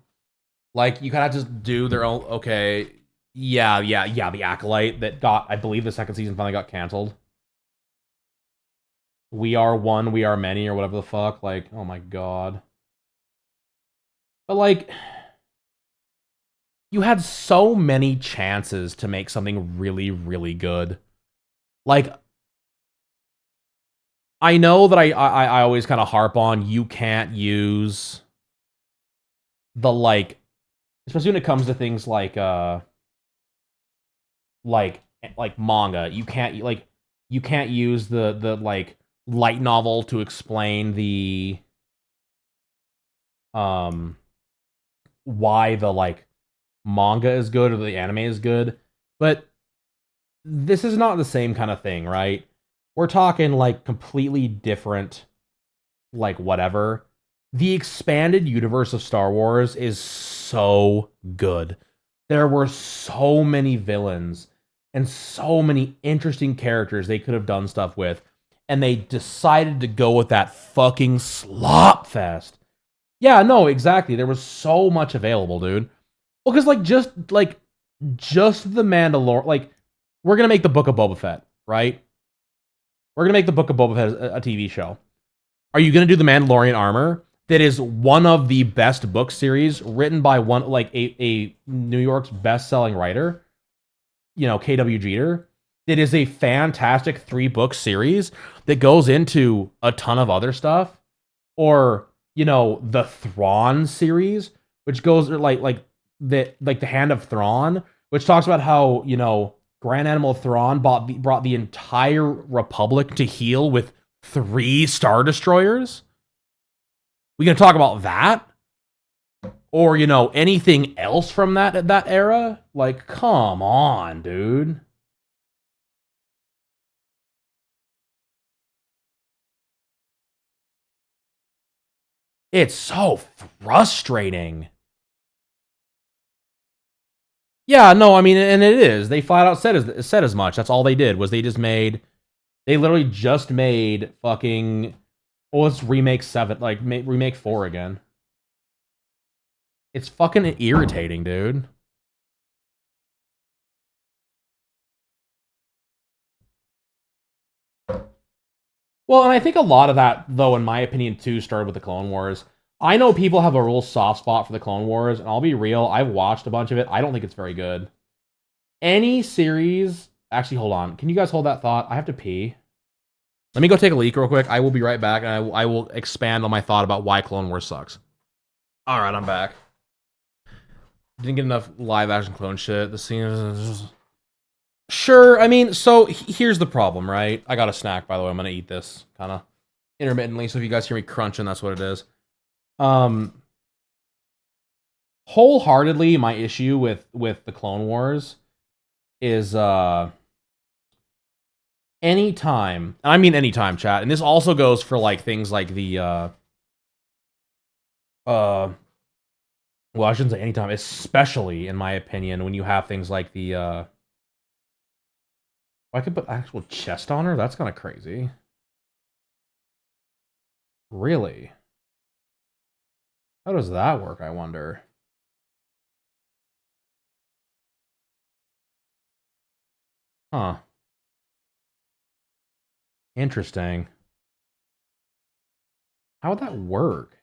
Like, you kind of just do their own. Okay, yeah. The Acolyte that got, I believe, the second season finally got canceled. We are one, we are many, or whatever the fuck. Like, oh my god. But like, you had so many chances to make something really, really good. Like, I know that I always kind of harp on you can't use the like, especially when it comes to things like manga. You can't use the like light novel to explain the why the like manga is good or the anime is good. But this is not the same kind of thing, right? We're talking like completely different, like whatever. The expanded universe of Star Wars is so good. There were so many villains and so many interesting characters they could have done stuff with, and they decided to go with that fucking slop fest. Yeah, no, exactly. There was so much available, dude. Well, because just the Mandalorian, like, we're gonna make the Book of Boba Fett, right? We're gonna make the Book of Boba Fett a TV show. Are you gonna do the Mandalorian armor? that is one of the best book series written by one like a New York's best-selling writer, you know, KW Jeter. It is a fantastic 3-book series that goes into a ton of other stuff. Or, you know, the Thrawn series, which goes like the Hand of Thrawn, which talks about how, you know, Grand Admiral Thrawn brought the entire Republic to heel with 3 Star Destroyers. We gonna talk about that? Or, you know, anything else from that era? Like, come on, dude. It's so frustrating. Yeah, no, I mean, and it is. They flat out said as much. That's all they did was they literally just made fucking. Oh, let's remake 7, like remake 4 again. It's fucking irritating, dude. Well, and I think a lot of that, though, in my opinion, too, started with the Clone Wars. I know people have a real soft spot for the Clone Wars, and I'll be real, I've watched a bunch of it. I don't think it's very good. Any series... Actually, hold on. Can you guys hold that thought? I have to pee. Let me go take a leak real quick. I will be right back, and I will expand on my thought about why Clone Wars sucks. Alright, I'm back. Didn't get enough live-action clone shit. The scene is... Sure, I mean, so here's the problem, right? I got a snack, by the way. I'm gonna eat this kind of intermittently, so if you guys hear me crunching, that's what it is. Wholeheartedly, my issue with the Clone Wars is anytime, and I mean anytime, chat, and this also goes for like things like the well, I shouldn't say anytime, especially in my opinion, when you have things like the I could put actual chest on her? That's kind of crazy. Really? How does that work, I wonder? Huh. Interesting. How would that work?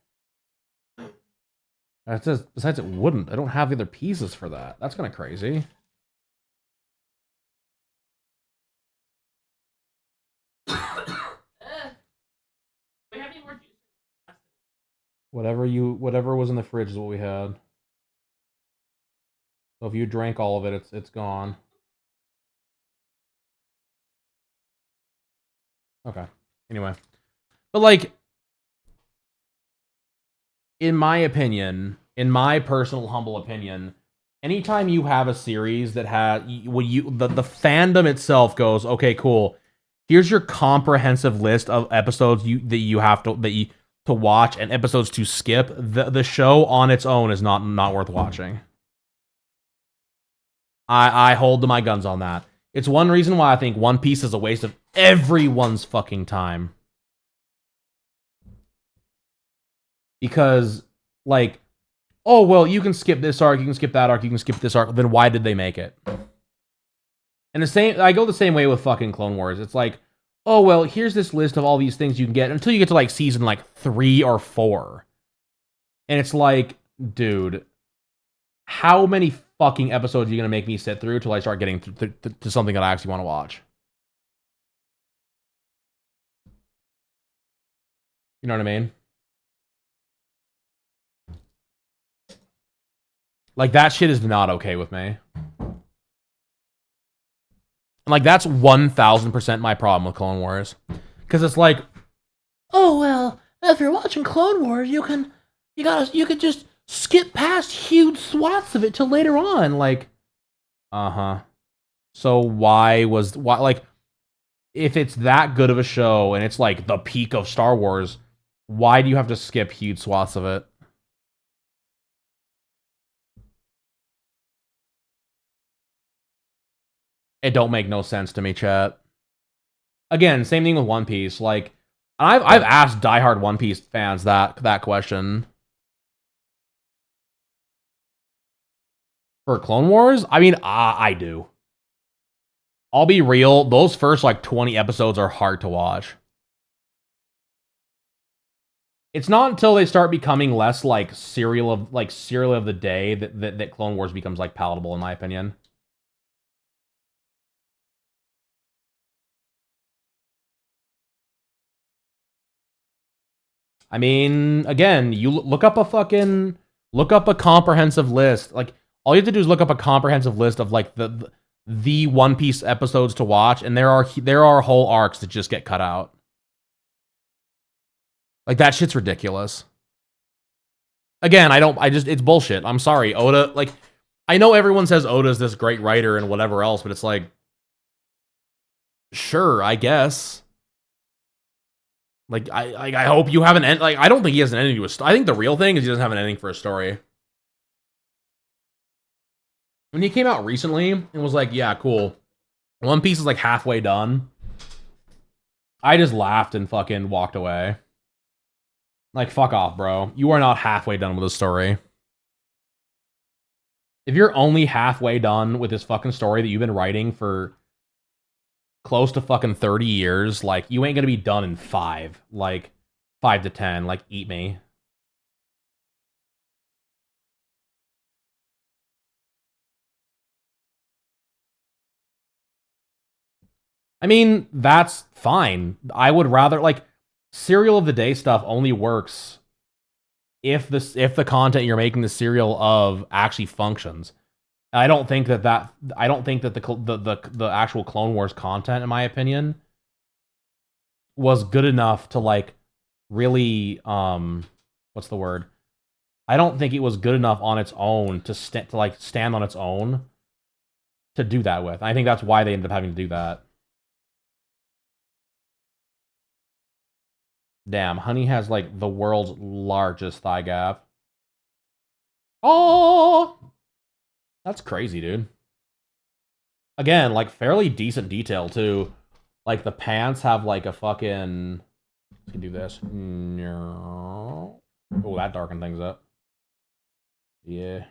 That says, besides it wouldn't. I don't have the other pieces for that. That's kind of crazy. Whatever was in the fridge is what we had. So if you drank all of it, it's gone. Okay. Anyway. But like in my opinion, in my personal humble opinion, anytime you have a series that has the fandom itself goes, okay, cool. Here's your comprehensive list of episodes that you have to watch and episodes to skip. The show on its own is not worth watching. I hold to my guns on that. It's one reason why I think One Piece is a waste of everyone's fucking time. Because, like, oh, well, you can skip this arc, you can skip that arc, you can skip this arc, then why did they make it? And I go the same way with fucking Clone Wars. It's like, oh, well, here's this list of all these things you can get until you get to, like, season, like, 3 or 4. And it's like, dude, how many fucking episodes are you going to make me sit through till I start getting to something that I actually want to watch? You know what I mean? Like, that shit is not okay with me. And, like, that's 1000% my problem with Clone Wars. Because it's like, oh, well, if you're watching Clone Wars, you could just skip past huge swaths of it till later on. Like, so why, like, if it's that good of a show and it's like the peak of Star Wars, why do you have to skip huge swaths of it? It don't make no sense to me, chat. Again, same thing with One Piece. Like, I've asked diehard One Piece fans that question. For Clone Wars? I mean, I do. I'll be real, those first, like, 20 episodes are hard to watch. It's not until they start becoming less like serial of the day that Clone Wars becomes like palatable, in my opinion. I mean, again, you look up a comprehensive list. Like, all you have to do is look up a comprehensive list of like the One Piece episodes to watch, and there are whole arcs that just get cut out. Like, that shit's ridiculous. Again, it's bullshit. I'm sorry, Oda. Like, I know everyone says Oda's this great writer and whatever else, but it's like, sure, I guess. Like, I hope you have an end. Like, I don't think he has an ending to his. I think the real thing is he doesn't have an ending for a story. When he came out recently and was like, yeah, cool, One Piece is like halfway done, I just laughed and fucking walked away. Like, fuck off, bro. You are not halfway done with a story. If you're only halfway done with this fucking story that you've been writing for close to fucking 30 years, like, you ain't gonna be done in 5. Like, 5 to 10. Like, eat me. I mean, that's fine. I would rather, like, serial of the day stuff only works if the content you're making the serial of actually functions. I don't think that the actual Clone Wars content, in my opinion, was good enough to like really what's the word? I don't think it was good enough on its own to stand on its own to do that with. I think that's why they ended up having to do that. Damn, Honey has like the world's largest thigh gap. Oh, that's crazy, dude. Again, like, fairly decent detail too. Like, the pants have like a fucking. Let's do this. Oh, that darkened things up. Yeah.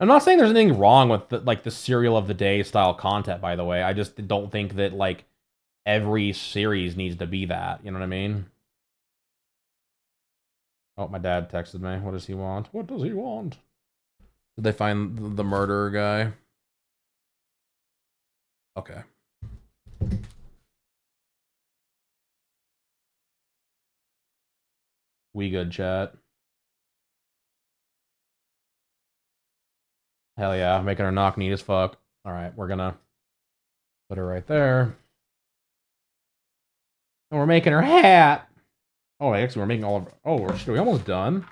I'm not saying there's anything wrong with the serial of the day style content, by the way. I just don't think that like every series needs to be that. You know what I mean? Oh, my dad texted me. What does he want? What does he want? Did they find the murderer guy? Okay. We good, chat. Hell yeah, making her knock neat as fuck. Alright, we're gonna put her right there. And we're making her hat. Oh, actually, we're making all of her. Oh, are we almost done?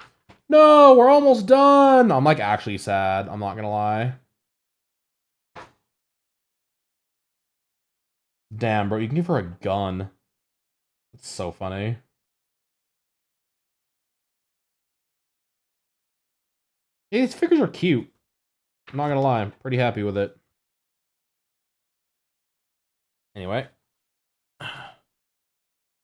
No, we're almost done! I'm like actually sad, I'm not gonna lie. Damn, bro, you can give her a gun. That's so funny. Hey, these figures are cute. I'm not gonna lie, I'm pretty happy with it. Anyway.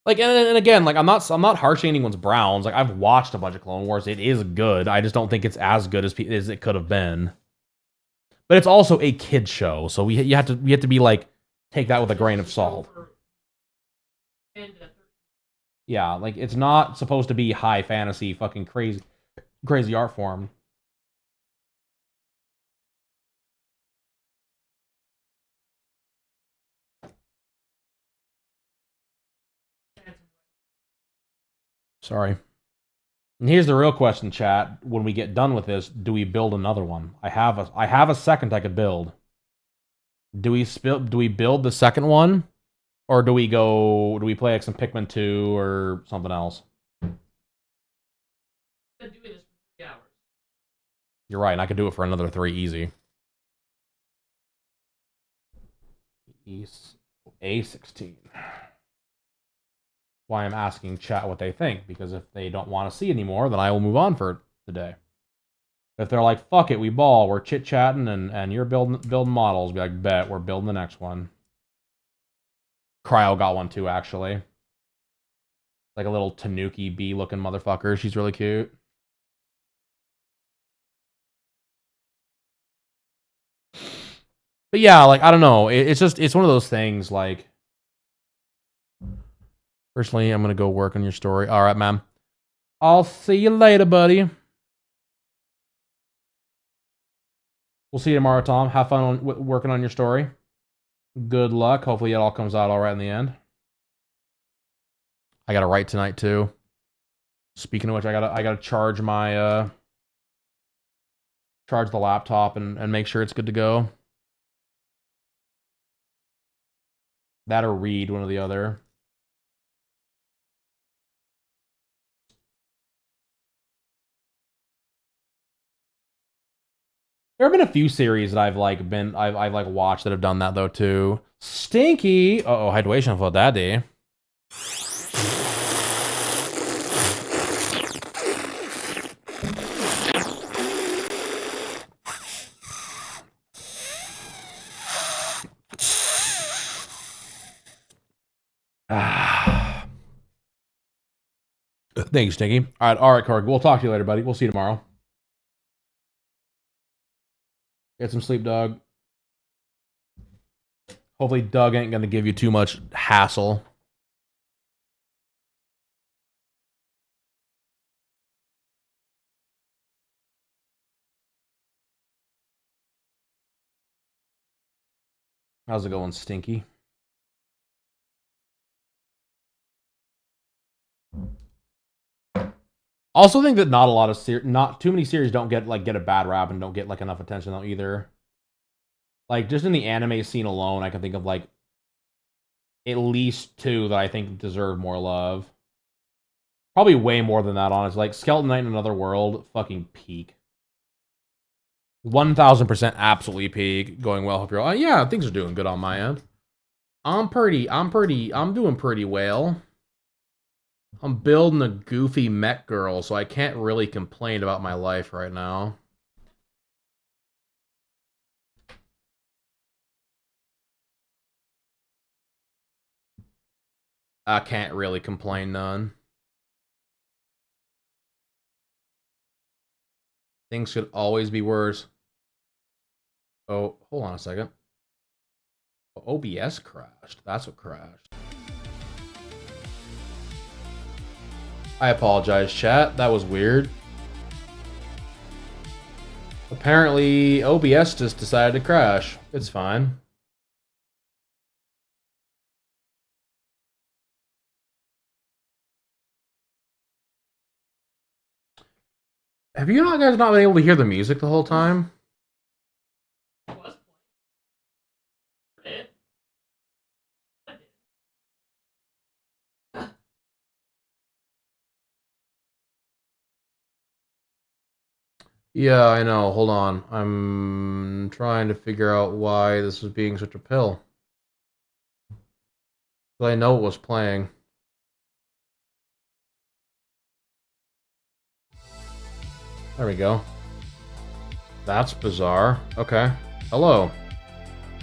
Like, and again, like, I'm not harshing anyone's browns. Like, I've watched a bunch of Clone Wars. It is good. I just don't think it's as good as it could have been. But it's also a kid show, so you have to be like, take that with a grain of salt. Yeah, like, it's not supposed to be high fantasy, fucking crazy art form. Sorry. And here's the real question, chat. When we get done with this, do we build another one? I have a second I could build. Do we build the second one? Or do we play like some Pikmin 2 or something else? You're right, and I could do it for another 3 easy. A16. Why I'm asking chat what they think, because if they don't want to see anymore, then I will move on for today. If they're like, fuck it, we ball, we're chit-chatting, and you're building models, be like, bet, we're building the next one. Cryo got one too, actually. Like a little Tanuki bee-looking motherfucker. She's really cute. But yeah, like, I don't know. It's just, it's one of those things, like, personally, I'm going to go work on your story. All right, ma'am. I'll see you later, buddy. We'll see you tomorrow, Tom. Have fun working on your story. Good luck. Hopefully it all comes out all right in the end. I got to write tonight, too. Speaking of which, I gotta charge my, charge the laptop and make sure it's good to go. That or read, one or the other. There have been a few series that I've watched that have done that though too. Stinky. Uh-oh, hydration for daddy. Thanks, Stinky. All right, Korg. We'll talk to you later, buddy. We'll see you tomorrow. Get some sleep, Doug. Hopefully Doug ain't gonna give you too much hassle. How's it going, Stinky? Also think that not too many series don't get a bad rap and don't get like enough attention though either. Like just in the anime scene alone, I can think of like at least 2 that I think deserve more love. Probably way more than that, honestly. Like Skeleton Knight in Another World, fucking peak. 1000% absolutely peak. Going well. Hope you're all. Yeah, things are doing good on my end. I'm doing pretty well. I'm building a goofy mech girl, so I can't really complain about my life right now. I can't really complain none. Things could always be worse. Oh, hold on a second. OBS crashed. That's what crashed. I apologize, chat. That was weird. Apparently, OBS just decided to crash. It's fine. Have you guys not been able to hear the music the whole time? Yeah, I know. Hold on. I'm trying to figure out why this is being such a pill. But I know it was playing. There we go. That's bizarre. Okay. Hello.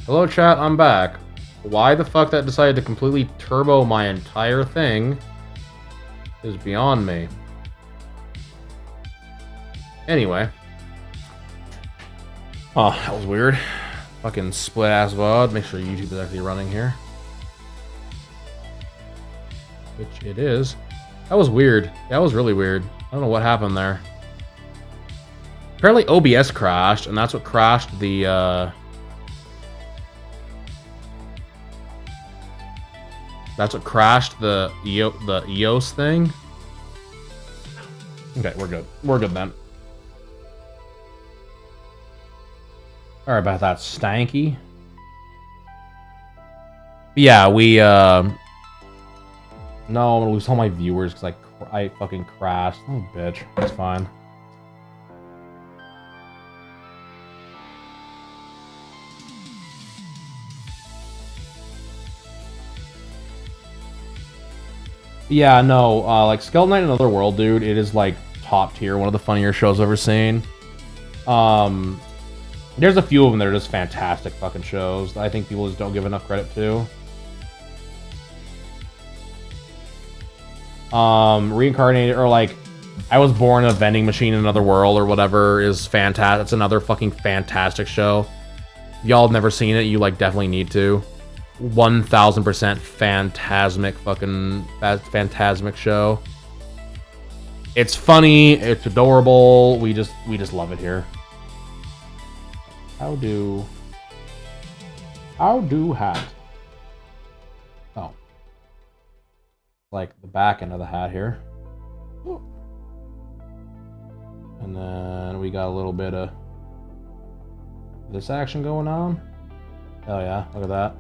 Hello, chat. I'm back. Why the fuck that decided to completely turbo my entire thing is beyond me. Anyway. Oh, that was weird. Fucking split-ass VOD. Make sure YouTube is actually running here. Which it is. That was weird. That was really weird. I don't know what happened there. Apparently OBS crashed, and that's what crashed the, That's what crashed the EOS thing. Okay, we're good. We're good then. Sorry about that, Stanky. Yeah, we, No, I'm gonna lose all my viewers because I fucking crashed. Oh, bitch. That's fine. Yeah, no, like Skeleton Knight in Another World, dude, it is like top tier, one of the funnier shows I've ever seen. There's a few of them that are just fantastic fucking shows that I think people just don't give enough credit to. Reincarnated, or like, I Was Born in a Vending Machine in Another World or whatever is fantastic. It's another fucking fantastic show. y'all have never seen it, you like definitely need to. 1000% phantasmic show. It's funny, it's adorable. We just love it here. How do hat? Oh, like the back end of the hat here. And then we got a little bit of this action going on. Oh yeah, look at that.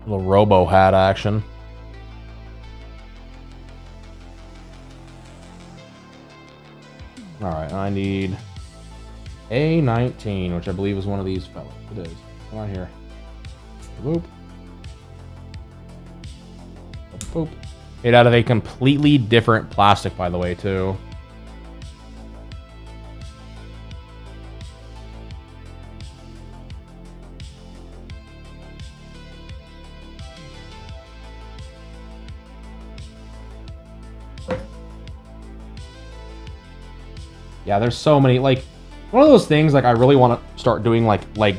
Little robo hat action. Alright, I need A19, which I believe is one of these fellas. It is. Come on here. Boop. Boop. Made out of a completely different plastic, by the way, too. Yeah, there's so many, like, one of those things, like, I really want to start doing, like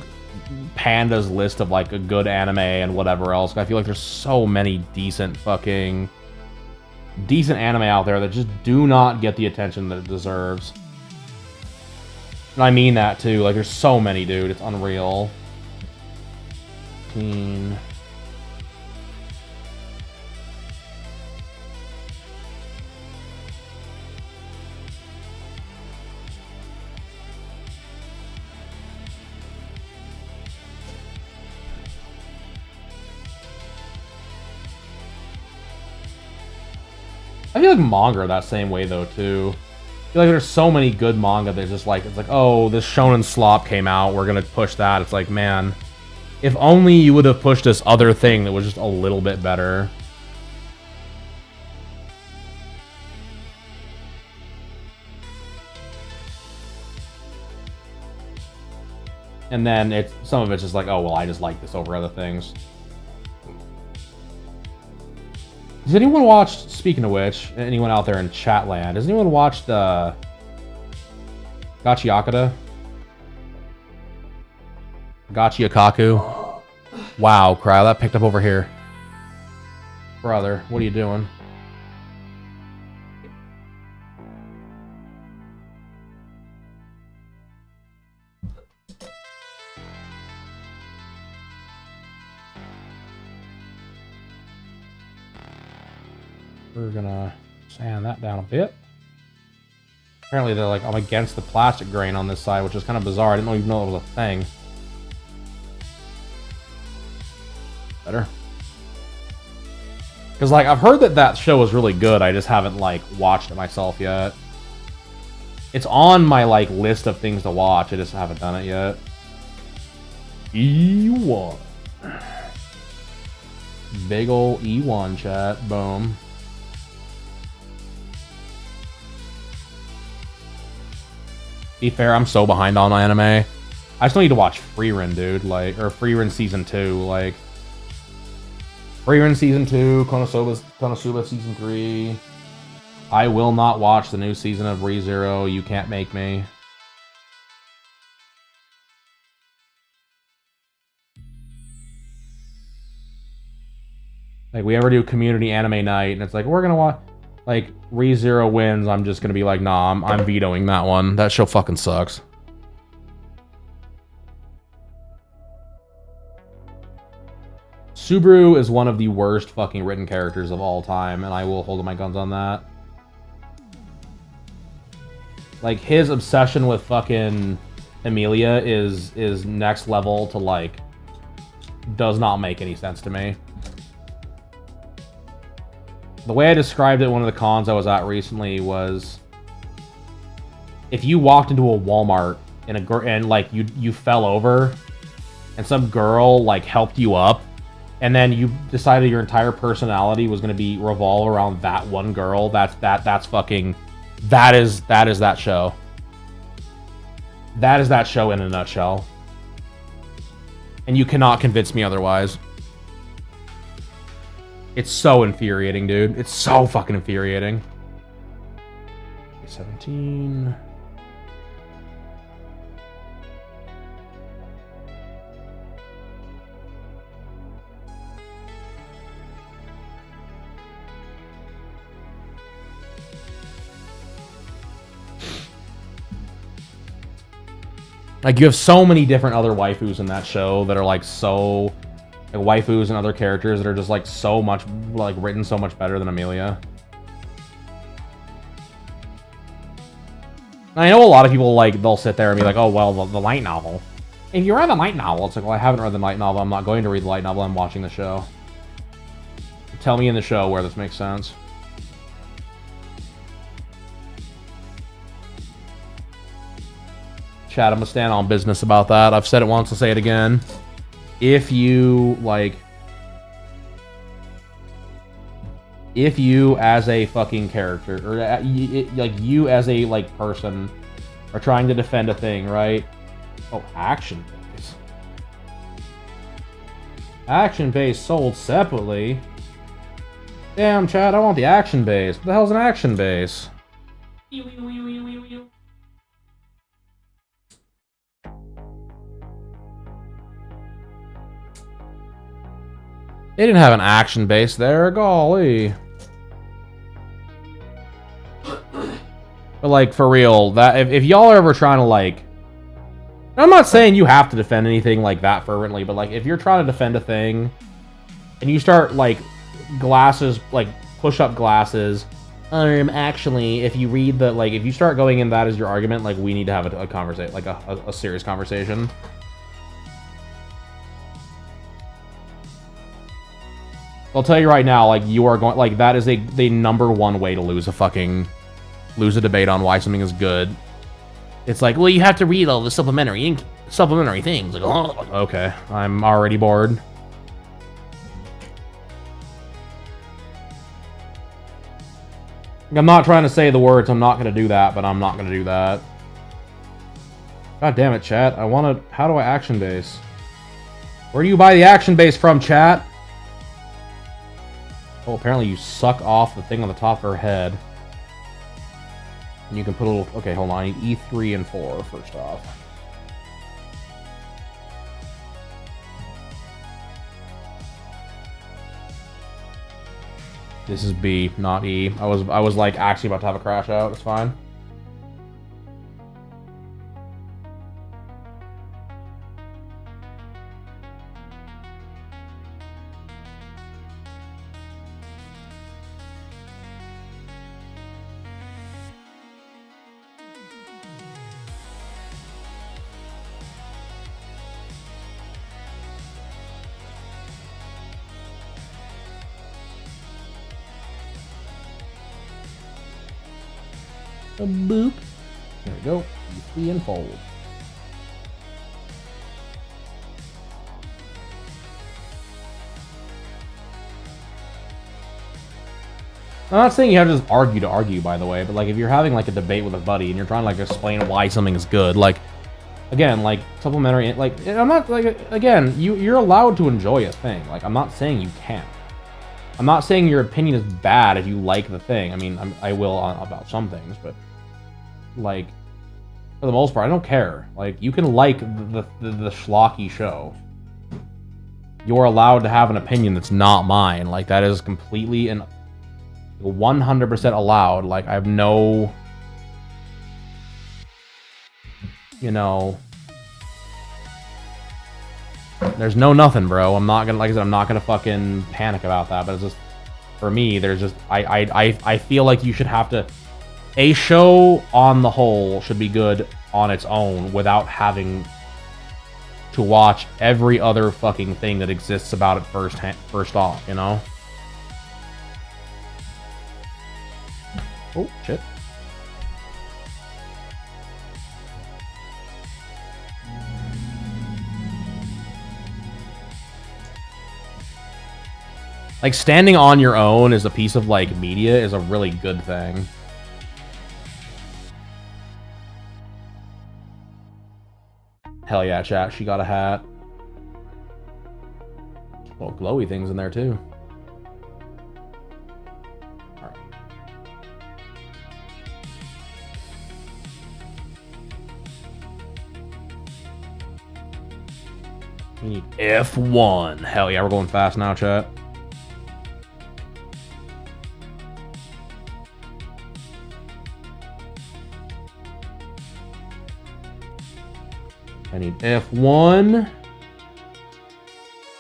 Panda's list of, like, a good anime and whatever else. I feel like there's so many decent anime out there that just do not get the attention that it deserves. And I mean that, too. Like, there's so many, dude. It's unreal. I feel like manga are that same way, though, too. I feel like there's so many good manga that just, like, it's like, oh, this shonen slop came out, we're gonna push that. It's like, man, if only you would have pushed this other thing that was just a little bit better. And then some of it's just like, oh, well, I just like this over other things. Does anyone watch, speaking of which, anyone out there in chat land, does anyone watch the Gachiakada? Gachiakaku? Wow, crowd, that picked up over here. Brother, what are you doing? We're gonna sand that down a bit. Apparently they're like, I'm against the plastic grain on this side, which is kind of bizarre. I didn't even know it was a thing. Better. Because, like, I've heard that show is really good. I just haven't, like, watched it myself yet. It's on my, like, list of things to watch. I just haven't done it yet. E1. Big ol' E1 chat. Boom. Be fair, I'm so behind on anime. I still need to watch Frieren, dude. Like, or Frieren Season 2. Like, Frieren Season 2, Konosuba Season 3. I will not watch the new season of ReZero. You can't make me. Like, we ever do community anime night, and it's like, we're gonna watch... Like, ReZero wins, I'm just gonna be like, nah, I'm vetoing that one. That show fucking sucks. Subaru is one of the worst fucking written characters of all time, and I will hold my guns on that. Like, his obsession with fucking Emilia is next level to, like, does not make any sense to me. The way I described it at one of the cons I was at recently was, if you walked into a Walmart and like you fell over, and some girl like helped you up, and then you decided your entire personality was going to revolve around that one girl, that's fucking, that is that show. That is that show in a nutshell. And you cannot convince me otherwise. It's so infuriating, dude. It's so fucking infuriating. 17. Like, you have so many different other waifus in that show that are, like, so... Like, waifus and other characters that are just, like, so much, like, written so much better than Amelia. I know a lot of people, like, they'll sit there and be like, oh, well, the light novel. If you read the light novel, it's like, well, I haven't read the light novel. I'm not going to read the light novel. I'm watching the show. Tell me in the show where this makes sense. Chat, I'm gonna stand on business about that. I've said it once, I'll say it again. If you, like... If you, as a fucking character, or, like, you as a, like, person, are trying to defend a thing, right? Oh, action base. Action base sold separately? Damn, Chad, I want the action base. What the hell's an action base? They didn't have an action base there, golly. But, like, for real, that if y'all are ever trying to, like... I'm not saying you have to defend anything like that fervently, but, like, if you're trying to defend a thing, and you start, like, glasses, like, push-up glasses, actually, if you read the, like, if you start going in that as your argument, like, we need to have a conversation, like, a serious conversation. I'll tell you right now, like, you are going, like, that is the #1 way to lose a debate on why something is good. It's like, well, you have to read all the supplementary things. Like, oh, okay, I'm already bored. I'm not trying to say the words, I'm not going to do that, but I'm not going to do that. God damn it, chat. How do I action base? Where do you buy the action base from, chat? Oh, apparently you suck off the thing on the top of her head. And you can put a little... Okay, hold on. I need E3 and 4 first off. This is B, not E. I was like actually about to have a crash out. It's fine. Boop. There we go. E3 and fold. I'm not saying you have to just argue, by the way, but like if you're having like a debate with a buddy and you're trying to like explain why something is good, like again, like supplementary, like I'm not like again, you're allowed to enjoy a thing. Like I'm not saying you can't. I'm not saying your opinion is bad if you like the thing. I mean, I will about some things, but like for the most part, I don't care. Like you can like the schlocky show. You're allowed to have an opinion that's not mine. Like that is completely and 100% allowed. Like I have no, you know, there's no nothing, bro. I'm not gonna, like I said, I'm not gonna fucking panic about that. But it's just, for me, there's just, I feel like you should have to, a show on the whole should be good on its own without having to watch every other fucking thing that exists about it first off, you know? Oh, shit. Like, standing on your own as a piece of, like, media is a really good thing. Hell yeah, chat. She got a hat. Little glowy things in there, too. Alright. We need F1. Hell yeah, we're going fast now, chat. I need F1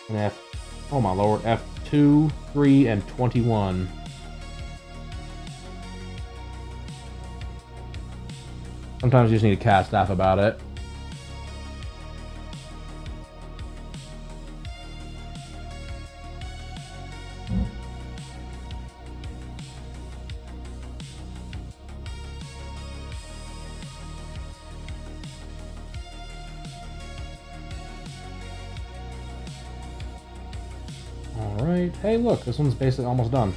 and oh my lord, F2, 3, and 21. Sometimes you just need a cat staff about it. Alright, hey look, this one's basically almost done.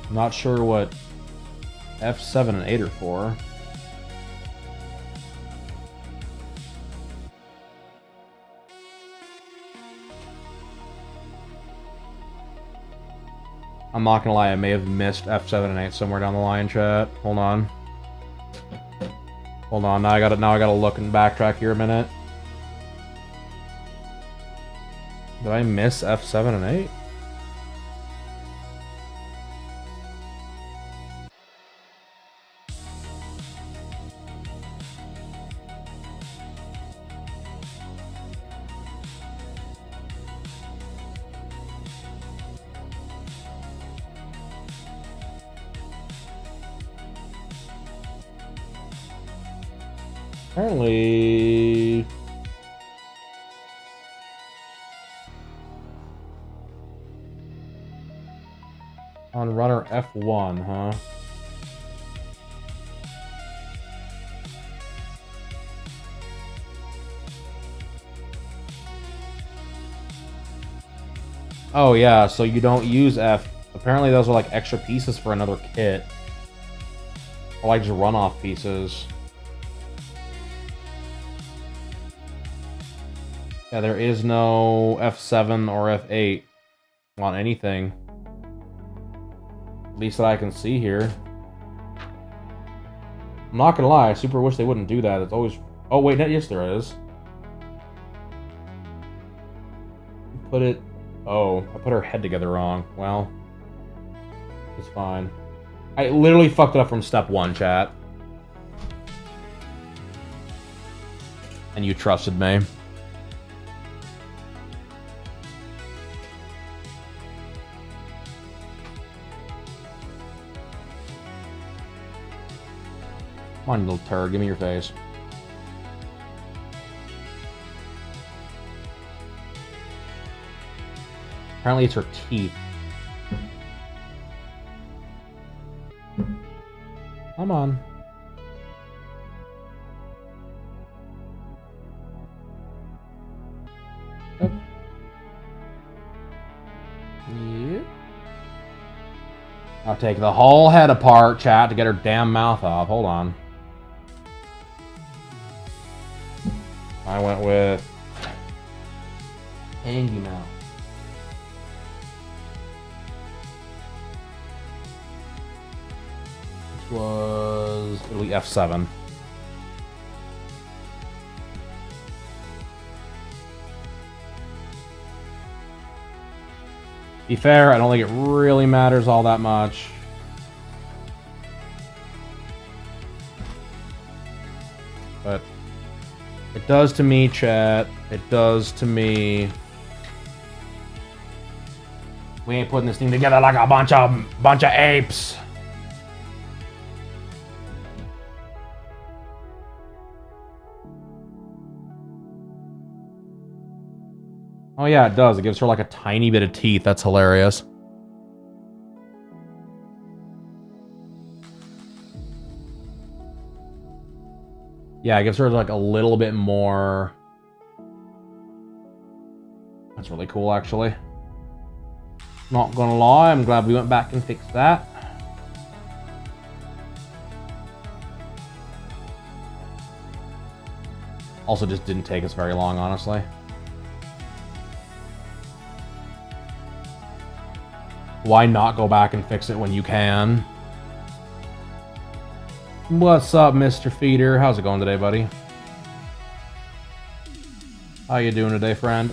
I'm not sure what F7 and 8 are for. I'm not gonna lie, I may have missed F7 and 8 somewhere down the line, chat. Hold on. Hold on, now I gotta look and backtrack here a minute. Did I miss F7 and 8? Apparently... on runner F1, huh? Oh yeah, so you don't use F. Apparently those are like extra pieces for another kit. Or like just runoff pieces. Yeah, there is no F7 or F8 on anything. At least that I can see here. I'm not gonna lie, I super wish they wouldn't do that. It's always... Oh wait, yes there is. Put it... Oh, I put her head together wrong. Well, it's fine. I literally fucked it up from step 1, chat. And you trusted me. Come on, you little turd. Give me your face. Apparently it's her teeth. Come on. Yep. Yep. I'll take the whole head apart, chat, to get her damn mouth off. Hold on. I went with Angie Mouth. Which was... it'll be F7. Be fair, I don't think it really matters all that much. But it does to me, chat. It does to me. We ain't putting this thing together like a bunch of apes. Oh yeah, it does. It gives her like a tiny bit of teeth. That's hilarious. Yeah, it gives her like a little bit more. That's really cool, actually. Not gonna lie, I'm glad we went back and fixed that. Also, just didn't take us very long, honestly. Why not go back and fix it when you can? What's up, Mr. Feeder? How's it going today, buddy? How you doing today, friend?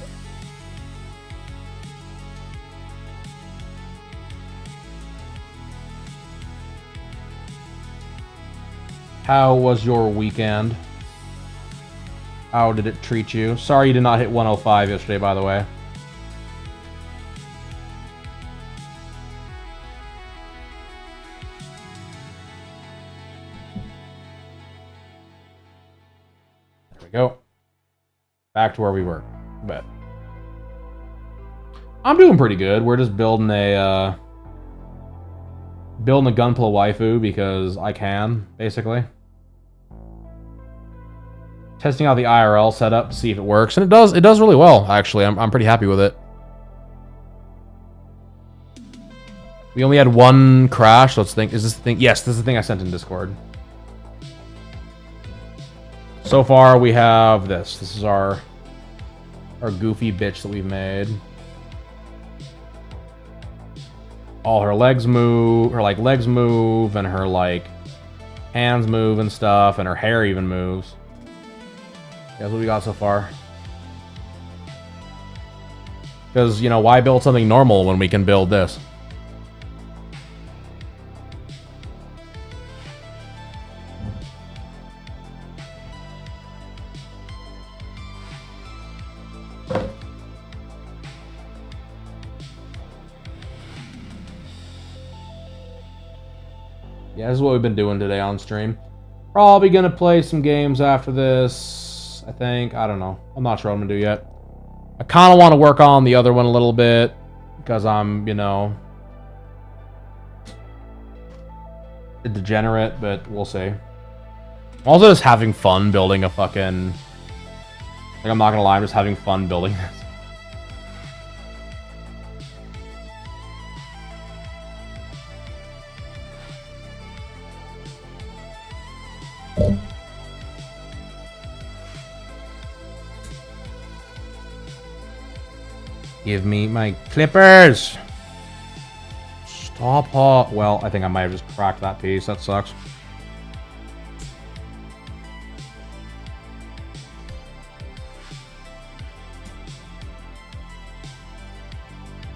How was your weekend? How did it treat you? Sorry you did not hit 105 yesterday, by the way. There we go. Back to where we were. But I'm doing pretty good. We're just building a gunpla waifu because I can, basically. Testing out the IRL setup to see if it works, and it does really well, actually. I'm pretty happy with it. We only had one crash. Let's think. Is this the thing? Yes, this is the thing I sent in Discord. So far, we have this. This is our goofy bitch that we've made. All her legs move, her legs move, and her hands move and stuff, and her hair even moves. That's what we got so far. Because, you know, why build something normal when we can build this? Yeah, this is what we've been doing today on stream. Probably gonna play some games after this. I think. I don't know. I'm not sure what I'm gonna do yet. I kind of want to work on the other one a little bit because I'm, you know, a degenerate, but we'll see. I'm also just having fun building a fucking... I'm not gonna lie, I'm just having fun building this. Give me my clippers! Stop hot. Well, I think I might have just cracked that piece. That sucks.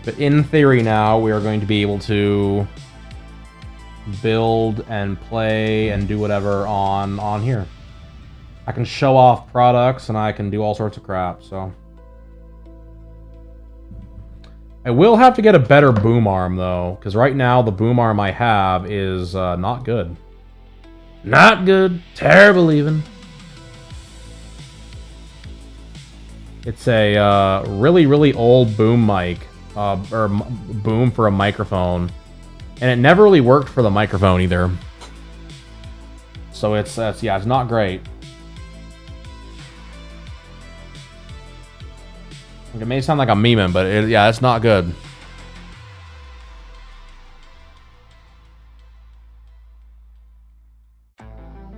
But in theory now, we are going to be able to build and play and do whatever on here. I can show off products and I can do all sorts of crap, so... I will have to get a better boom arm, though, because right now the boom arm I have is not good. Not good. Terrible, even. It's a really, really old boom mic, or boom for a microphone, and it never really worked for the microphone either. So it's not great. It may sound like I'm memeing, but it's not good.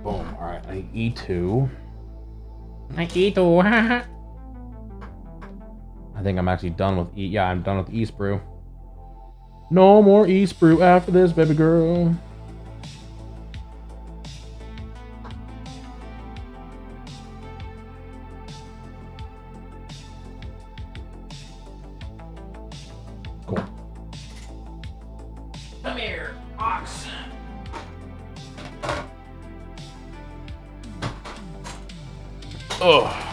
Boom. Alright, I need E2. I E2, I think I'm actually done with E. Yeah, I'm done with E-Sprue. No more E-Sprue after this, baby girl. Cool. Come here, ox. Ugh.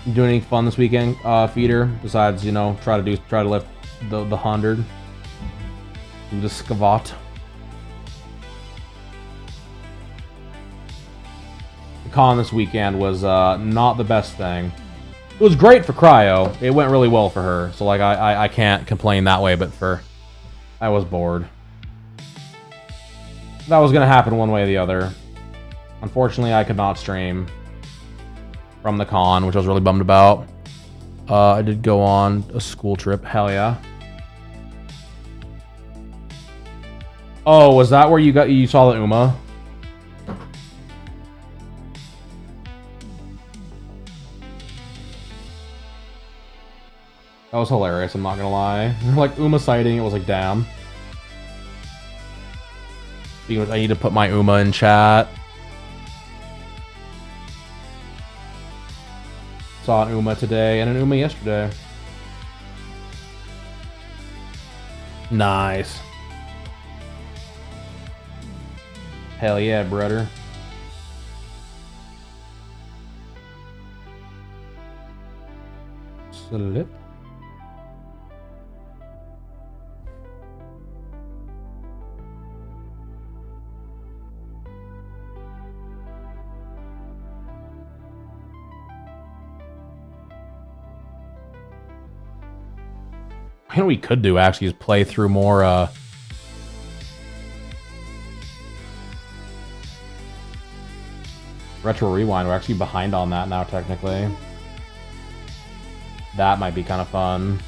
You doing anything fun this weekend, Feeder? Besides, you know, try to lift the 100. The scavat. The con this weekend was not the best thing. It was great for Cryo. It went really well for her. So like I can't complain that way, but I was bored. That was gonna happen one way or the other. Unfortunately, I could not stream from the con, which I was really bummed about. I did go on a school trip. Hell yeah. Oh, was that where you saw the Uma? That was hilarious, I'm not gonna lie. Like, Uma sighting, it was like, damn. I need to put my Uma in chat. Saw an Uma today and an Uma yesterday. Nice. Hell yeah, brother. Slip. You know what we could do actually is play through more Retro Rewind. We're actually behind on that now, technically. That might be kind of fun.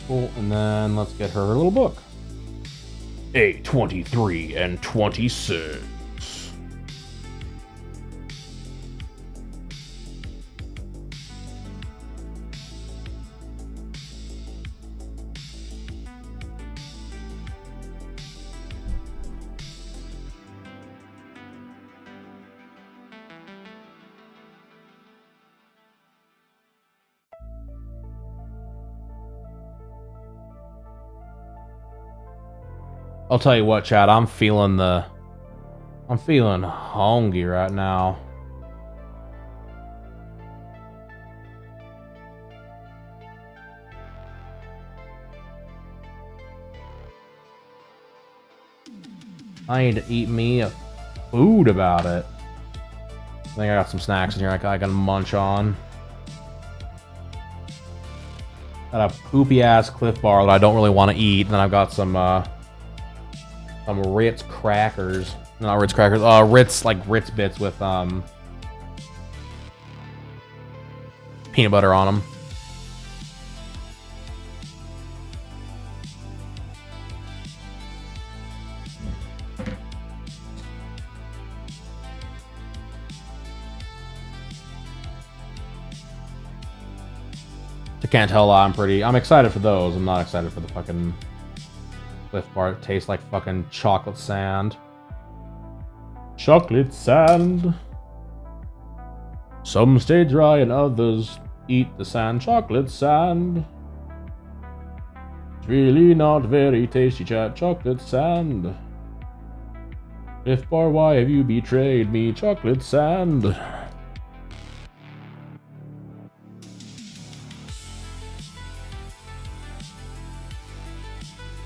Cool, and then let's get her little book. A23 and 26. I'll tell you what, Chad, I'm feeling hungry right now. I need to eat me a food about it. I think I got some snacks in here I can munch on. Got a poopy ass Cliff Bar that I don't really want to eat, and then I've got some Ritz crackers. Not Ritz crackers. Ritz, like Ritz bits with peanut butter on them. I can't tell. I'm excited for those. I'm not excited for the fucking Cliff Bar. It tastes like fucking chocolate sand. Chocolate sand. Some stay dry and others eat the sand. Chocolate sand. It's really not very tasty, chat. Chocolate sand. Cliff Bar, why have you betrayed me? Chocolate sand.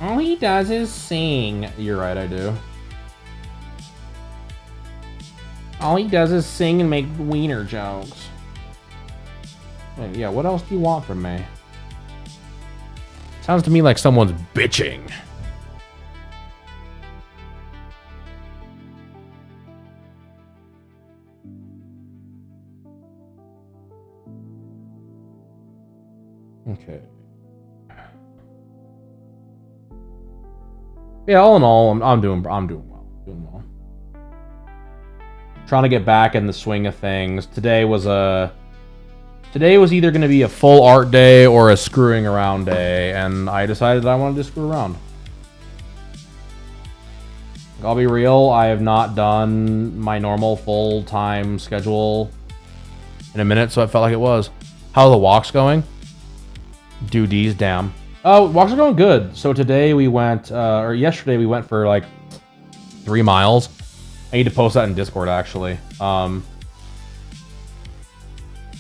All he does is sing. You're right, I do. All he does is sing and make wiener jokes. Wait, yeah, what else do you want from me? Sounds to me like someone's bitching. Okay. Yeah, all in all, I'm doing well. Trying to get back in the swing of things. Today was either going to be a full art day or a screwing around day, and I decided I wanted to screw around. I'll be real, I have not done my normal full-time schedule in a minute, so it felt like it was. How are the walks going? Duties, damn. Oh, walks are going good. So today we went, or yesterday we went for like 3 miles. I need to post that in Discord, actually.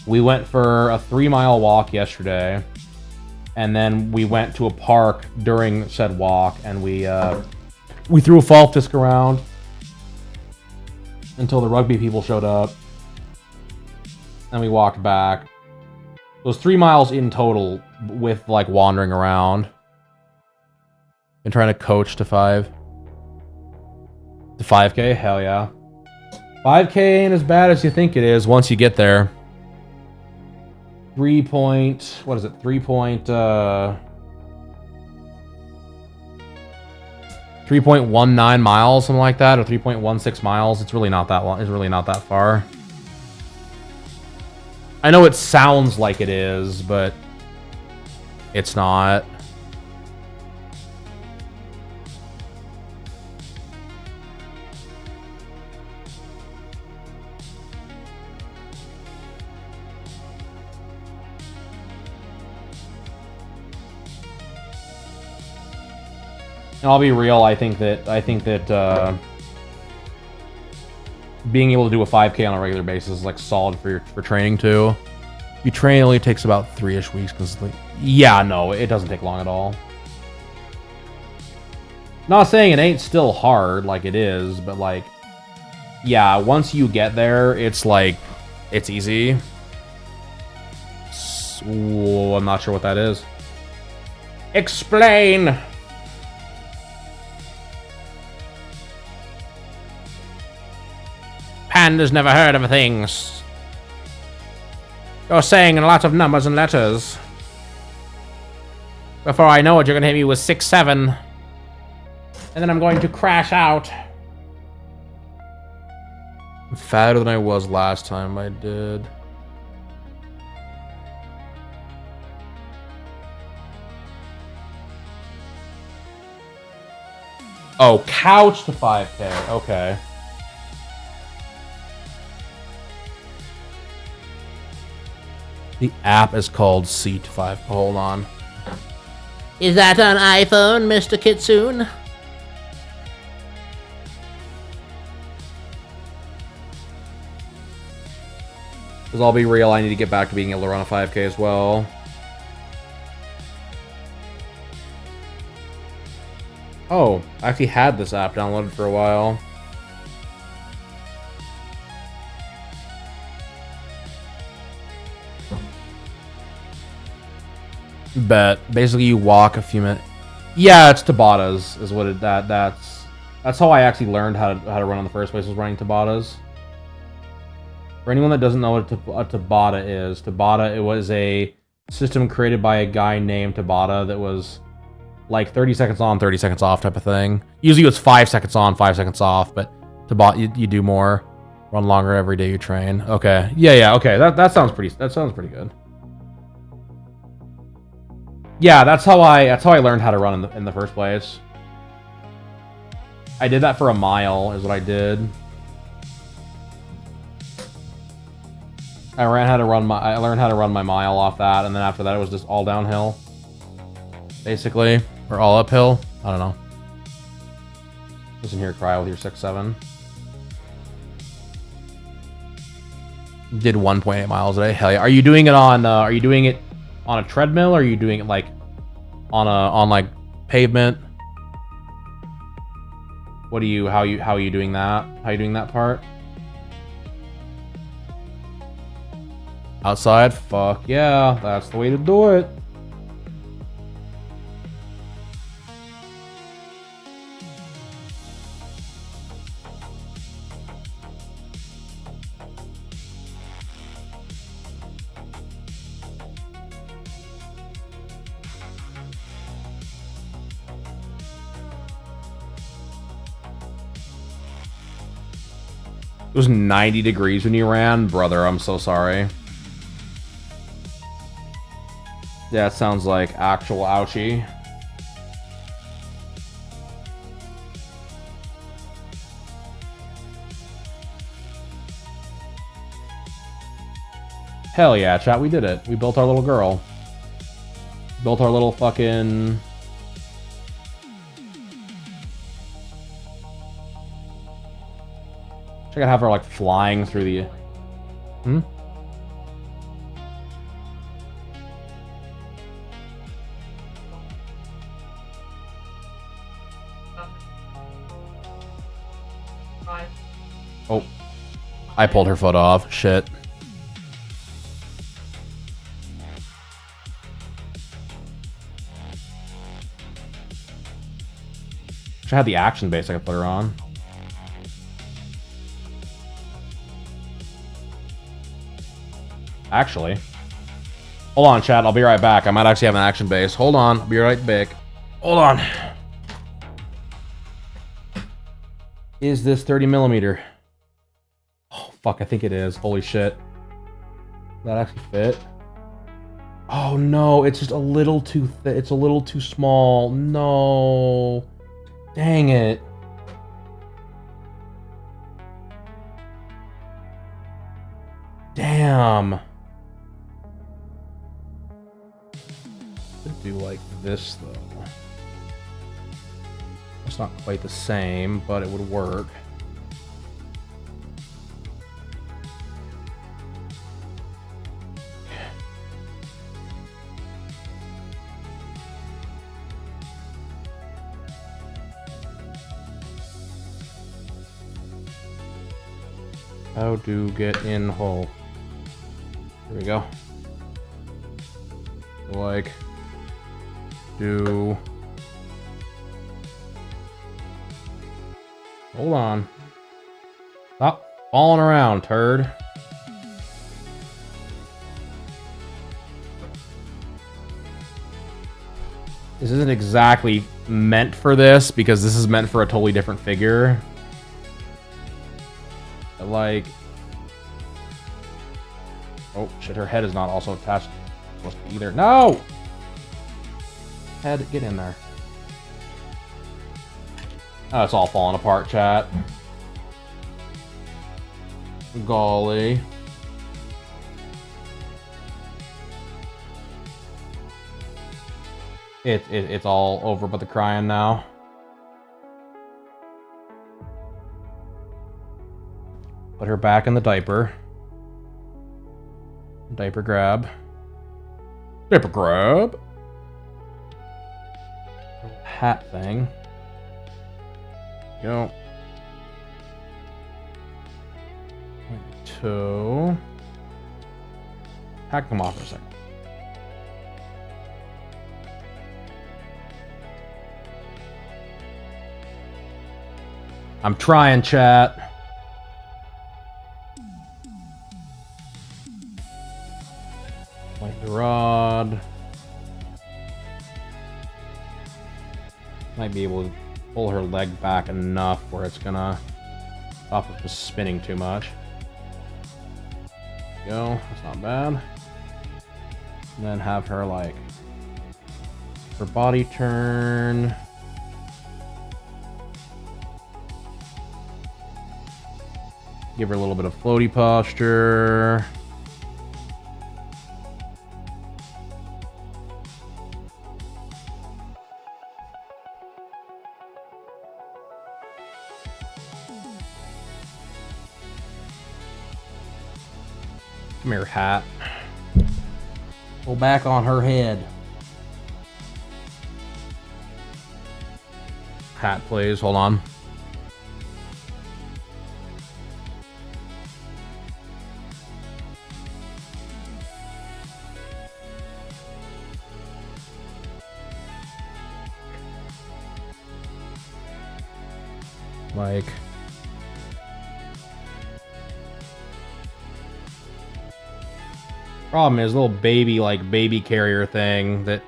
We went for a 3-mile walk yesterday, and then we went to a park during said walk, and we threw a golf disc around until the rugby people showed up, and we walked back. It was 3 miles in total with like wandering around. Been trying to coach to 5K? Hell yeah. 5K ain't as bad as you think it is once you get there. 3.19 miles, something like that, or 3.16 miles. It's really not that long. It's really not that far. I know it sounds like it is, but it's not. And I'll be real, I think that being able to do a 5K on a regular basis is like solid for training too. You train, it only takes about 3-ish weeks because, like, yeah, no, it doesn't take long at all. Not saying it ain't still hard, like it is, but like, yeah, once you get there, it's like, it's easy. So, I'm not sure what that is. Explain! Panda's never heard of things. You're saying a lot of numbers and letters. Before I know it, you're gonna hit me with 6, 7. And then I'm going to crash out. I'm fatter than I was last time I did. Oh, couch to 5K. Okay. The app is called Seat 5. Hold on. Is that on iPhone, Mr. Kitsune? Because I'll be real, I need to get back to being able to run a 5K as well. Oh, I actually had this app downloaded for a while. But basically, you walk a few minutes. Yeah, it's Tabatas is what it that's how I actually learned how to run in the first place, was running Tabatas. For anyone that doesn't know what a Tabata is, Tabata, it was a system created by a guy named Tabata that was like 30 seconds on, 30 seconds off type of thing. Usually it's 5 seconds on, 5 seconds off, but Tabata, you do more, run longer every day you train. Okay, yeah, okay, that sounds pretty good. Yeah, that's how I learned how to run in the first place. I did that for a mile, is what I did. I learned how to run my mile off that, and then after that it was just all downhill, basically, or all uphill. I don't know. Listen here, cry with your 6, 7. Did 1.8 miles a day. Hell yeah! Are you doing it on? Are you doing it on a treadmill, or are you doing it like on like pavement? How are you doing that? How are you doing that part? Outside? Fuck yeah, that's the way to do it. It was 90 degrees when you ran? Brother, I'm so sorry. Yeah, it sounds like actual ouchie. Hell yeah, chat, we did it. We built our little girl. Built our little fucking... I gotta have her like flying through the... Oh. I pulled her foot off. Shit. Wish I had the action base I could put her on. Actually. Hold on, chat. I'll be right back. I might actually have an action base. Hold on. I'll be right back. Hold on. Is this 30 millimeter? Oh, fuck. I think it is. Holy shit. Does that actually fit? Oh, no. It's just a little too thick. It's a little too small. No. Dang it. Damn. Could do like this though. It's not quite the same, but it would work. How to get in hole. Here we go. Like, do. Hold on. Stop falling around, turd. This isn't exactly meant for this, because this is meant for a totally different figure. But like... Oh, shit, her head is not also attached either. No! Head, get in there. Oh, it's all falling apart, chat. Golly. It's all over but the crying now. Put her back in the diaper. Diaper grab. Diaper grab. Hat thing. Go. Toe. Hack them off for a second. I'm trying, chat. Like the rod. Might be able to pull her leg back enough where it's gonna stop it from spinning too much. Go, that's not bad. And then have her like her body turn. Give her a little bit of floaty posture. Come here, hat. Pull back on her head. Hat, please. Hold on. Like... Problem is, little baby, like, baby carrier thing that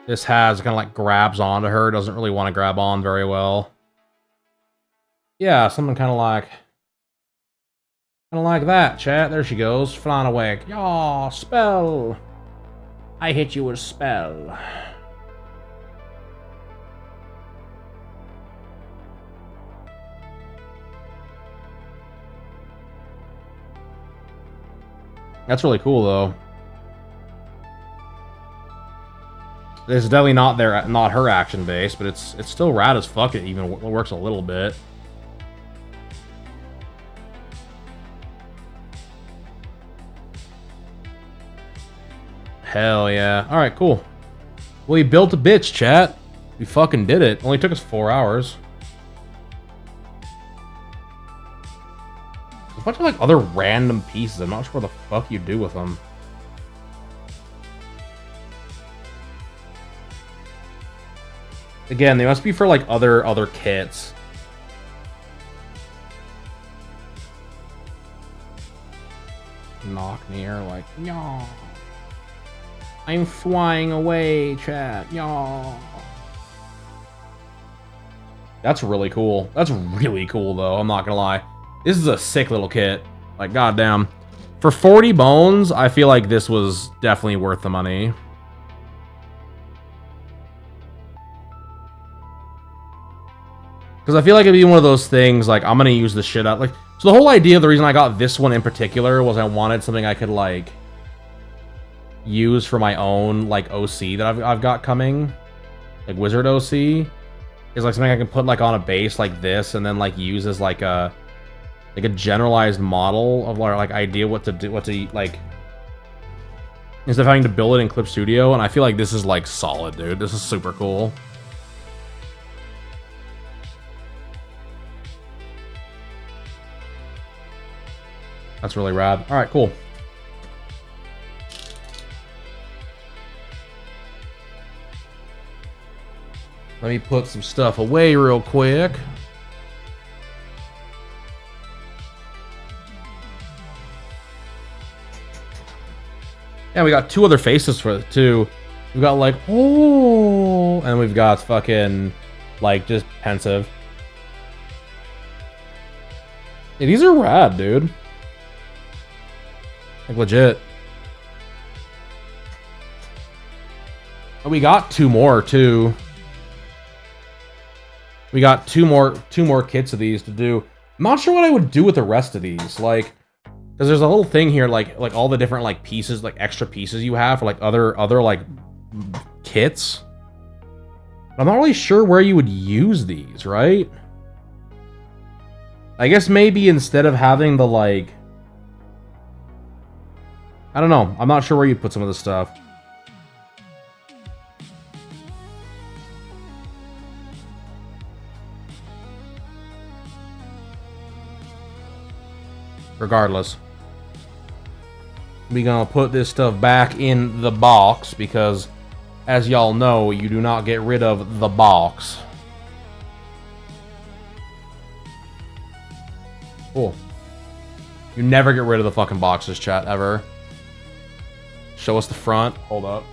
this has kind of, like, grabs onto her. Doesn't really want to grab on very well. Yeah, something kind of like that, chat. There she goes, flying away. Yaw, spell. I hit you with a spell. That's really cool, though. It's definitely not her action base, but it's still rad as fuck. It even works a little bit. Hell yeah! All right, cool. Well, we built a bitch, chat. We fucking did it. Only took us 4 hours. A bunch of like other random pieces. I'm not sure what the fuck you do with them. Again, they must be for like other kits. Knock near like, yaw. I'm flying away, chat. Yaw. That's really cool. That's really cool though, I'm not gonna lie. This is a sick little kit. Like, goddamn. For 40 bones, I feel like this was definitely worth the money. Because I feel like it'd be one of those things, like, I'm gonna use this shit up. Like, so the whole idea, the reason I got this one in particular, was I wanted something I could, like, use for my own, like, OC that I've got coming. Like, Wizard OC. is like something I can put like on a base like this, and then like use as like a generalized model of like idea what to do, like, instead of having to build it in Clip Studio. And I feel like this is like solid, dude. This is super cool. That's really rad. All right, cool. Let me put some stuff away real quick. Yeah, we got 2 other faces for it too. We've got like, oh, and we've got fucking like just pensive. Yeah, these are rad, dude. Like legit. And we got 2 more too. We got two more kits of these to do. I'm not sure what I would do with the rest of these, like, because there's a little thing here, like all the different like pieces, like extra pieces you have for like other like kits. I'm not really sure where you would use these, right? I guess maybe instead of having the like, I don't know. I'm not sure where you'd put some of this stuff. Regardless, we're gonna put this stuff back in the box because, as y'all know, you do not get rid of the box. Cool. You never get rid of the fucking boxes, chat, ever. Show us the front. Hold up.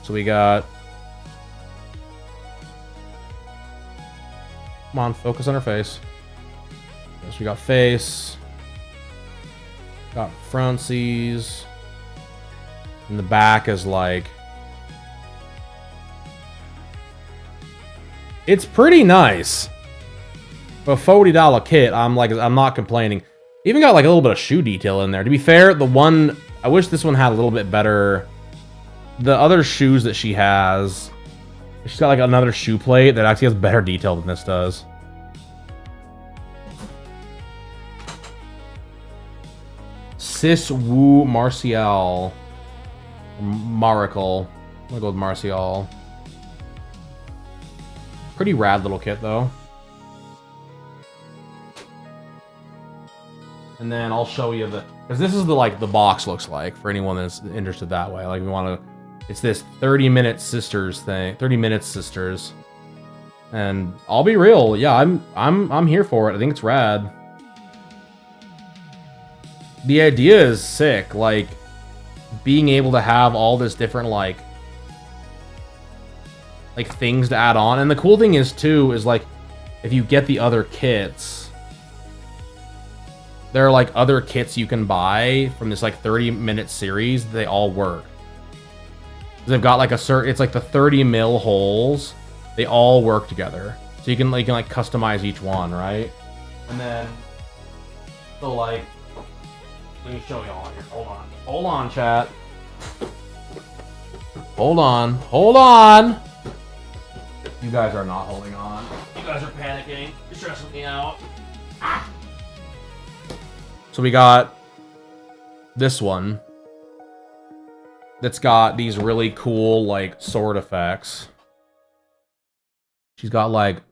So we got... Come on, focus on her face. So we got face. Got frontsies. And the back is like... It's pretty nice. For a $40 kit, I'm not complaining. Even got like a little bit of shoe detail in there. To be fair, the one... I wish this one had a little bit better... The other shoes that she has... She's got like another shoe plate that actually has better detail than this does. Sis Wu Marcial. Marical. I'm gonna go with Marcial. Pretty rad little kit though. And then I'll show you the, because this is the like the box looks like for anyone that's interested that way. Like we want to. It's this 30-minute sisters thing. 30 minutes sisters. And I'll be real, yeah, I'm here for it. I think it's rad. The idea is sick, like being able to have all this different like things to add on. And the cool thing is too is like if you get the other kits, there are like other kits you can buy from this like 30-minute series. They all work. They've got like a certain, it's like the 30 mil holes. They all work together. So you can like customize each one, right? And then, so like, let me show y'all here. Hold on. Hold on, chat. Hold on. Hold on. You guys are not holding on. You guys are panicking. You're stressing me out. Ah! So we got this one. That's got these really cool, like, sword effects. She's got, like,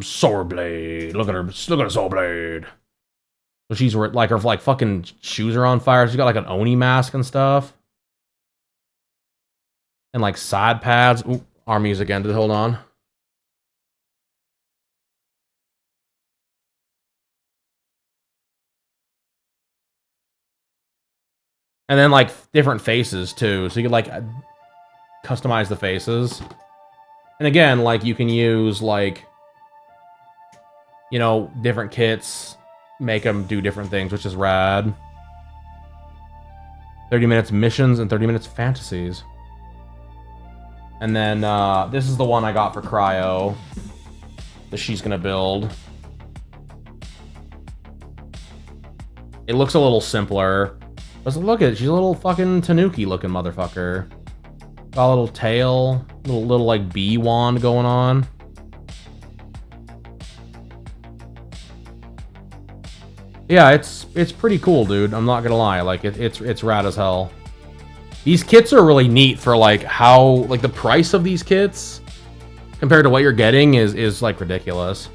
sword blade. Look at her sword blade. So she's, like, her, like, fucking shoes are on fire. She's got, like, an Oni mask and stuff. And, like, side pads. Ooh, our music ended. Hold on. And then, like, different faces, too. So you can, like, customize the faces. And again, like, you can use, like, you know, different kits. Make them do different things, which is rad. 30 minutes missions and 30 minutes fantasies. And then, this is the one I got for Cryo. That she's gonna build. It looks a little simpler. Let's look at it. She's a little fucking tanuki looking motherfucker. Got a little tail, little like bee wand going on. Yeah, it's pretty cool, dude. I'm not gonna lie. Like it's rad as hell. These kits are really neat for like how like the price of these kits compared to what you're getting is like ridiculous.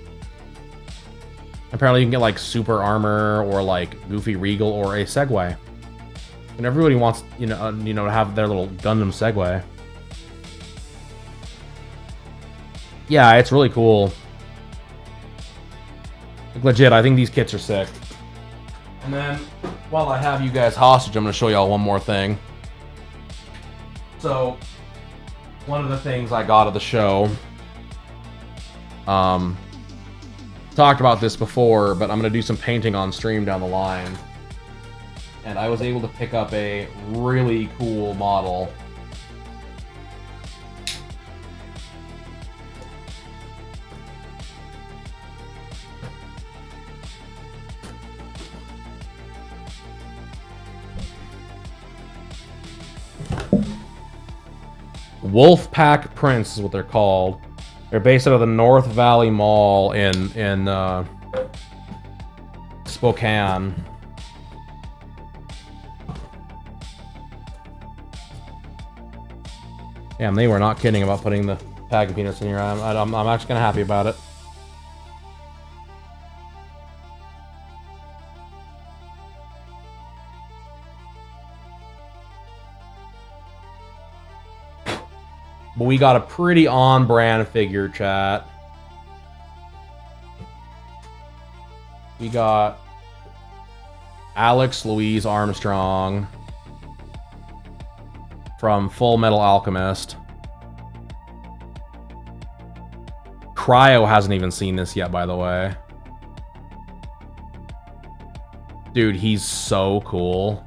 Apparently you can get like super armor or like Goofy Regal or a Segway. And everybody wants, you know, to have their little Gundam Segway. Yeah, it's really cool. Like, legit, I think these kits are sick. And then, while I have you guys hostage, I'm going to show y'all one more thing. So, one of the things I got at the show, talked about this before, but I'm going to do some painting on stream down the line. And I was able to pick up a really cool model. Wolfpack Prince is what they're called. They're based out of the North Valley Mall in Spokane. Damn, they were not kidding about putting the pack of peanuts in here. I'm actually kind of happy about it. But we got a pretty on-brand figure, chat. We got Alex Louise Armstrong from Full Metal Alchemist. Cryo hasn't even seen this yet, by the way. Dude, he's so cool.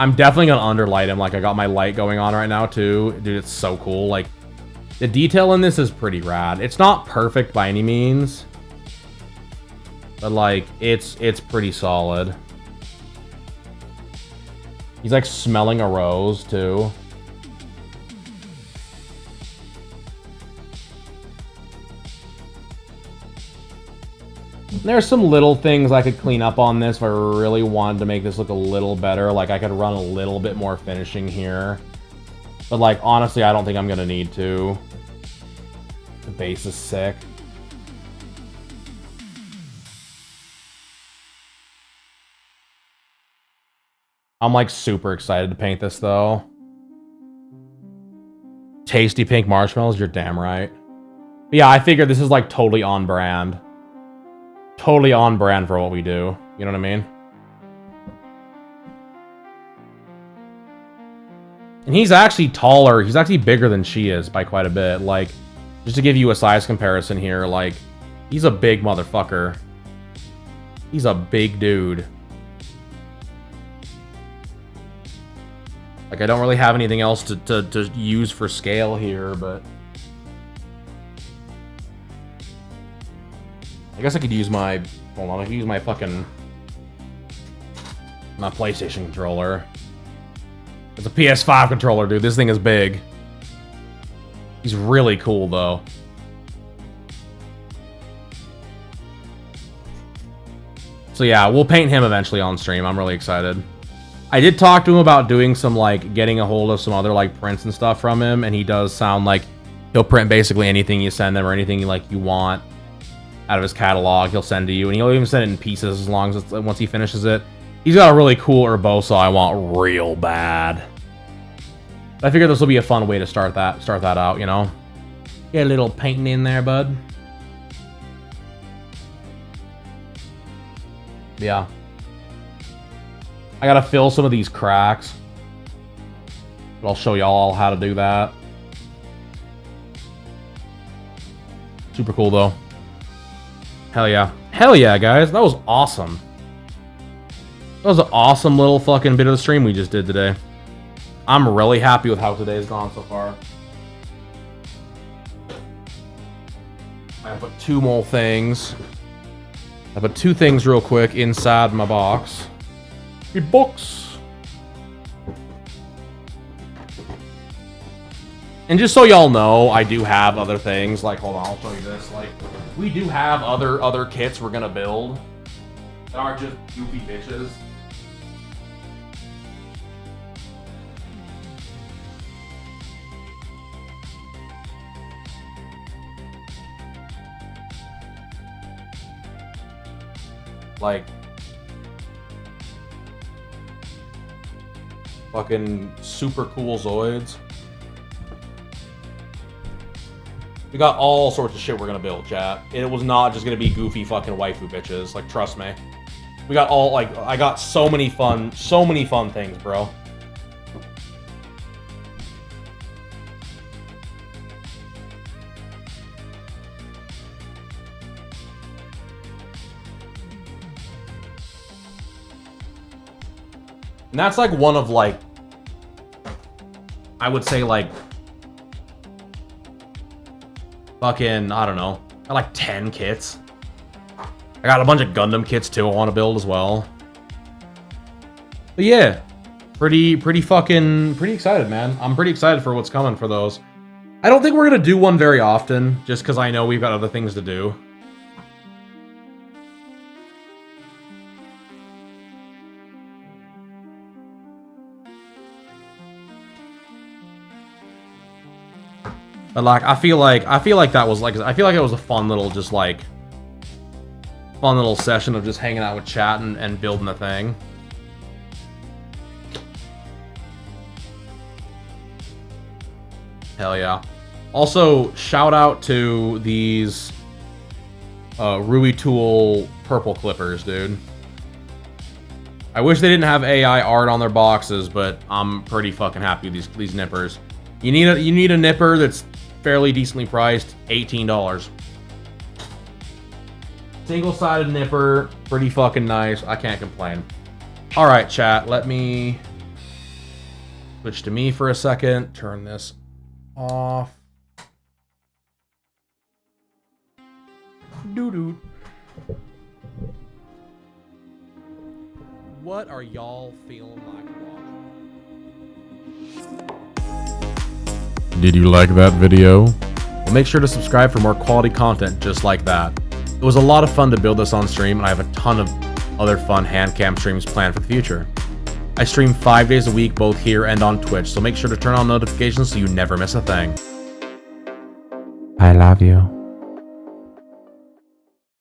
I'm definitely gonna underlight him. Like, I got my light going on right now, too. Dude, it's so cool. Like, the detail in this is pretty rad. It's not perfect by any means. But, like, it's pretty solid. He's, like, smelling a rose, too. There's some little things I could clean up on this if I really wanted to make this look a little better. Like, I could run a little bit more finishing here. But, like, honestly, I don't think I'm gonna need to. The base is sick. I'm, like, super excited to paint this, though. Tasty pink marshmallows? You're damn right. But yeah, I figured this is, like, totally on brand. Totally on brand for what we do. You know what I mean? And he's actually taller. He's actually bigger than she is by quite a bit. Like, just to give you a size comparison here, like, he's a big motherfucker. He's a big dude. Like, I don't really have anything else to use for scale here, but... I guess I could use my... Hold on, I could use my fucking... My PlayStation controller. It's a PS5 controller, dude. This thing is big. He's really cool, though. So yeah, we'll paint him eventually on stream. I'm really excited. I did talk to him about doing some, like, getting a hold of some other, like, prints and stuff from him, and he does sound like he'll print basically anything you send him or anything, like, you want out of his catalog. He'll send to you, and he'll even send it in pieces as long as it's, once he finishes it. He's got a really cool Urbosa I want real bad. I figured this will be a fun way to start that out, you know? Get a little painting in there, bud. Yeah. I gotta fill some of these cracks. But I'll show y'all how to do that. Super cool, though. Hell yeah. Hell yeah, guys. That was awesome. That was an awesome little fucking bit of the stream we just did today. I'm really happy with how today's gone so far. I I put two more things. I put two things real quick inside my box. The box. And just so y'all know, I do have other things. Like, hold on, I'll show you this. Like, we do have other kits we're gonna build that aren't just goofy bitches. Like, fucking super cool ZOIDS. We got all sorts of shit we're gonna build, chat. It was not just gonna be goofy fucking waifu bitches. Like, trust me. We got all, like, I got so many fun things, bro. And that's like one of, like, I would say, like, fucking, I don't know, I got like 10 kits. I got a bunch of Gundam kits too I want to build as well. But yeah, pretty excited, man. I'm pretty excited for what's coming for those. I don't think we're gonna do one very often, just because I know we've got other things to do. But like, I feel like that was like, I feel like it was a fun little, just like, fun little session of just hanging out with chat and building the thing. Hell yeah. Also, shout out to these Rui Tool purple clippers, dude. I wish they didn't have AI art on their boxes, but I'm pretty fucking happy with these nippers. You need a nipper that's fairly decently priced, $18. Single-sided nipper, pretty fucking nice. I can't complain. All right, chat. Let me switch to me for a second. Turn this off. Doo-doo. What are y'all feeling like watching? Did you like that video? Well, make sure to subscribe for more quality content just like that. It was a lot of fun to build this on stream, and I have a ton of other fun hand cam streams planned for the future. I stream 5 days a week, both here and on Twitch, so make sure to turn on notifications so you never miss a thing. I love you.